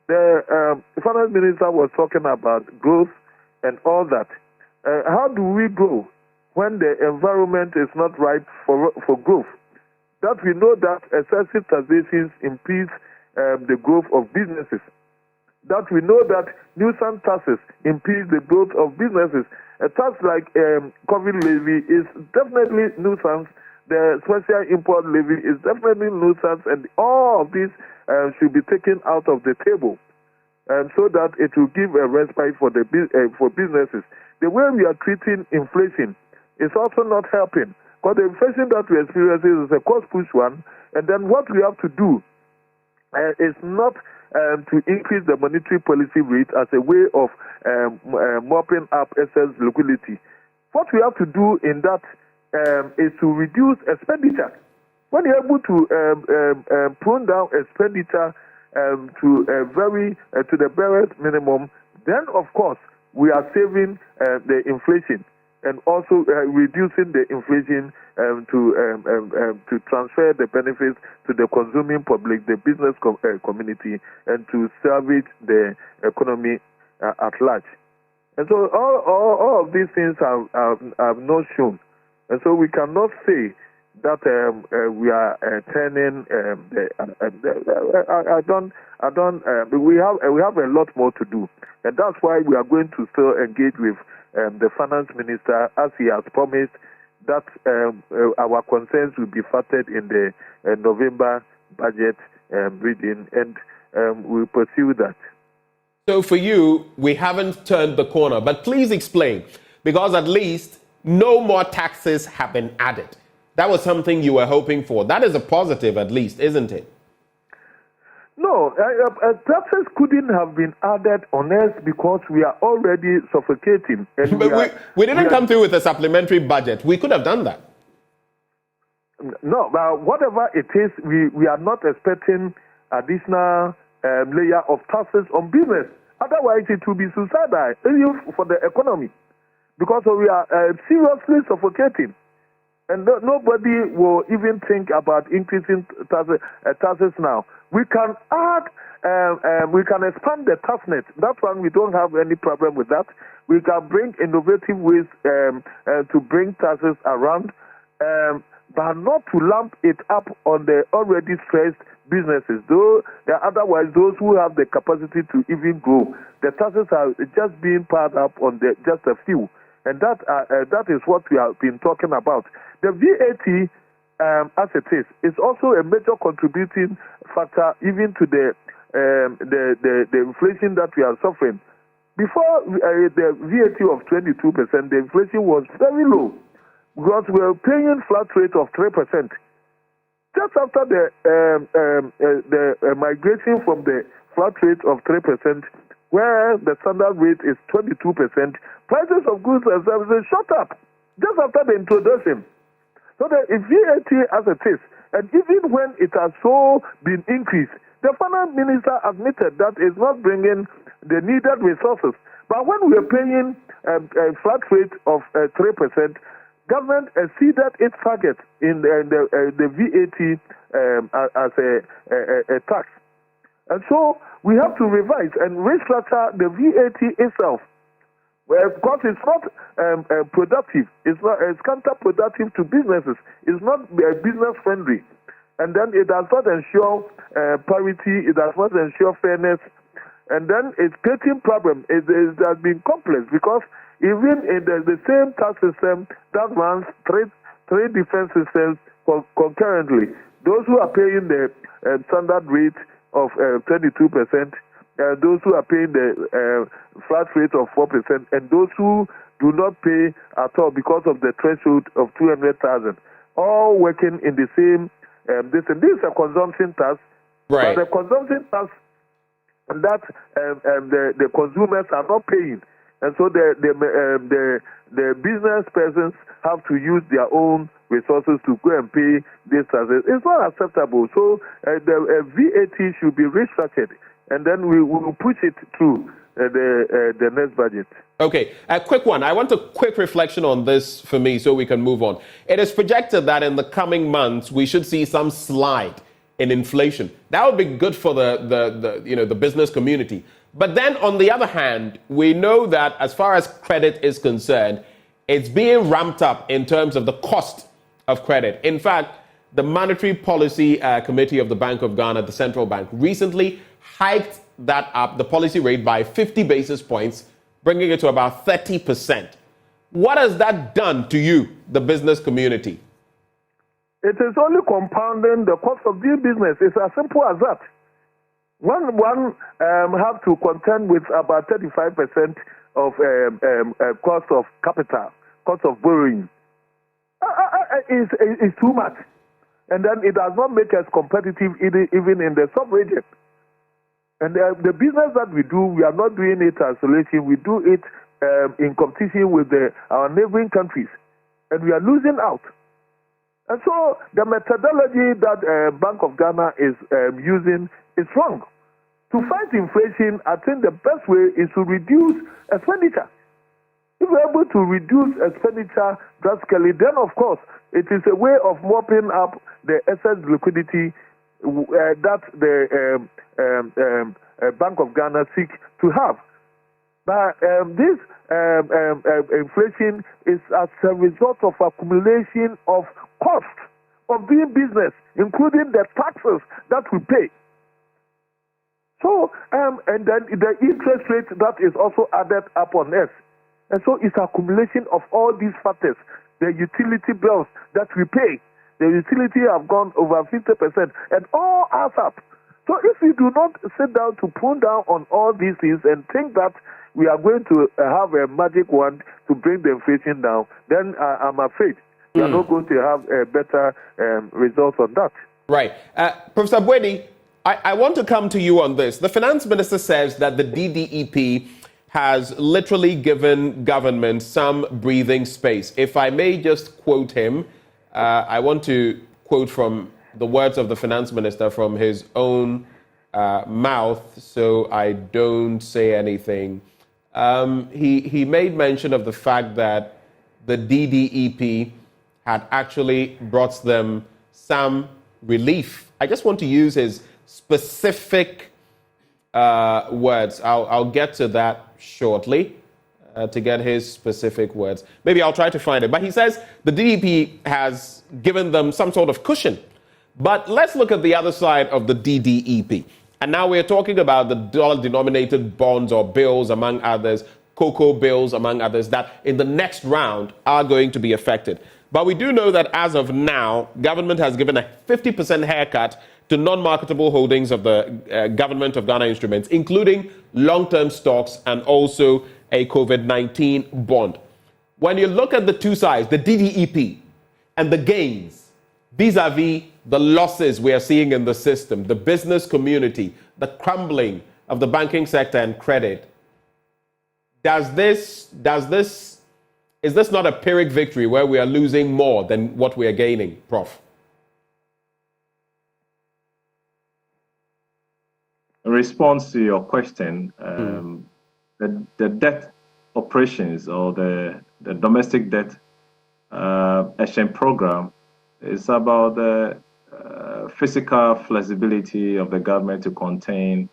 The finance minister was talking about growth and all that. How do we grow when the environment is not right for growth? That we know that excessive taxations impede the growth of businesses. That we know that nuisance taxes impede the growth of businesses. A tax like COVID levy is definitely nuisance. The special import levy is definitely nuisance, and all of these should be taken out of the table, so that it will give a respite for for businesses. The way we are treating inflation is also not helping, because the inflation that we experience is a cost-push one, and then what we have to do is not to increase the monetary policy rate as a way of mopping up excess liquidity. What we have to do in that is to reduce expenditure. When you're able to prune down expenditure to the barest minimum, then of course we are saving the inflation and also reducing the inflation to transfer the benefits to the consuming public, the business community, and to salvage the economy at large. And so all of these things have not shown. And so we cannot say that we are turning. We have a lot more to do, and that's why we are going to still engage with the finance minister, as he has promised that our concerns will be factored in the November budget reading, and we'll pursue that. So for you, we haven't turned the corner, but please explain, because at least no more taxes have been added. That was something you were hoping for. That is a positive, at least, isn't it? No, taxes couldn't have been added on us because we are already suffocating. And but we didn't come through with a supplementary budget. We could have done that. No, but whatever it is, we are not expecting additional layer of taxes on business. Otherwise, it will be suicidal for the economy, because we are seriously suffocating. And nobody will even think about increasing taxes now. We can add, we can expand the tax net. That one, we don't have any problem with that. We can bring innovative ways to bring taxes around, but not to lump it up on the already stressed businesses. Though otherwise, those who have the capacity to even grow, the taxes are just being piled up on just a few. And that is what we have been talking about. The VAT, as it is also a major contributing factor even to the inflation that we are suffering. Before the VAT of 22%, the inflation was very low, because we were paying flat rate of 3%. Just after the migration from the flat rate of 3%, where the standard rate is 22%, prices of goods and services shot up just after the introduction. So the VAT as it is, and even when it has so been increased, the finance minister admitted that it's not bringing the needed resources. But when we are paying a flat rate of 3%, government exceeded its target in the VAT as a tax. And so we have to revise and restructure the VAT itself. Well, because it's not productive, it's counterproductive to businesses. It's not business friendly, and then it does not ensure parity. It does not ensure fairness, and then it's creating problems. It has been complex, because even in the same tax system that runs three different systems concurrently, those who are paying the standard rate of 22%. Those who are paying the flat rate of 4%, and those who do not pay at all because of the threshold of 200,000, all working in the same. This is a consumption tax, right? But the consumption tax that the consumers are not paying, and so the business persons have to use their own resources to go and pay these taxes. It's not acceptable. So the VAT should be restructured, and then we will push it through the next budget. Okay, a quick one. I want a quick reflection on this for me so we can move on. It is projected that in the coming months we should see some slide in inflation. That would be good for the business community. But then on the other hand, we know that as far as credit is concerned, it's being ramped up in terms of the cost of credit. In fact, the Monetary Policy Committee of the Bank of Ghana, the central bank, recently hiked that up, the policy rate, by 50 basis points, bringing it to about 30%. What has that done to you, the business community? It is only compounding the cost of doing business. It's as simple as that. One have to contend with about 35% of cost of capital, cost of borrowing. Is too much. And then it does not make us competitive even in the sub-region. And the business that we do, we are not doing it isolation. We do it in competition with our neighboring countries. And we are losing out. And so the methodology that Bank of Ghana is using is wrong. To fight inflation, I think the best way is to reduce expenditure. If we're able to reduce expenditure drastically, then of course it is a way of mopping up the excess liquidity that the Bank of Ghana seek to have. But this inflation is as a result of accumulation of cost of doing business, including the taxes that we pay. So, and then the interest rate that is also added up on us. And so it's accumulation of all these factors. The utility bills that we pay, the utility have gone over 50%, and all adds up. So if we do not sit down to pull down on all these things and think that we are going to have a magic wand to bring the inflation down, then I'm afraid we are not going to have a better result on that. Right. Professor Bweni, I want to come to you on this. The finance minister says that the DDEP has literally given government some breathing space. If I may just quote him, I want to quote from the words of the finance minister from his own mouth, so I don't say anything. He made mention of the fact that the DDEP had actually brought them some relief. I just want to use his specific words. I'll get to that shortly to get his specific words. Maybe I'll try to find it. But he says the DDEP has given them some sort of cushion. But let's look at the other side of the DDEP. And now we're talking about the dollar-denominated bonds or bills, among others, cocoa bills, among others, that in the next round are going to be affected. But we do know that as of now, government has given a 50% haircut to non-marketable holdings of the government of Ghana instruments, including long-term stocks and also a COVID-19 bond. When you look at the two sides, the DDEP and the gains, vis-a-vis the losses we are seeing in the system, the business community, the crumbling of the banking sector and credit, is this not a Pyrrhic victory where we are losing more than what we are gaining, Prof? In response to your question, the debt operations or the domestic debt exchange program is about the physical flexibility of the government to contain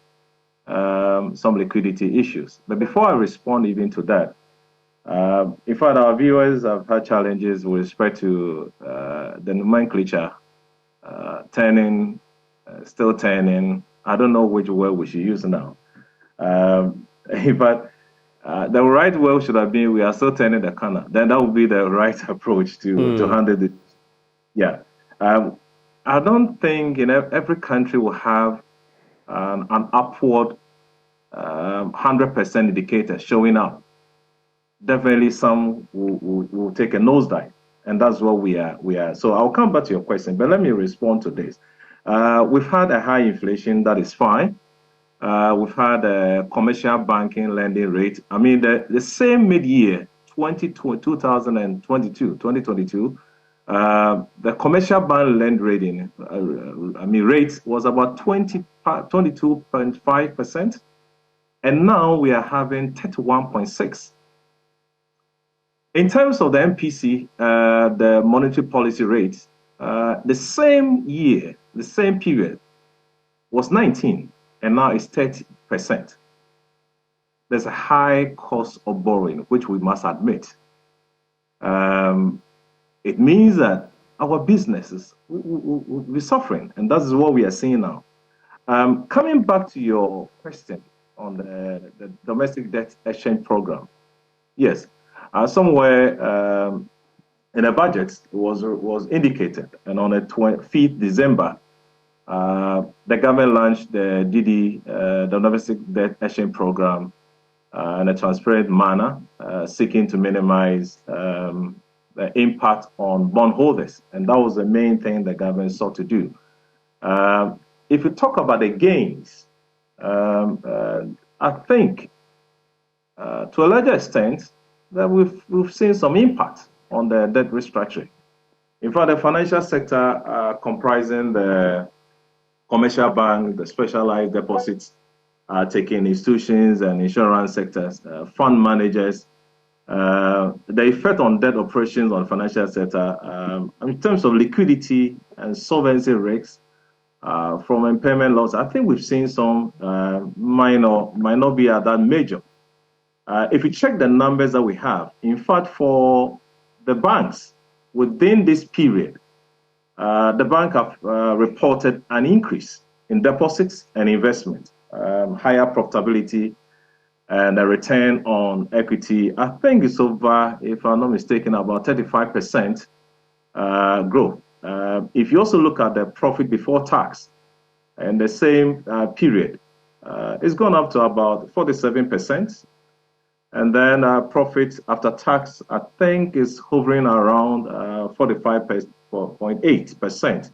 some liquidity issues. But before I respond even to that, in fact, our viewers have had challenges with respect to the nomenclature, still turning. I don't know which word we should use now. But the right word should have been, we are still turning the corner. Then that would be the right approach to handle it. Yeah. I don't think every country will have an upward 100% indicator showing up. Definitely some will take a nosedive, and that's what we are. So I'll come back to your question, but let me respond to this. We've had a high inflation, that is fine. We've had a commercial banking lending rate. I mean, the same mid-year, 2022, the commercial bank lend rating, rate was about 22.5%. and now we are having 31.6. In terms of the MPC, the monetary policy rate, the same year, the same period was 19, and now it's 30%. There's a high cost of borrowing, which we must admit. It means that our businesses will be suffering, and that is what we are seeing now. Coming back to your question on the domestic debt exchange program, yes, somewhere in a budget was indicated, and on the 5th December, the government launched the DD, the domestic debt exchange program, in a transparent manner, seeking to minimize the impact on bondholders, and that was the main thing the government sought to do. If you talk about the gains, I think to a larger extent that we've seen some impact on the debt restructuring. In fact, the financial sector, comprising the commercial bank, the specialized deposits, taking institutions and insurance sectors, fund managers, the effect on debt operations on the financial sector, in terms of liquidity and solvency risks, from impairment loss, I think we've seen some might not be at that major. If you check the numbers that we have, in fact, for the banks within this period, the bank have reported an increase in deposits and investment, higher profitability, and a return on equity. I think it's over, if I'm not mistaken, about 35% growth. If you also look at the profit before tax in the same period, it's gone up to about 47%. And then profit after tax, I think, is hovering around 45.8%.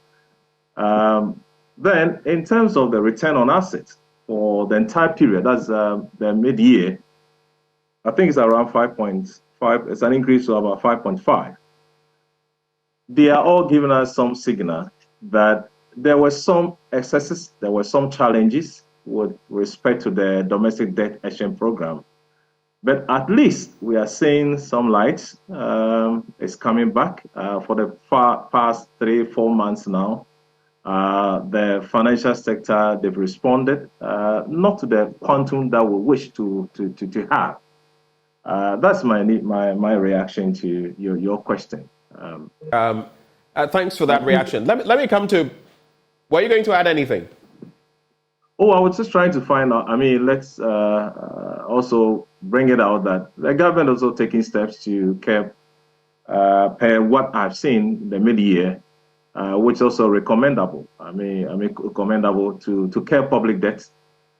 Then, in terms of the return on assets for the entire period, that's the mid-year, I think it's around 5.5. It's an increase to about 5.5. They are all giving us some signal that there were some excesses, there were some challenges with respect to the domestic debt exchange program. But at least we are seeing some light. It's coming back for the past 3-4 months now. The financial sector, they've responded, not to the quantum that we wish to have. That's my reaction to your question. Thanks for that reaction. Let me come to, were you going to add anything? Oh, I was just trying to find out. I mean, let's also bring it out that the government also taking steps to curb what I've seen in the mid-year, which is also recommendable. I mean, commendable to curb public debt,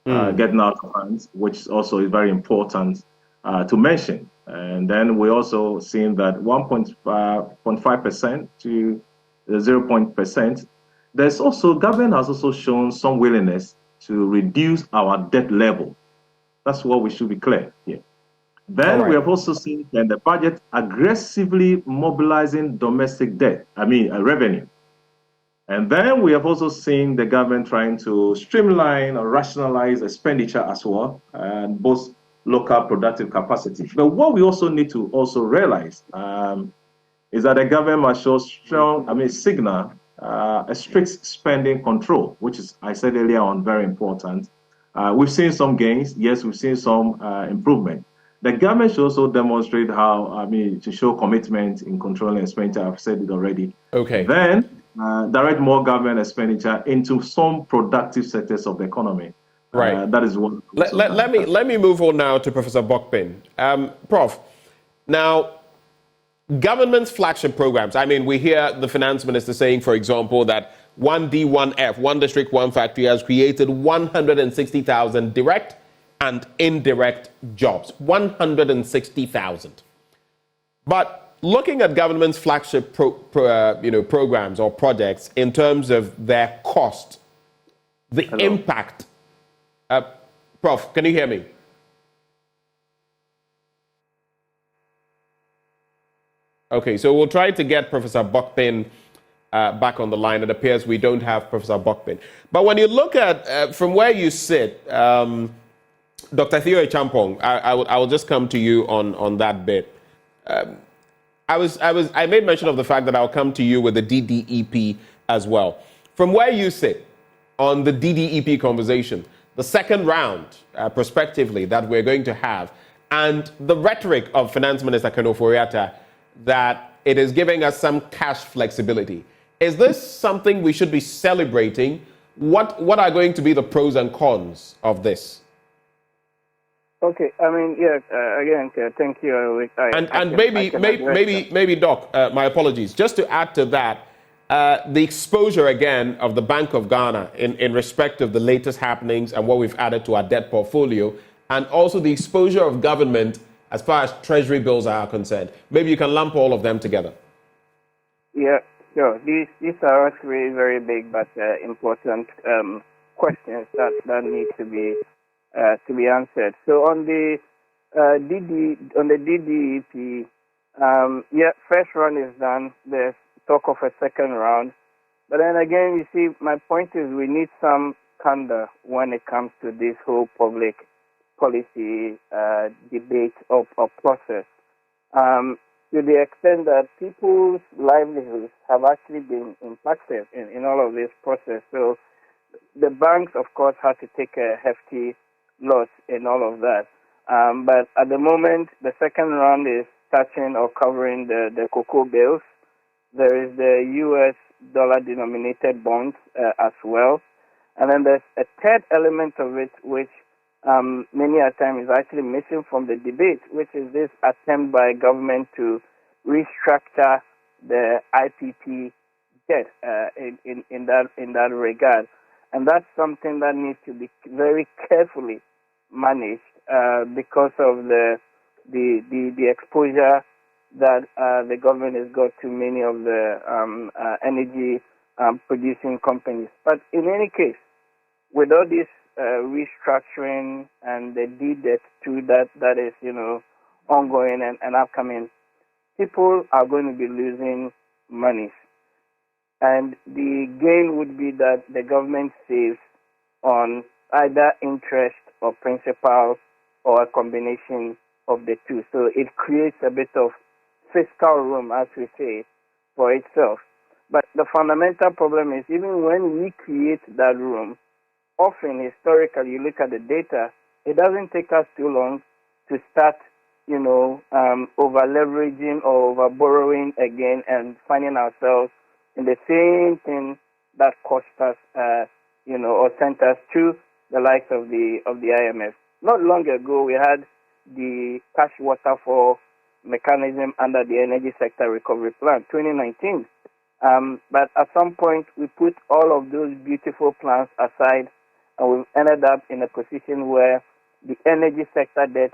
getting out of hands, which also is very important to mention. And then we also seen that 1.5% to 0%. There's also, government has also shown some willingness to reduce our debt level. That's what we should be clear here. Then we have also seen in the budget aggressively mobilizing domestic debt, revenue. And then we have also seen the government trying to streamline or rationalize expenditure as well, and both local productive capacity. But what we also need to also realize is that the government must show strong, signal a strict spending control, which is, I said earlier on, very important. We've seen some gains. Yes, we've seen some improvement. The government should also demonstrate how, to show commitment in controlling expenditure. I've said it already. Okay. Then direct more government expenditure into some productive sectors of the economy. Right. That is one. Let me move on now to Professor Bokpin. Prof, now, government's flagship programs. We hear the finance minister saying, for example, that 1D, 1F, one district, one factory, has created 160,000 direct and indirect jobs. 160,000. But looking at government's flagship programs or projects in terms of their cost, the impact. Prof, can you hear me? Okay, so we'll try to get Professor Bokpin back on the line. It appears we don't have Professor Bokpin. But when you look at, from where you sit, Dr. Theo Champong, I will just come to you on that bit. I made mention of the fact that I'll come to you with the DDEP as well. From where you sit on the DDEP conversation, the second round, prospectively, that we're going to have, and the rhetoric of Finance Minister Ken Ofori-Atta that it is giving us some cash flexibility. Is this something we should be celebrating? What are going to be the pros and cons of this? Okay, I mean, yeah. Again, thank you. Maybe, Doc. My apologies. Just to add to that, the exposure again of the Bank of Ghana in respect of the latest happenings and what we've added to our debt portfolio, and also the exposure of government as far as treasury bills are concerned. Maybe you can lump all of them together. Yeah, sure. These are actually very big but important questions that need to be answered. So on the DDEP, first round is done. There's talk of a second round, but then again, you see, my point is we need some candor when it comes to this whole public policy debate or process. To the extent that people's livelihoods have actually been impacted in all of this process. So the banks, of course, have to take a hefty loss in all of that. But at the moment, the second round is touching or covering the cocoa bills. There is the U.S. dollar-denominated bonds as well. And then there's a third element of it, which many a time is actually missing from the debate, which is this attempt by government to restructure the IPP debt in that regard. And that's something that needs to be very carefully managed because of the exposure that the government has got to many of the energy producing companies. But in any case, with all this restructuring and the debt too that is ongoing and upcoming, people are going to be losing money. And the gain would be that the government saves on either interest or principal or a combination of the two. So it creates a bit of fiscal room, as we say, for itself. But the fundamental problem is even when we create that room, often historically, you look at the data, it doesn't take us too long to start, over leveraging or over borrowing again and finding ourselves in the same thing that cost us, or sent us to the likes of the IMF. Not long ago, we had the cash waterfall mechanism under the Energy Sector Recovery Plan, 2019. But at some point, we put all of those beautiful plans aside, and we've ended up in a position where the energy sector debt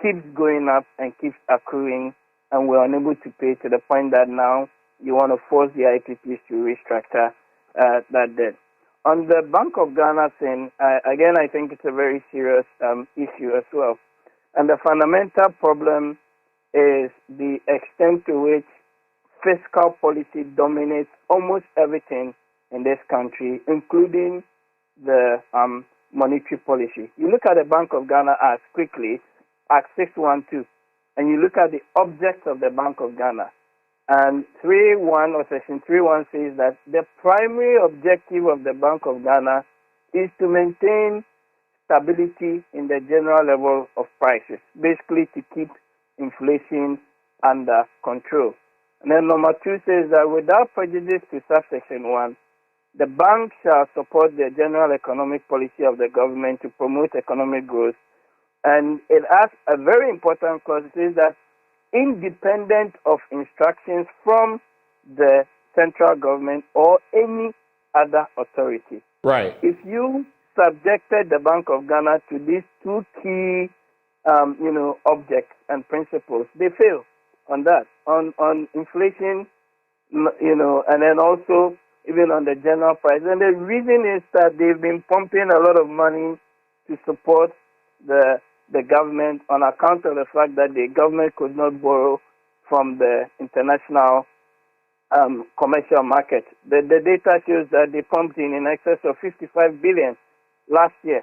keeps going up and keeps accruing, and we're unable to pay to the point that now you want to force the IPPs to restructure that debt. On the Bank of Ghana thing, again, I think it's a very serious issue as well. And the fundamental problem is the extent to which fiscal policy dominates almost everything in this country, including the monetary policy. You look at the Bank of Ghana Act quickly, Act 612, and you look at the objects of the Bank of Ghana. And 3.1 or Section 3.1 says that the primary objective of the Bank of Ghana is to maintain stability in the general level of prices, basically to keep inflation under control. And then number 2 says that without prejudice to subsection 1, the bank shall support the general economic policy of the government to promote economic growth. And it has a very important clause. It says that independent of instructions from the central government or any other authority. Right. If you subjected the Bank of Ghana to these two key, objects and principles, they fail on that, on inflation, and then also even on the general price. And the reason is that they've been pumping a lot of money to support the government on account of the fact that the government could not borrow from the international commercial market. The data shows that they pumped in excess of 55 billion last year.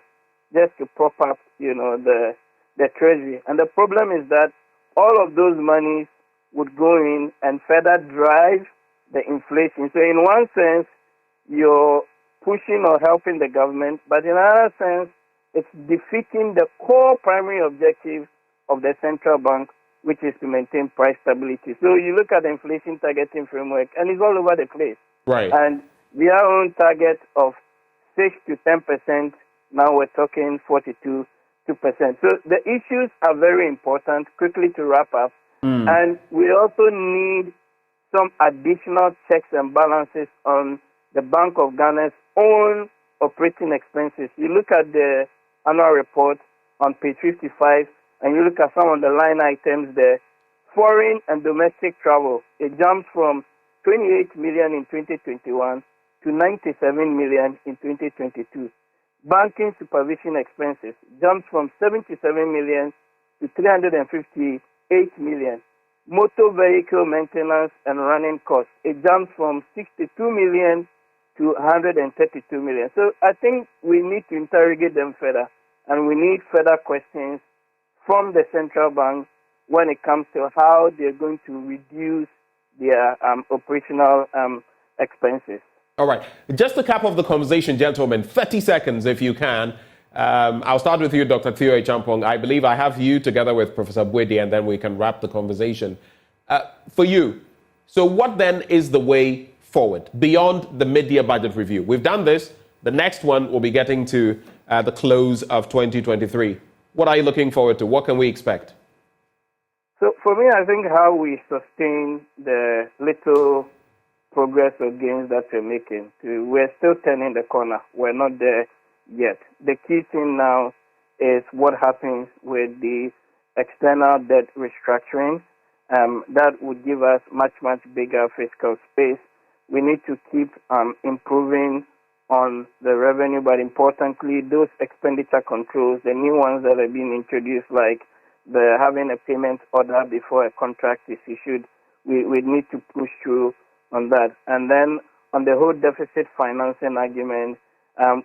just to prop up, the treasury. And the problem is that all of those monies would go in and further drive the inflation. So in one sense, you're pushing or helping the government, but in another sense, it's defeating the core primary objective of the central bank, which is to maintain price stability. So you look at the inflation targeting framework, and it's all over the place. Right. And their own target of 6 to 10%, now we're talking 42%. So the issues are very important. Quickly to wrap up, and we also need some additional checks and balances on the Bank of Ghana's own operating expenses. You look at the annual report on page 55, and you look at some of the line items there. Foreign and domestic travel, it jumps from 28 million in 2021 to 97 million in 2022. Banking supervision expenses jumps from 77 million to 358 million. Motor vehicle maintenance and running costs, it jumps from 62 million to 132 million. So I think we need to interrogate them further, and we need further questions from the central bank when it comes to how they're going to reduce their operational expenses. All right. Just to cap off the conversation, gentlemen, 30 seconds if you can. I'll start with you, Dr. Theo Champong. I believe I have you together with Professor Bwedi, and then we can wrap the conversation. For you, so what then is the way forward beyond the mid-year budget review? We've done this. The next one will be getting to the close of 2023. What are you looking forward to? What can we expect? So for me, I think how we sustain the little progress or gains that we're making. We're still turning the corner. We're not there yet. The key thing now is what happens with the external debt restructuring. That would give us much, much bigger fiscal space. We need to keep improving on the revenue, but importantly, those expenditure controls, the new ones that are being introduced, like the having a payment order before a contract is issued, we need to push through on that. And then on the whole deficit financing argument,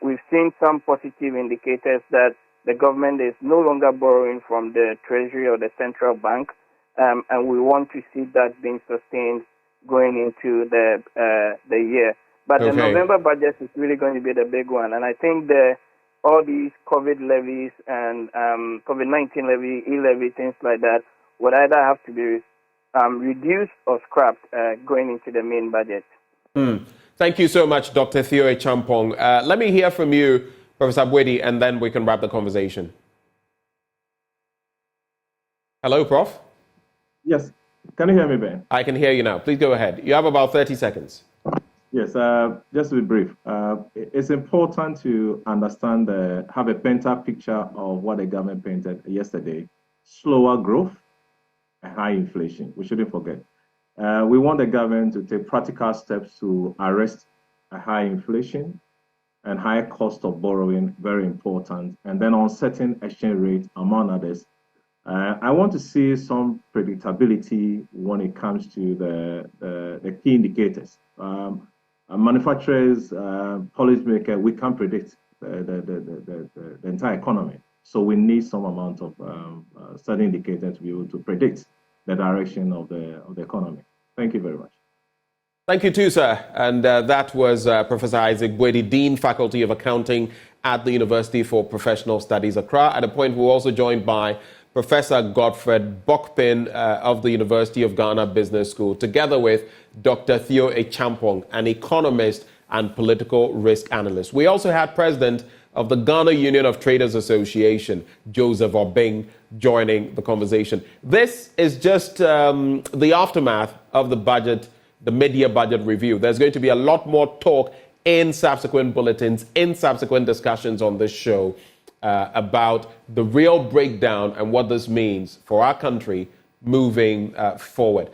we've seen some positive indicators that the government is no longer borrowing from the Treasury or the central bank, and we want to see that being sustained going into the year. But the November budget is really going to be the big one, and I think all these COVID levies and COVID-19 levy, e-levy, things like that would either have to be reduced or scrapped going into the main budget. Thank you so much, Dr. Theo Champong. Let me hear from you, Professor Bwedi, and then we can wrap the conversation. Hello, Prof. Yes. Can you hear me, Ben? I can hear you now. Please go ahead. You have about 30 seconds. Yes, just to be brief. It's important to understand, have a pent-up picture of what the government painted yesterday. Slower growth and high inflation. We shouldn't forget. We want the government to take practical steps to arrest a high inflation and high cost of borrowing, very important. And then uncertain exchange rate, among others. I want to see some predictability when it comes to the key indicators. Manufacturers, policymakers, we can't predict the entire economy. So we need some amount of certain indicators to be able to predict the direction of the economy. Thank you very much. Thank you too, sir. And that was Professor Isaac Bwedi, Dean, Faculty of Accounting at the University for Professional Studies, Accra. At a point, we were also joined by Professor Godfred Bokpin of the University of Ghana Business School, together with Dr. Theo Champong, an economist and political risk analyst. We also had President of the Ghana Union of Traders Association, Joseph Obeng, joining the conversation. This is just the aftermath of the budget, the mid-year budget review. There's going to be a lot more talk in subsequent bulletins, in subsequent discussions on this show about the real breakdown and what this means for our country moving forward.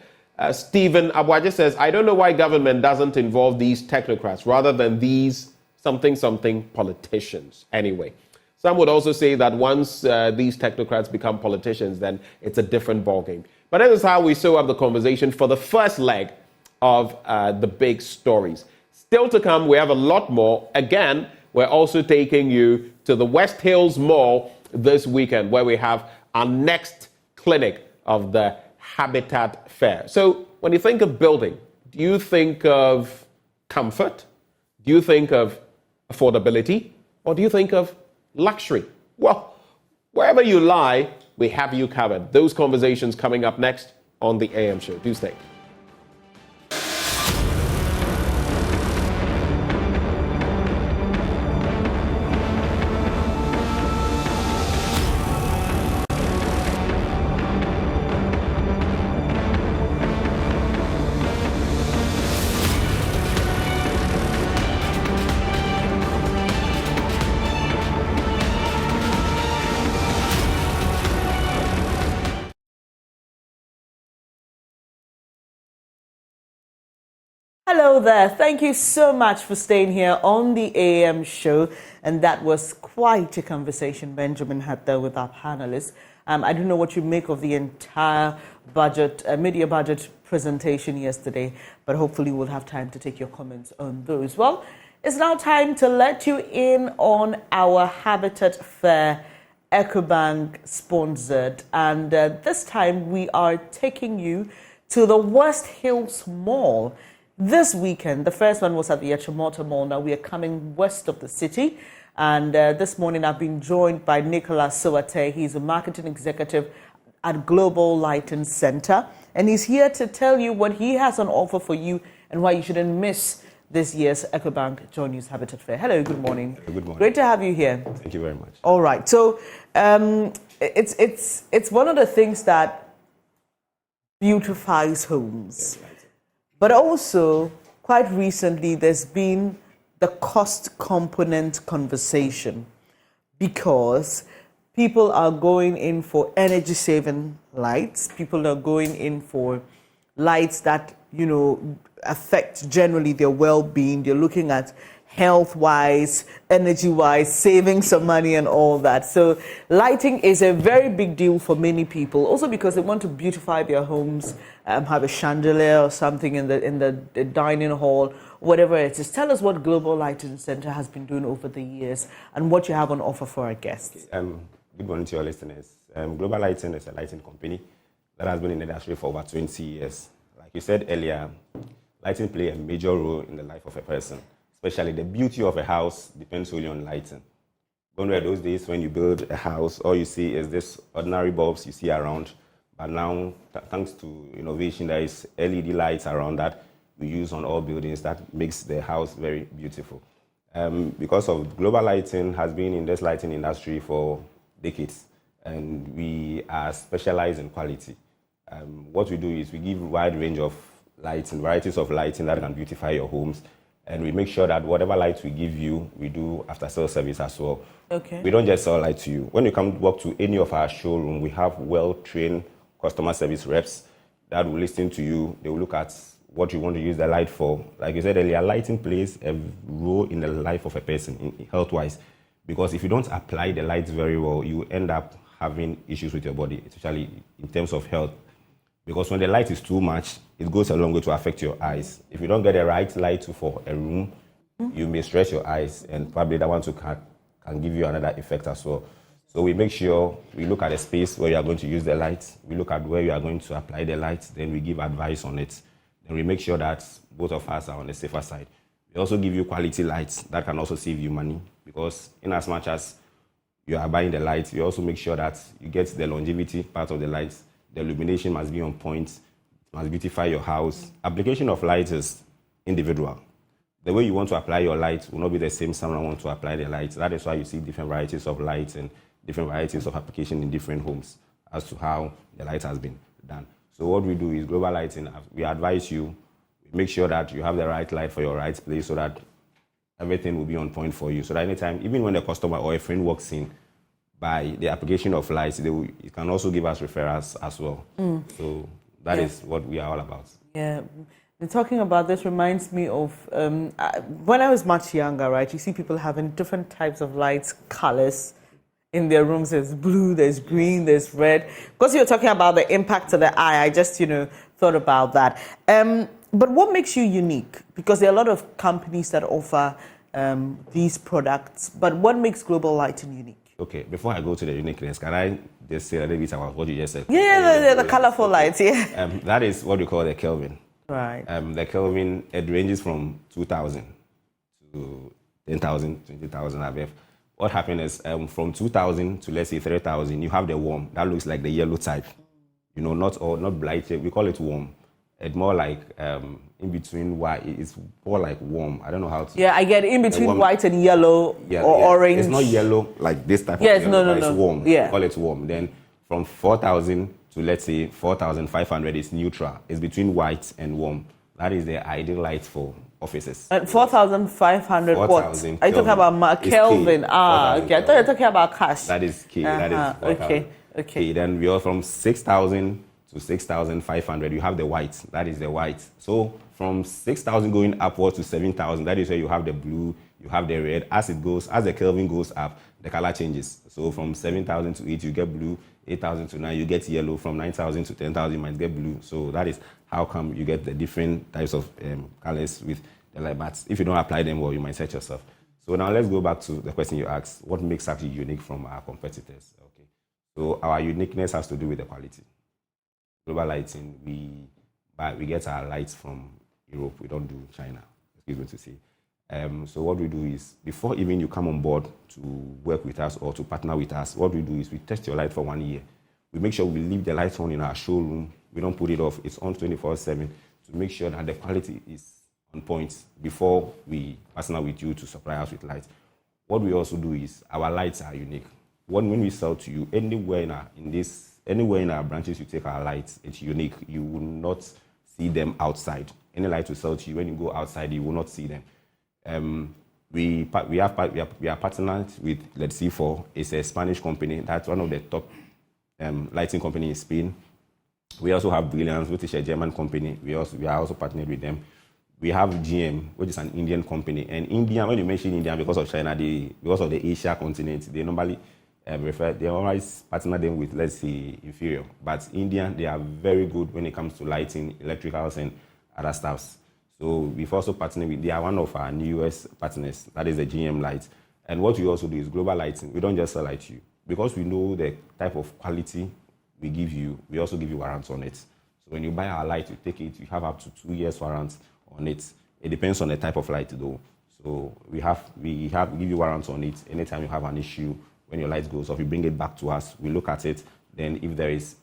Stephen Abwaje says, I don't know why government doesn't involve these technocrats rather than these something politicians. Anyway, some would also say that once these technocrats become politicians, then it's a different ballgame. But that is how we sew up the conversation for the first leg of the big stories. Still to come, we have a lot more. Again, we're also taking you to the West Hills Mall this weekend, where we have our next clinic of the Habitat Fair. So when you think of building, do you think of comfort? Do you think of affordability? Or do you think of luxury? Well, wherever you lie, we have you covered. Those conversations coming up next on the AM Show. Do stay. Hello there. Thank you so much for staying here on the AM show. And that was quite a conversation Benjamin had there with our panelists. I don't know what you make of the entire budget, media budget presentation yesterday, but hopefully we'll have time to take your comments on those. Well, it's now time to let you in on our Habitat Fair, EcoBank sponsored. And this time we are taking you to the West Hills Mall. This weekend, the first one was at the Echimota Mall. Now we are coming west of the city. And this morning I've been joined by Nicholas Sowate. He's a marketing executive at Global Lighting Center. And he's here to tell you what he has on offer for you and why you shouldn't miss this year's EcoBank Joy News Habitat Fair. Hello, good morning. Good morning. Great to have you here. Thank you very much. All right. So it's one of the things that beautifies homes. Yes. But also, quite recently, there's been the cost component conversation because people are going in for energy-saving lights. People are going in for lights that, you know, affect generally their well-being. They're looking at health-wise, energy-wise, saving some money and all that. So lighting is a very big deal for many people, also because they want to beautify their homes, have a chandelier or something in the dining hall, whatever it is. Tell us what Global Lighting Center has been doing over the years and what you have on offer for our guests. Good morning to your listeners. Global Lighting is a lighting company that has been in the industry for over 20 years. Like you said earlier, lighting plays a major role in the life of a person. Especially the beauty of a house depends solely on lighting. Gone were those days when you build a house, all you see is this ordinary bulbs you see around. But now, thanks to innovation, there is LED lights around that we use on all buildings that makes the house very beautiful. Because of Global Lighting has been in this lighting industry for decades, and we are specialized in quality. What we do is we give a wide range of lighting, varieties of lighting that can beautify your homes. And we make sure that whatever lights we give you, we do after-sales service as well. Okay. We don't just sell light to you. When you come to work to any of our showroom, we have well-trained customer service reps that will listen to you. They will look at what you want to use the light for. Like you said earlier, lighting plays a role in the life of a person, health-wise. Because if you don't apply the lights very well, you end up having issues with your body, especially in terms of health. Because when the light is too much, it goes a long way to affect your eyes. If you don't get the right light for a room, you may stress your eyes, and probably that one too can give you another effect as well. So we make sure we look at the space where you are going to use the lights, we look at where you are going to apply the lights, then we give advice on it. Then we make sure that both of us are on the safer side. We also give you quality lights that can also save you money, because in as much as you are buying the lights, we also make sure that you get the longevity part of the lights. The illumination must be on point, must beautify your house. Application of lights is individual. The way you want to apply your light will not be the same someone wants to apply the lights. That is why you see different varieties of lights and different varieties of application in different homes as to how the light has been done. So what we do is Global Lighting, we advise you, we make sure that you have the right light for your right place so that everything will be on point for you. So that anytime, even when a customer or a friend walks in, by the application of lights, you can also give us referrals as well. So that is what we are all about. Yeah. And talking about this reminds me of when I was much younger, right? You see people having different types of lights, colors in their rooms. There's blue, there's green, there's red. Because you're talking about the impact to the eye, I just, thought about that. But what makes you unique? Because there are a lot of companies that offer these products. But what makes global lighting unique? Okay, before I go to the uniqueness, can I just say a little bit about what you just said? Yeah, the colorful lights, yeah. That is what we call the Kelvin. Right. The Kelvin, it ranges from 2,000 to 10,000, 20,000 above. What happens is from 2,000 to, let's say, 3,000, you have the warm. That looks like the yellow type. You know, not bright. We call it warm. It's more like in between white. It's more like warm. I don't know how to. Yeah, I get in between white and yellow or orange. It's not yellow like this type of yellow. It's warm. Yeah. We call it warm. Then from 4,000 to, let's say, 4,500 is neutral. It's between white and warm. That is the ideal light for offices. At 4,500 watts. Are you talking about Kelvin? Okay. I thought you were talking about cash. That is key. That is okay. Then we are from 6,000 to 6,500. You have the white. That is the white. So from 6,000 going upwards to 7,000, that is where you have the blue, you have the red. As the Kelvin goes up, the color changes. So from 7,000 to 8, you get blue. 8,000 to 9, you get yellow. From 9,000 to 10,000, you might get blue. So that is how come you get the different types of colors with the light. But if you don't apply them well, you might set yourself. So now let's go back to the question you asked. What makes actually unique from our competitors? Okay. So our uniqueness has to do with the quality. Global lighting, we get our lights from Europe. We don't do China. Excuse me to say. So what we do is, before even you come on board to work with us or to partner with us, what we do is we test your light for 1 year. We make sure we leave the lights on in our showroom. We don't put it off. It's on 24/7 to make sure that the quality is on point before we partner with you to supply us with lights. What we also do is our lights are unique. When we sell to you, anywhere in our branches you take our lights, it's unique. You will not see them outside. Any light we sell to you, when you go outside, you will not see them. We are partnered with Let's See For. It's a Spanish company. That's one of the top lighting company in Spain. We also have Brilliance, which is a German company. We are also partnered with them. We have GM, which is an Indian company. And India, when you mention India, because of China, because of the Asia continent, they normally always partner them with, let's say, inferior. But Indian, they are very good when it comes to lighting, electricals, and other stuffs. So we've also partnered with, they are one of our newest partners, that is the GM Light. And what we also do is global lighting. We don't just sell light to you. Because we know the type of quality we give you, we also give you warrants on it. So when you buy our light, you take it, you have up to 2 years warrants on it. It depends on the type of light though. So we give you warrants on it. Anytime you have an issue, when your light goes off, you bring it back to us, we look at it, then if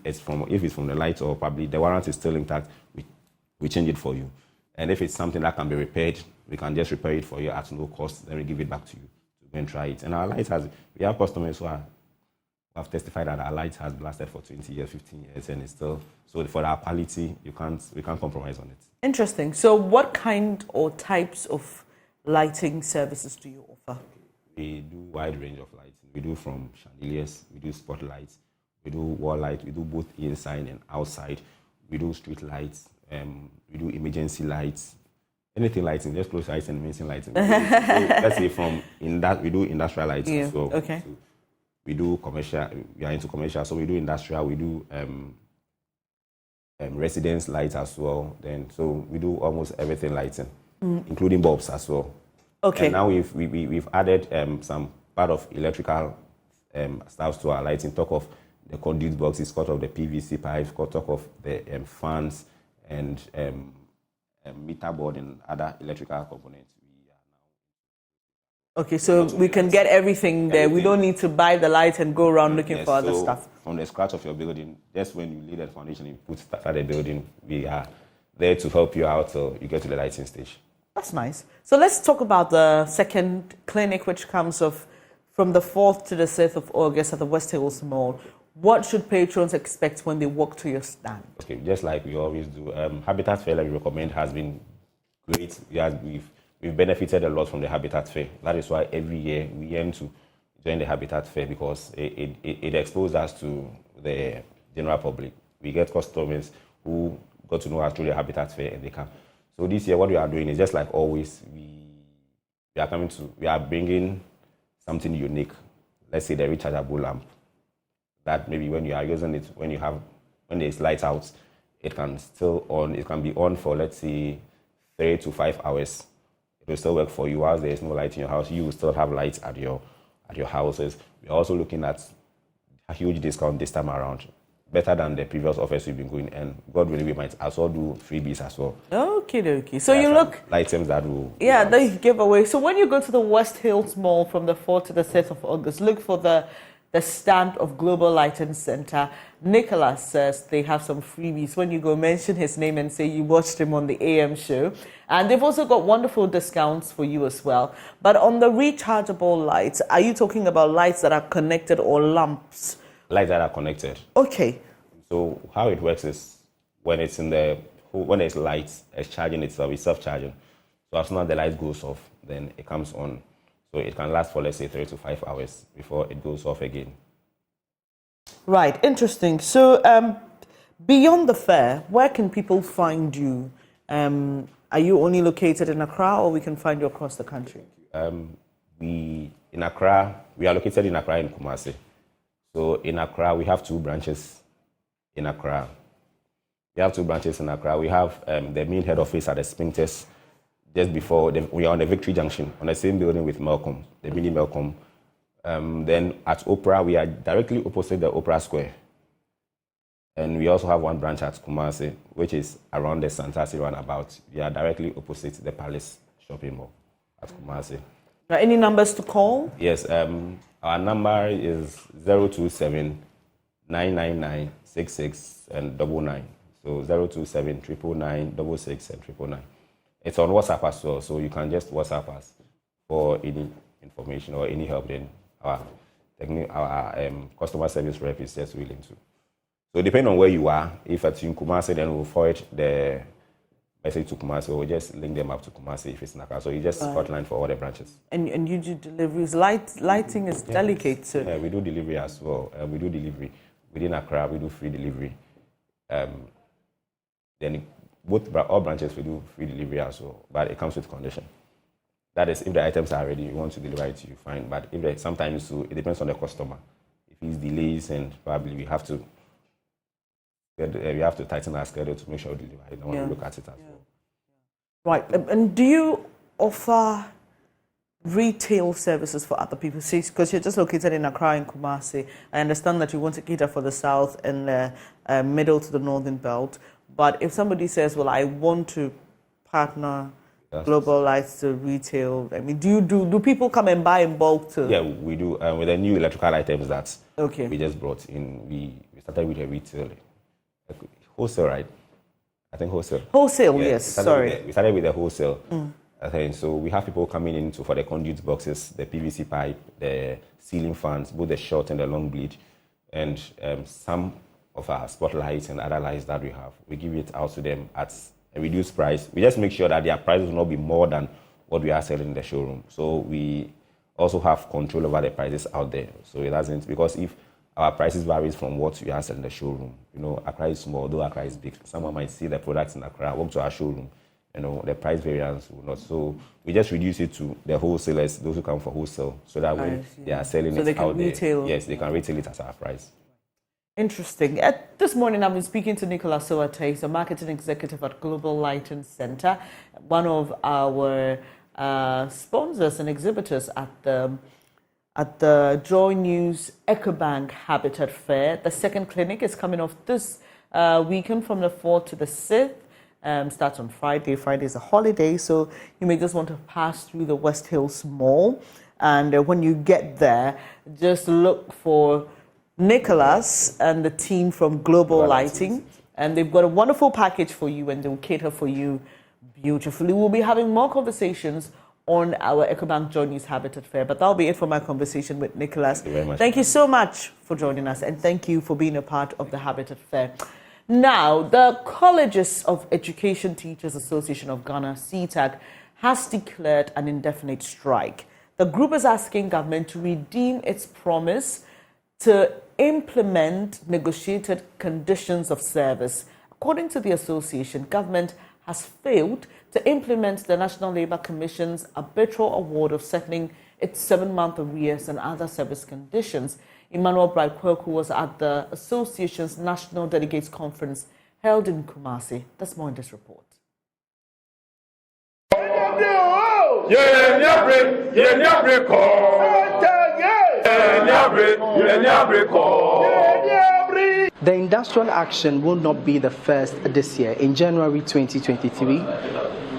it's from the light or probably the warranty is still intact, we change it for you. And if it's something that can be repaired, we can just repair it for you at no cost, then we give it back to you to go and try it. And our light we have customers who have testified that our light has lasted for 20 years, 15 years, and it's still, so for our quality, we can't compromise on it. Interesting. So what kind or types of lighting services do you offer? We do a wide range of lights. We do from chandeliers, we do spotlights, we do wall light, we do both inside and outside. We do street lights, we do emergency lights, anything lighting, just close lights and emergency lighting. So let's say we do industrial lights as well. Okay. So we do commercial, we are into commercial, so we do industrial, we do residence lights as well. Then so we do almost everything lighting, including bulbs as well. Okay. And now we've added some part of electrical stuff to our lighting. Talk of the conduit boxes, talk of the PVC pipes, talk of the fans and meter board and other electrical components. Okay, so we can get everything there. We don't need to buy the light and go around looking for other stuff. From the scratch of your building, just when you lay the foundation, you start the building, we are there to help you out till you get to the lighting stage. That's nice. So let's talk about the second clinic, which comes from the 4th to the 6th of August at the West Hills Mall. What should patrons expect when they walk to your stand? Okay, just like we always do. Habitat Fair, like we recommend, has been great. We've benefited a lot from the Habitat Fair. That is why every year we aim to join the Habitat Fair, because it exposes us to the general public. We get customers who got to know us through the Habitat Fair and they come. So this year what we are doing is just like always, we are bringing something unique. Let's say the rechargeable lamp. That maybe when you are using it, when there's lights out, it can be on for, let's say, 3 to 5 hours. It will still work for you. Whilst there is no light in your house, you will still have lights at your houses. We're also looking at a huge discount this time around, better than the previous offers we've been going, and God willing, we might as well do freebies as well. Okay. So you look items that will they give away. So when you go to the West Hills Mall from the 4th to the 6th of August, look for the stamp of Global Lighting Center. Nicholas says they have some freebies. When you go, mention his name and say you watched him on the AM show. And they've also got wonderful discounts for you as well. But on the rechargeable lights, are you talking about lights that are connected or lamps? Lights that are connected. Okay. So how it works is when it's lights, it's charging itself, it's self-charging. So as soon as the light goes off, then it comes on. So it can last for, let's say, 3 to 5 hours before it goes off again. Right, interesting. So beyond the fair, where can people find you? Are you only located in Accra, or we can find you across the country? We are located in Accra and Kumasi. So in Accra, we have 2 branches in Accra. We have the main head office at the Spintex, just before we are on the Victory Junction, on the same building with Malcolm, the mini Malcolm. Then at Opera, we are directly opposite the Opera Square. And we also have 1 branch at Kumasi, which is around the Santasi roundabout. We are directly opposite the Palace shopping mall at Kumasi. Any numbers to call? Yes, our number is 027-999-66 and 99. So 027-999-66 and 999. It's on WhatsApp as well, so you can just WhatsApp us for any information or any help. Then our customer service rep is just willing to. So depending on where you are, if it's in Kumasi, then we'll forward the message to Kumasi, or we'll just link them up to Kumasi if it's in Accra. So you just hotline for all the branches. And you do deliveries. Lighting is delicate. So. Yeah, we do delivery as well. We do delivery within Accra. We do free delivery. Then all branches we do free delivery as well, but it comes with condition. That is, if the items are ready, you want to deliver it to you, fine. But if sometimes it depends on the customer. If it's delays, and probably we have to tighten our schedule to make sure we deliver. I don't want to look at it as well. Right, and do you offer retail services for other people? See, because you're just located in Accra and Kumasi. I understand that you want to cater for the south and the middle to the northern belt. But if somebody says, well, I want to partner Global Lights to retail, I mean, do people come and buy in bulk too? Yeah, we do. With the new electrical items that we just brought in, we started with a retail. Wholesale, right? I think wholesale. Wholesale, yes, We started with the wholesale. I think so. We have people coming in for the conduit boxes, the PVC pipe, the ceiling fans, both the short and the long bleed, and some of our spotlights and other lights that we have. We give it out to them at a reduced price. We just make sure that their price will not be more than what we are selling in the showroom. So we also have control over the prices out there. So it doesn't, because if our prices varies from what we are selling in the showroom, Accra is small, though Accra is big. Someone might see the products in Accra, walk to our showroom, the price variance will not. So we just reduce it to the wholesalers, those who come for wholesale, so that when they are selling it out there, yes, they can retail it at our price. Interesting. This morning, I've been speaking to Nicholas Soate, he's a marketing executive at Global Lighting Center, one of our sponsors and exhibitors at the Joy News EcoBank Habitat Fair. The second clinic is coming off this weekend from the 4th to the 6th. Starts on Friday. Friday is a holiday, so you may just want to pass through the West Hills Mall. And when you get there, just look for Nicholas and the team from Global Lighting, and they've got a wonderful package for you, and they'll cater for you beautifully. We'll be having more conversations on our EcoBank Joy News Habitat Fair, but that'll be it for my conversation with Nicholas. Thank you very much. Thank you so much for joining us, and thank you for being a part of the Habitat Fair. Now, the Colleges of Education Teachers Association of Ghana, CETAG, has declared an indefinite strike. The group is asking government to redeem its promise to implement negotiated conditions of service. According to the association, government has failed to implement the National Labour Commission's arbitral award of settling its 7-month arrears and other service conditions. Emmanuel Bright-Quirk, who was at the association's National Delegates Conference held in Kumasi. There's more in this report. The industrial action will not be the first this year. In January 2023,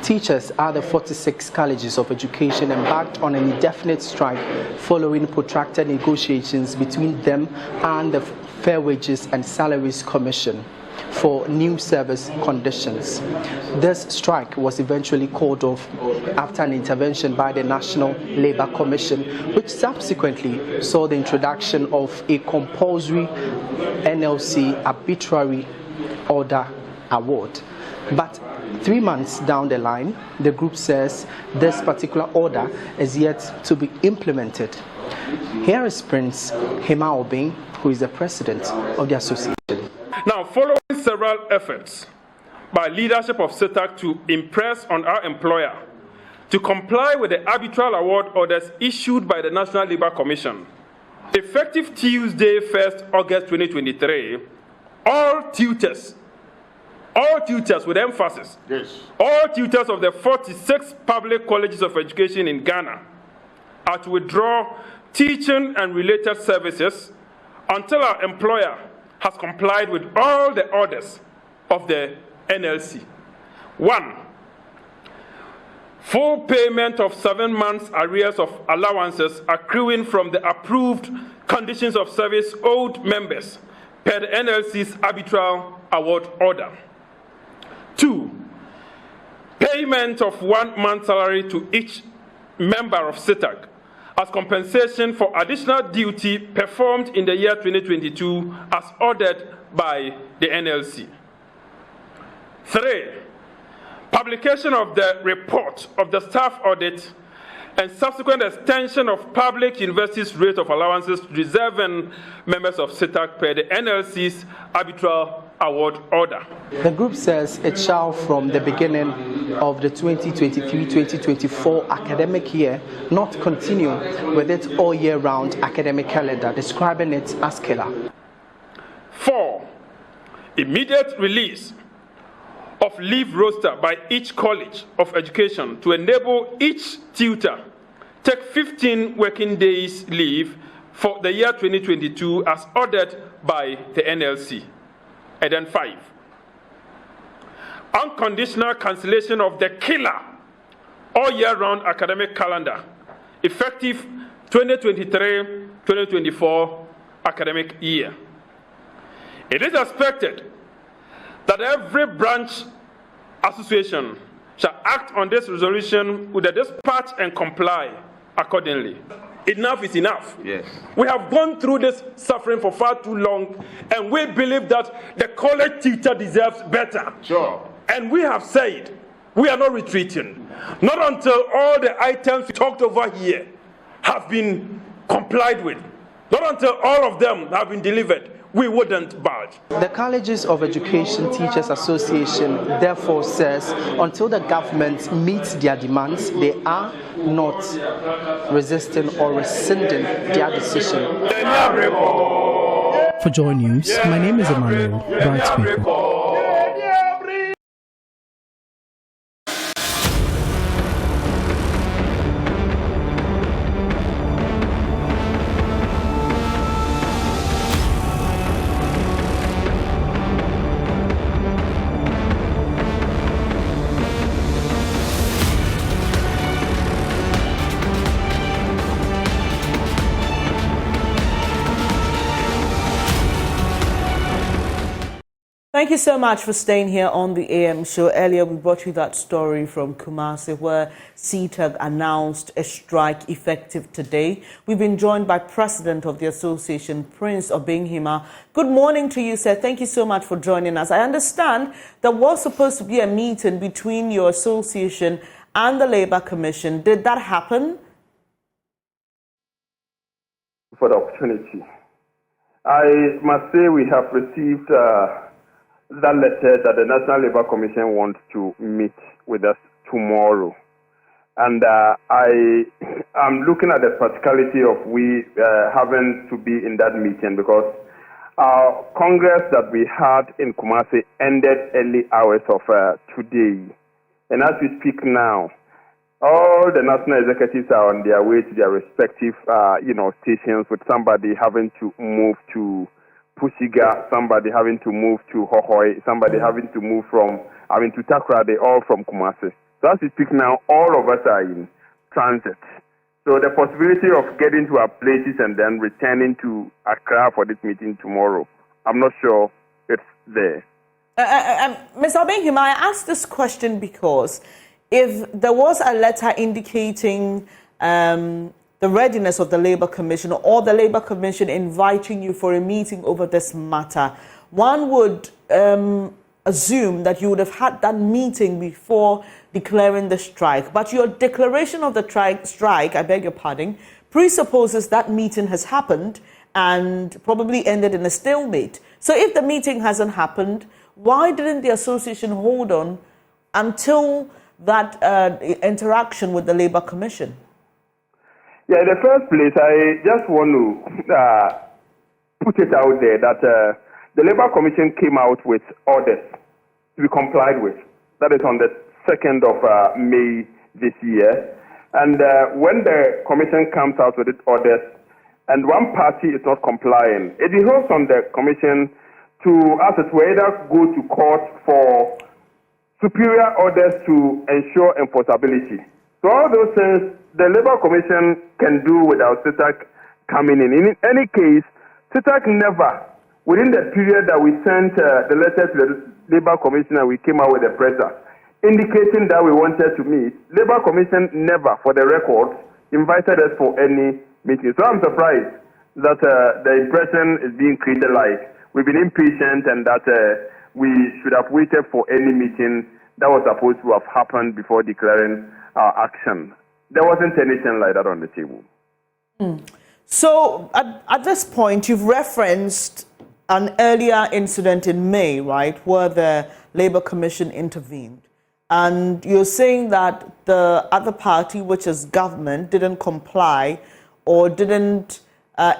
teachers at the 46 colleges of education embarked on an indefinite strike following protracted negotiations between them and the Fair Wages and Salaries Commission for new service conditions. This strike was eventually called off after an intervention by the National Labour Commission, which subsequently saw the introduction of a compulsory NLC arbitrary order award. But 3 months down the line, the group says this particular order is yet to be implemented. Here is Prince Hema Obing, who is the president of the association. Now, following several efforts by leadership of CETAG to impress on our employer to comply with the arbitral award orders issued by the National Labour Commission, effective Tuesday, 1st August 2023, all tutors with emphasis, all tutors of the 46 public colleges of education in Ghana are to withdraw teaching and related services until our employer has complied with all the orders of the NLC. 1. Full payment of 7 months arrears of allowances accruing from the approved conditions of service owed members per the NLC's arbitral award order. 2. Payment of 1 month salary to each member of CETAG as compensation for additional duty performed in the year 2022 as ordered by the NLC. 3. Publication of the report of the staff audit and subsequent extension of public universities' rate of allowances to deserving members of CETAG per the NLC's arbitral award order. The group says it shall, from the beginning of the 2023-2024 academic year, not continue with its all-year-round academic calendar, describing it as killer. 4. Immediate release of leave roster by each college of education to enable each tutor take 15 working days leave for the year 2022 as ordered by the NLC. And then 5. Unconditional cancellation of the killer all-year-round academic calendar, effective 2023-2024 academic year. It is expected that every branch association shall act on this resolution with a dispatch and comply accordingly. Enough is enough. Yes. We have gone through this suffering for far too long, and we believe that the college teacher deserves better. Sure. And we have said we are not retreating. Not until all the items we talked over here have been complied with. Not until all of them have been delivered. We wouldn't budge. The Colleges of Education Teachers Association therefore says until the government meets their demands, they are not resisting or rescinding their decision. For Joy News, my name is Emmanuel Bright. Thank you so much for staying here on the AM show. Earlier, we brought you that story from Kumasi where CETAG announced a strike effective today. We've been joined by President of the Association, Prince Obing. Good morning to you, sir. Thank you so much for joining us. I understand there was supposed to be a meeting between your association and the Labour Commission. Did that happen? For the opportunity. I must say we have received that letter that the National Labour Commission wants to meet with us tomorrow. And I am looking at the practicality of we having to be in that meeting because our Congress that we had in Kumasi ended early hours of today. And as we speak now, all the national executives are on their way to their respective, stations, with somebody having to move to Pushiga, somebody having to move to Hohoi, somebody having to move from, to Takrade, all from Kumasi. So as we speak now, all of us are in transit. So the possibility of getting to our places and then returning to Accra for this meeting tomorrow, I'm not sure it's there. Ms. Obenhima, I asked this question because if there was a letter indicating the readiness of the Labour Commission or the Labour Commission inviting you for a meeting over this matter, one would assume that you would have had that meeting before declaring the strike. But your declaration of the strike, I beg your pardon, presupposes that meeting has happened and probably ended in a stalemate. So if the meeting hasn't happened, why didn't the association hold on until that interaction with the Labour Commission? Yeah, in the first place, I just want to put it out there that the Labour Commission came out with orders to be complied with. That is on the 2nd of May this year. And when the Commission comes out with its orders and one party is not complying, it behoves on the Commission to, as it were, either go to court for superior orders to ensure enforceability. So all those things the Labour Commission can do without CETAG coming in. In any case, CETAG never, within the period that we sent the letter to the Labour Commission and we came out with a presser, indicating that we wanted to meet, Labour Commission never, for the record, invited us for any meeting. So I'm surprised that the impression is being created like we've been impatient and that we should have waited for any meeting that was supposed to have happened before declaring our action. There wasn't anything like that on the table. So at this point, you've referenced an earlier incident in May, right, where the Labour Commission intervened. And you're saying that the other party, which is government, didn't comply or didn't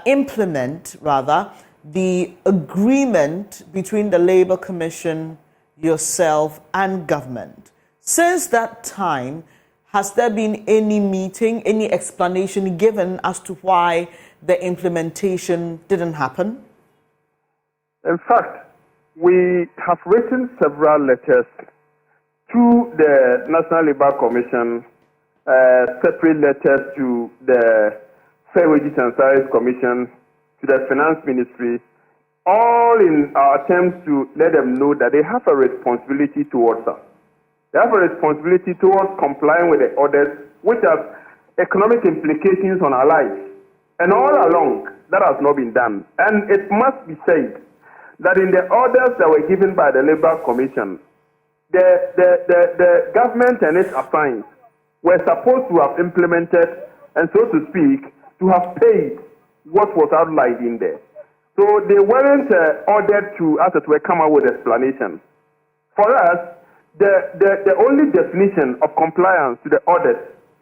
implement, rather, the agreement between the Labour Commission, yourself, and government. Since that time, has there been any meeting, any explanation given as to why the implementation didn't happen? In fact, we have written several letters to the National Labour Commission, separate letters to the Fair Wages and Salaries Commission, to the Finance Ministry, all in our attempts to let them know that they have a responsibility towards us. They have a responsibility towards complying with the orders, which have economic implications on our lives. And all along, that has not been done. And it must be said that in the orders that were given by the Labour Commission, the government and its assigns were supposed to have implemented and, so to speak, to have paid what was outlined in there. So they weren't ordered to, as it were, come out with explanations. For us, the only definition of compliance to the orders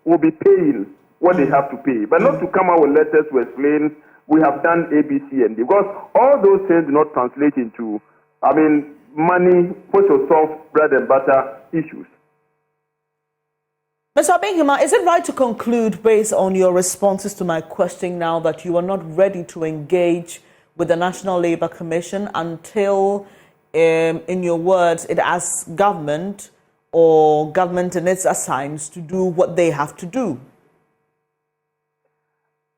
will be paying what they have to pay, but not to come out with letters to explain we have done A, B, C, and D, because all those things do not translate into, money which will solve bread and butter issues. Mr. Obenhima, is it right to conclude, based on your responses to my question now, that you are not ready to engage with the National Labour Commission until, in your words, it asks government or government and its assigns to do what they have to do?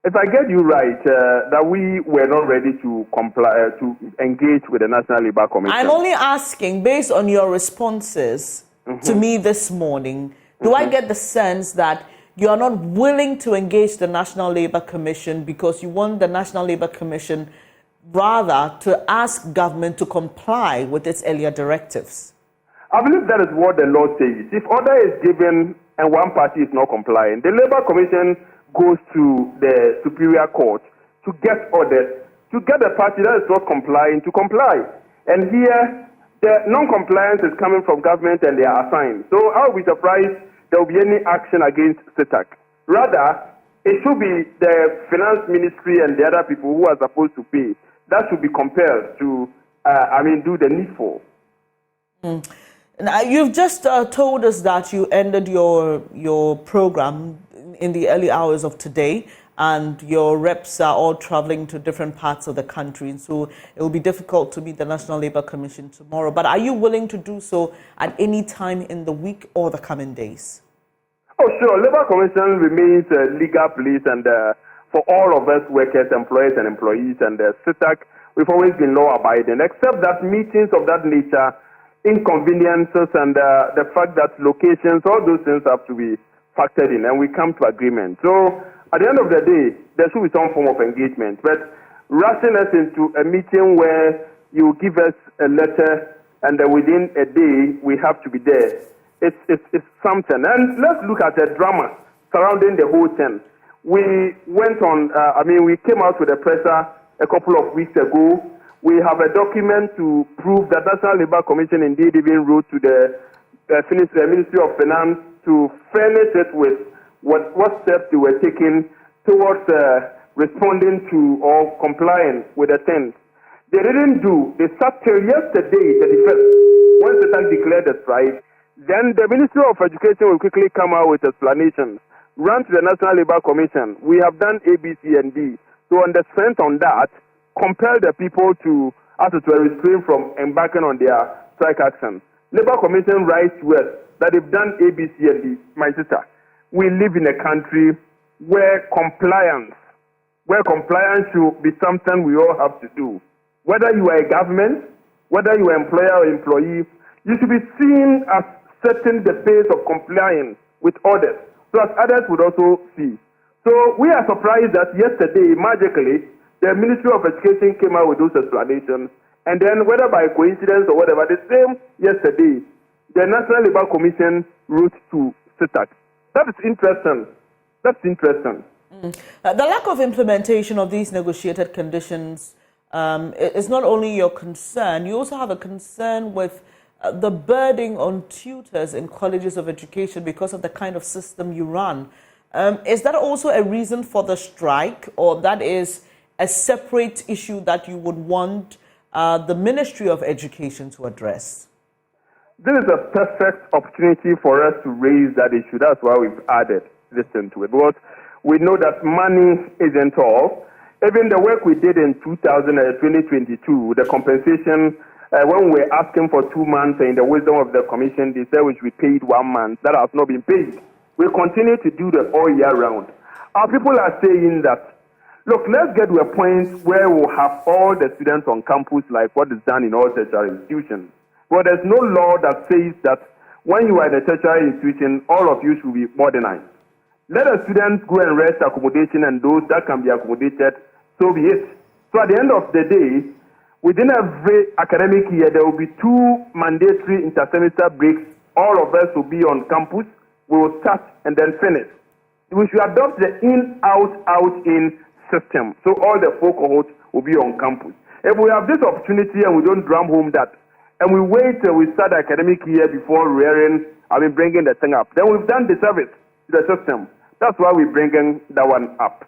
If I get you right, that we were not ready to comply, to engage with the National Labour Commission. I'm only asking, based on your responses to me this morning, do I get the sense that you are not willing to engage the National Labour Commission because you want the National Labour Commission rather to ask government to comply with its earlier directives? I believe that is what the law says. If order is given and one party is not complying, the Labour Commission goes to the Superior Court to get orders, to get the party that is not complying to comply. And here, the non-compliance is coming from government and they are assigned. So I will be surprised there will be any action against CETAG. Rather, it should be the Finance Ministry and the other people who are supposed to pay that should be compelled to, do the needful. Now, you've just told us that you ended your program in the early hours of today, and your reps are all traveling to different parts of the country, and so it will be difficult to meet the National Labour Commission tomorrow. But are you willing to do so at any time in the week or the coming days? Oh, sure. Labour Commission remains a legal place, and for all of us workers, employers and employees, and CETAG, we've always been law-abiding, except that meetings of that nature, inconveniences, and the fact that locations, all those things have to be factored in, and we come to agreement. So at the end of the day, there should be some form of engagement. But rushing us into a meeting where you give us a letter and within a day we have to be there, it's something. And let's look at the drama surrounding the whole thing. We went on, we came out with a presser a couple of weeks ago. We have a document to prove that National Labour Commission indeed even wrote to the Ministry of Finance to furnish it with what steps they were taking towards responding to or complying with the things. They didn't do. They sat till yesterday, the 31st, when CETAG declared the strike. Then the Ministry of Education will quickly come out with explanations. Run to the National Labour Commission. We have done A, B, C, and D. So on the strength on that, compel the people to restrain from embarking on their strike action. Labour Commission writes to us that they've done A, B, C, and D. My sister, we live in a country where compliance should be something we all have to do. Whether you are a government, whether you are employer or employee, you should be seen as setting the pace of complying with orders, so as others would also see. So we are surprised that yesterday, magically, the Ministry of Education came out with those explanations, and then whether by coincidence or whatever, the same yesterday, the National Labour Commission wrote to CETAG. That is interesting. That's interesting. The lack of implementation of these negotiated conditions is not only your concern, you also have a concern with the burden on tutors in colleges of education because of the kind of system you run. Is that also a reason for the strike, or that is a separate issue that you would want the Ministry of Education to address? This is a perfect opportunity for us to raise that issue. That's why we've added this into it. Because we know that money isn't all. Even the work we did in 2022, the compensation, when we were asking for 2 months, in the wisdom of the commission, they said we should be paid 1 month. That has not been paid. We continue to do that all year round. Our people are saying that, look, let's get to a point where we'll have all the students on campus like what is done in all tertiary institutions. But there's no law that says that when you are in a tertiary institution, all of you should be modernized. Let the students go and rest accommodation, and those that can be accommodated, so be it. So at the end of the day, within every academic year, there will be 2 mandatory inter-semester breaks. All of us will be on campus. We will start and then finish. We should adopt the in-out-out-in system, so all the 4 cohorts will be on campus. If we have this opportunity and we don't drum home that, and we wait till we start the academic year before bringing the thing up, then we've done the service to the system. That's why we're bringing that one up.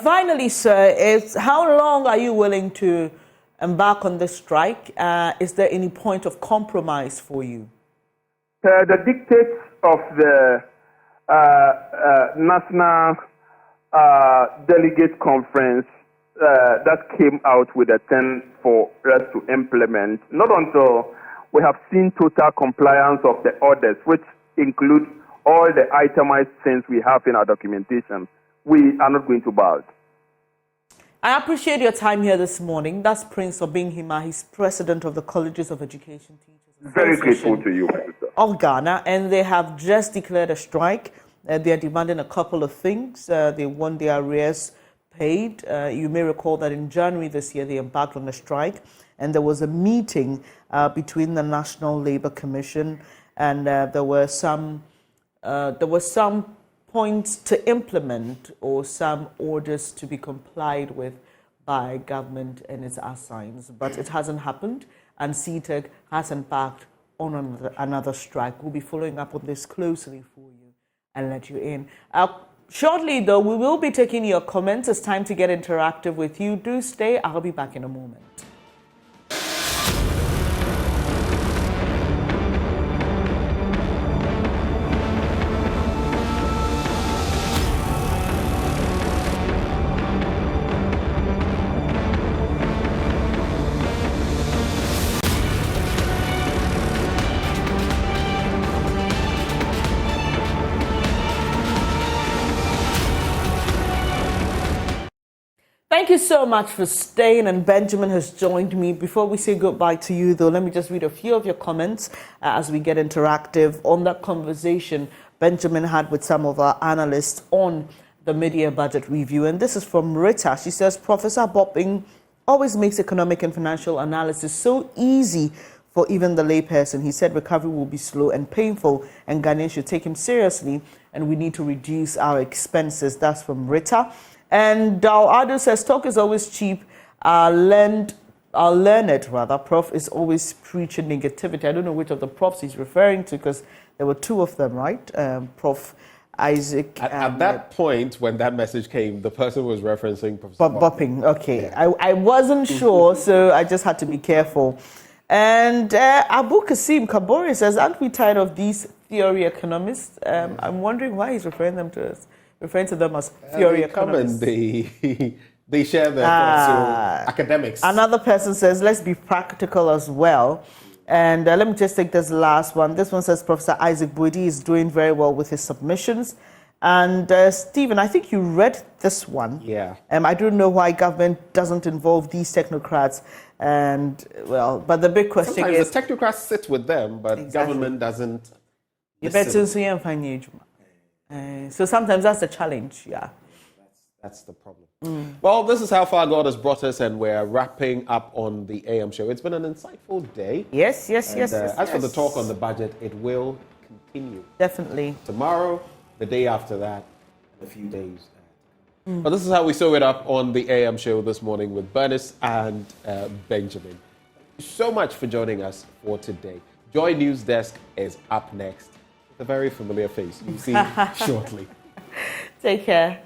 Finally, sir, how long are you willing to embark on this strike? Is there any point of compromise for you? The dictates of the National Delegate Conference that came out with a 10 for us to implement, not until we have seen total compliance of the orders, which include all the itemized things we have in our documentation, we are not going to bow. I appreciate your time here this morning. That's Prince Obinghima. He's president of the Colleges of Education Teachers. Very grateful to you, my sister. Of Ghana, and they have just declared a strike. They are demanding a couple of things. They want their arrears paid. You may recall that in January this year, they embarked on a strike, and there was a meeting between the National Labour Commission, and there were some points to implement, or some orders to be complied with by government and its assigns, but it hasn't happened, and CETAG has embarked on another strike. We'll be following up on this closely for you and let you in. Shortly, though, we will be taking your comments. It's time to get interactive with you. Do stay. I'll be back in a moment. Thank you so much for staying, and Benjamin has joined me. Before we say goodbye to you, though, let me just read a few of your comments as we get interactive on that conversation Benjamin had with some of our analysts on the mid-year budget review. And this is from Rita. She says, Professor Bokpin always makes economic and financial analysis so easy for even the layperson. He said recovery will be slow and painful, and Ghanaians should take him seriously, and we need to reduce our expenses. That's from Rita. And Aldo says, talk is always cheap. Our learned, Prof, is always preaching negativity. I don't know which of the Profs he's referring to, because there were two of them, right? Prof. Isaac. At that point, when that message came, the person was referencing Professor Bokpin. Okay. Yeah. I wasn't sure, so I just had to be careful. And Abu Kasim Kabori says, aren't we tired of these theory economists? I'm wondering why he's referring to them as theory economists. They share their thoughts, so academics. Another person says, let's be practical as well. And let me just take this last one. This one says, Professor Isaac Boidi is doing very well with his submissions. And Stephen, I think you read this one. Yeah. I don't know why government doesn't involve these technocrats. And, well, but the big question Sometimes is... the technocrats sit with them, but government doesn't listen. So sometimes that's the challenge, yeah. That's the problem. Well, this is how far God has brought us, and we're wrapping up on the AM show. It's been an insightful day. Yes. As for the talk on the budget, it will continue. Definitely. Tomorrow, the day after that, a few days. But this is how we sew it up on the AM show this morning with Bernice and Benjamin. Thank you so much for joining us for today. Joy News Desk is up next. It's a very familiar face. You'll see shortly. Take care.